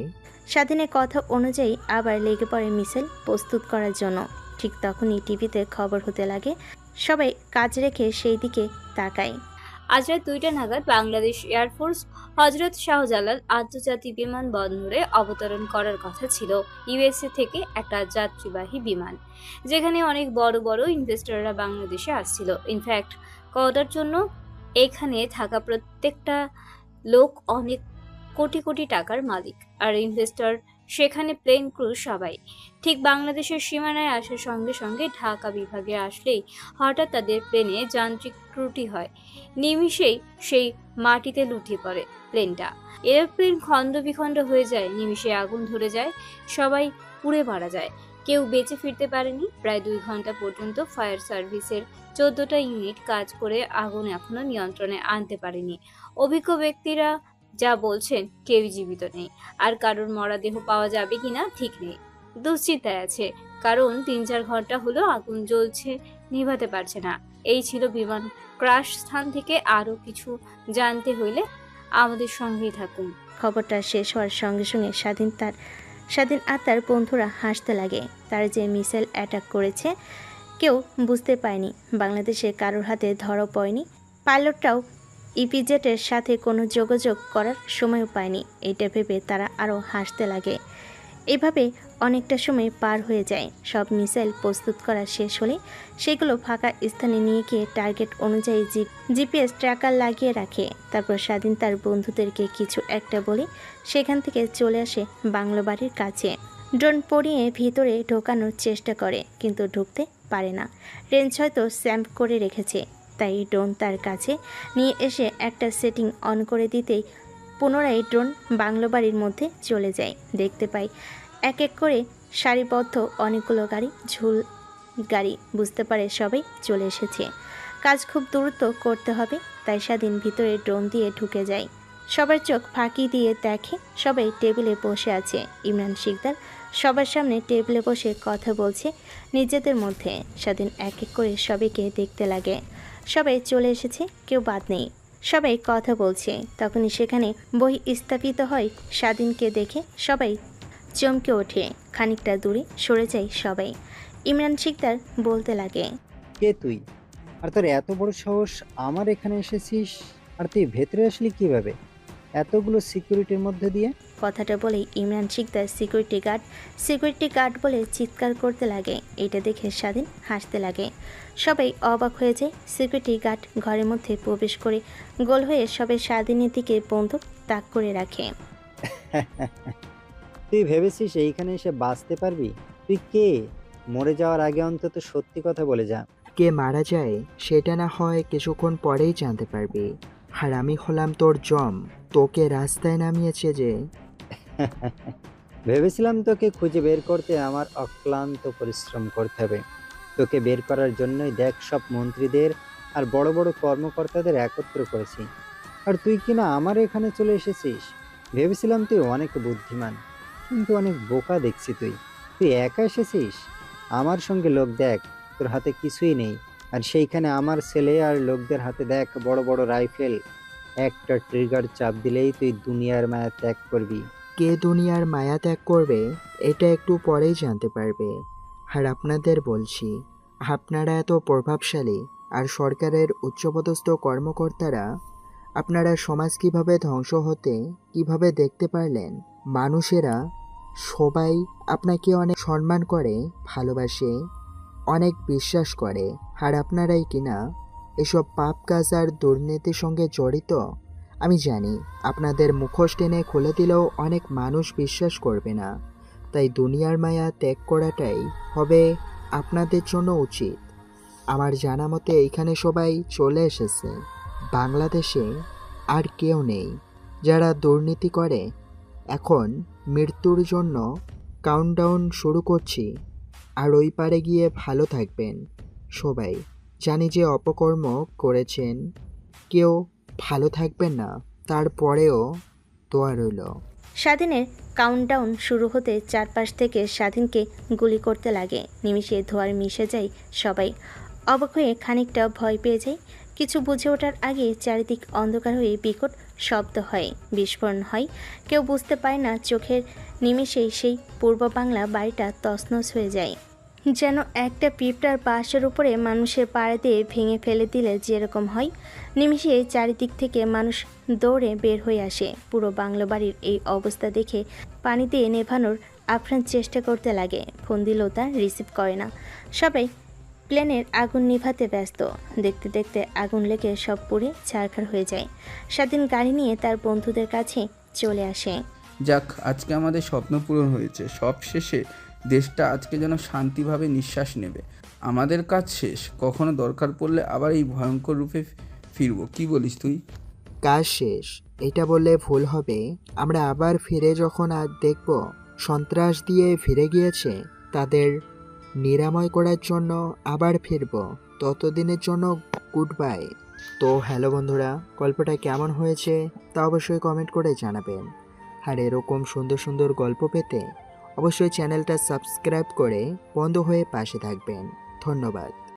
স্বাধীনের কথা অনুযায়ী আবার লেগে পড়ে মিসাইল প্রস্তুত করার জন্য। ঠিক তখনই টিভিতে খবর হতে লাগে। সবাই কাজ রেখে সেই দিকে তাকায়। আজ রাত 2টা নাগাদ বাংলাদেশ এয়ারফোর্স হজরত শাহজালাল আন্তর্জাতিক বিমানবন্দরে অবতরণ করার কথা ছিল ইউএসএ থেকে একটা যাত্রীবাহী বিমান, যেখানে অনেক বড় বড় ইনভেস্টররা বাংলাদেশে আসছিল। ইনফ্যাক্ট করার জন্য এখানে থাকা প্রত্যেকটা লোক অনেক কোটি কোটি টাকার মালিক, আর ইনভেস্টর সেখানে প্লেন ক্রু সবাই। ঠিক বাংলাদেশের সীমানায় আসার সঙ্গে সঙ্গে ঢাকা বিভাগে আসলেই হঠাৎ তাদের প্লেনে যান্ত্রিক ত্রুটি হয়। নিমিষেই সেই মাটিতে লুটিয়ে পড়ে প্লেনটা। এরোপ্লেন খণ্ড বিখণ্ড হয়ে যায়, নিমিষে আগুন ধরে যায়, সবাই পুড়ে মারা যায়। কেউ বেঁচে ফিরতে পারেনি। প্রায় 2 ঘন্টা পর্যন্ত ফায়ার সার্ভিসের 14টা ইউনিট কাজ করে আগুন এখনো নিয়ন্ত্রণে আনতে পারেনি। অভিজ্ঞ ব্যক্তিরা যা বলছেন কেউই জীবিত নেই, আর কারোর মরাদেহ পাওয়া যাবে কিনা ঠিক নেই। দুশ্চিন্তায় আছে, কারণ 3-4 ঘন্টা হলো আগুন জ্বলছে, নিভাতে পারছে না। এই ছিল বিমান ক্রাশ স্থান থেকে। আরও কিছু জানতে হইলে আমাদের সঙ্গেই থাকুন। খবরটা শেষ হওয়ার সঙ্গে সঙ্গে স্বাধীন আর তার বন্ধুরা হাসতে লাগে। তার যে মিসাইল অ্যাটাক করেছে কেউ বুঝতে পায়নি, বাংলাদেশে কারোর হাতে ধরা পড়েনি। পাইলটটাও ইপিজেটের সাথে কোনো যোগাযোগ করার সময়ও পায়নি। এটা ভেবে তারা আরও হাসতে লাগে। এভাবে অনেকটা সময় পার হয়ে যায়। সব মিসাইল প্রস্তুত করা শেষ হলে সেগুলো ফাঁকা স্থানে নিয়ে গিয়ে টার্গেট অনুযায়ী জিপিএস ট্র্যাকার লাগিয়ে রাখে। তারপর স্বাধীন তার বন্ধুদেরকে কিছু একটা বলে সেখান থেকে চলে আসে বাংলো বাড়ির কাছে। ড্রোন পরিয়ে ভিতরে ঢোকানোর চেষ্টা করে, কিন্তু ঢুকতে পারে না। রেঞ্জ হয়তো স্যাম্প করে রেখেছে, তাই ড্রোন তার কাছে নিয়ে এসে একটা সেটিং অন করে দিতেই পুনরায় ড্রোন বাংলো বাড়ির মধ্যে চলে যায়। দেখতে পাই এক এক করে সারিবদ্ধ অনেকগুলো ঝুল গাড়ি। বুঝতে পারে সবাই চলে এসেছে, কাজ খুব দ্রুত করতে হবে। তাই স্বাধীন ভিতরে ড্রোন দিয়ে ঢুকে যায়। সবার চোখ ফাঁকি দিয়ে দেখে সবাই টেবিলে বসে আছে। ইমরান শিকদার সবার সামনে টেবিলে বসে কথা বলছে নিজেদের মধ্যে। স্বাধীন এক এক করে সবাইকে দেখতে লাগে। সবাই চলে এসেছে, কেউ বাদ নেই, সবাই কথা বলছে। তখনই সেখানে স্থাপিত হয়। স্বাধীনকে দেখে সবাই চমকে ওঠে। খানিকটা দূরে সরে যায় সবাই। ইমরান শিকদার বলতে লাগে, কে তুই? আর তোর এত বড় সাহস আমার এখানে এসেছিস? আর তুই ভেতরে আসলি কিভাবে এতগুলো সিকিউরিটির মধ্যে দিয়ে? কথাটা বলেই ইমরান শিকদার সিকিউরিটি গার্ড বলে চিৎকার করতে লাগে। এটা দেখে স্বাধীন হাসতে লাগে। সবাই অবাক হয়ে যায়। সিকিউরিটি গার্ড ঘরের মধ্যে প্রবেশ করে গোল হয়ে সবাই স্বাধীনের দিকে বন্দুক তাক করে রাখে। তুই ভেবেছিস এইখানে এসে বাঁচতে পারবি? তুই কে? মরে যাওয়ার আগে অন্তত সত্যি কথা বলে যা। কে মারা যায় সেটা না হয় কিছুক্ষণ পরেই জানতে পারবি। আর আমি হলাম তোর জম। তোকে রাস্তায় নামিয়েছে যে। ভেবেছিলাম তোকে খুঁজে বের করতে আমার অক্লান্ত পরিশ্রম করতে হবে। তোকে বের করার জন্যই দেখ সব মন্ত্রীদের আর বড় বড় কর্মকর্তাদের একত্র করেছি। আর তুই কিনা আমার এখানে চলে এসেছিস। ভেবেছিলাম তুই অনেক বুদ্ধিমান, কিন্তু অনেক বোকা দেখছি তুই। তুই একা এসেছিস। আমার সঙ্গে লোক দেখ, তোর হাতে কিছুই নেই। আর সেইখানে আমার ছেলে আর লোকদের হাতে দেখ বড় বড় রাইফেল। একটা ট্রিগার চাপ দিলেই তুই দুনিয়ার মায়া ত্যাগ করবি। কে দুনিয়ার মায়া ত্যাগ করবে এটা একটু পরেই জানতে পারবে। আর আপনাদের বলছি, আপনারা এত প্রভাবশালী আর সরকারের উচ্চপদস্থ কর্মকর্তারা, আপনারা সমাজ কিভাবে ধ্বংস হতে কিভাবে দেখতে পারলেন? মানুষেরা সবাই আপনাকে অনেক সম্মান করে, ভালোবাসে, অনেক বিশ্বাস করে। আর আপনারাই কিনা এসব পাপ কাজ আর দুর্নীতির সঙ্গে জড়িত। আমি জানি আপনাদের মুখোশ টেনে খুলে দিলেও অনেক মানুষ বিশ্বাস করবে না। তাই দুনিয়ার মায়া ত্যাগ করাটাই হবে আপনাদের জন্য উচিত। আমার জানা মতে এইখানে সবাই চলে এসেছে বাংলাদেশে আর কেউ নেই। যারা দুর্নীতি করে, এখন মৃত্যুর জন্য কাউন্টডাউন শুরু করছি। আর ওই পারে গিয়ে ভালো থাকবেন সবাই। জানি যে অপকর্ম করেছেন, কেউ ভালো থাকবেন না, তারপরেও দোয়া রইল। স্বাধীনের কাউন্টডাউন শুরু হতে চারপাশ থেকে স্বাধীনকে গুলি করতে লাগে। নিমিষে ধোঁয়ার মিশে যায় সবাই। অবাক হয়ে খানিকটা ভয় পেয়ে যায়। কিছু বুঝে ওঠার আগে চারিদিক অন্ধকার হয়ে বিকট শব্দ হয়, বিস্ফোরণ হয়। কেউ বুঝতে পারে না, চোখের নিমিষেই সেই পূর্ব বাংলা বাড়িটা তছনছ হয়ে যায়। যেন একটা পিঁপড়ার বাঁশের উপরে মানুষের পাড়া দিয়ে ভেঙে ফেলে দিলে যেরকম হয়। নিমিষে চারিদিক থেকে মানুষ দৌড়ে বের হয়ে আসে। পুরো বাংলো বাড়ির এই অবস্থা দেখে পানি দিয়ে নেভানোর আপ্রাণ চেষ্টা করতে লাগে। ফোন দিলেও তা রিসিভ করে না। সবাই প্লেনের আগুন নিভাতে ব্যস্ত। দেখতে দেখতে আগুন লেগে সব পুড়ে ছারখার হয়ে যায়। স্বাধীন গাড়ি নিয়ে তার বন্ধুদের কাছে চলে আসে। যাক, আজকে আমাদের স্বপ্ন পূরণ হয়েছে। সব শেষে দেশটা আজকে যেন শান্তিভাবে নিঃশ্বাস নেবে। আমাদের কাজ শেষ। কখনো দরকার পড়লে আবার এই ভয়ঙ্কর রূপে ফিরবো। কি বলিস তুই? কাজ শেষ এটা বললে ভুল হবে। আমরা আবার ফিরে যখন আর দেখব সন্ত্রাস দিয়ে ফিরে গিয়েছে, তাদের নিরাময় করার জন্য আবার ফিরব। ততদিনের জন্য গুড বাই। তো হ্যালো বন্ধুরা, গল্পটা কেমন হয়েছে তা অবশ্যই কমেন্ট করে জানাবেন। আর এরকম সুন্দর সুন্দর গল্প পেতে অবশ্যই চ্যানেলটা সাবস্ক্রাইব করে বন্ধ হয়ে পাশে থাকবেন। ধন্যবাদ।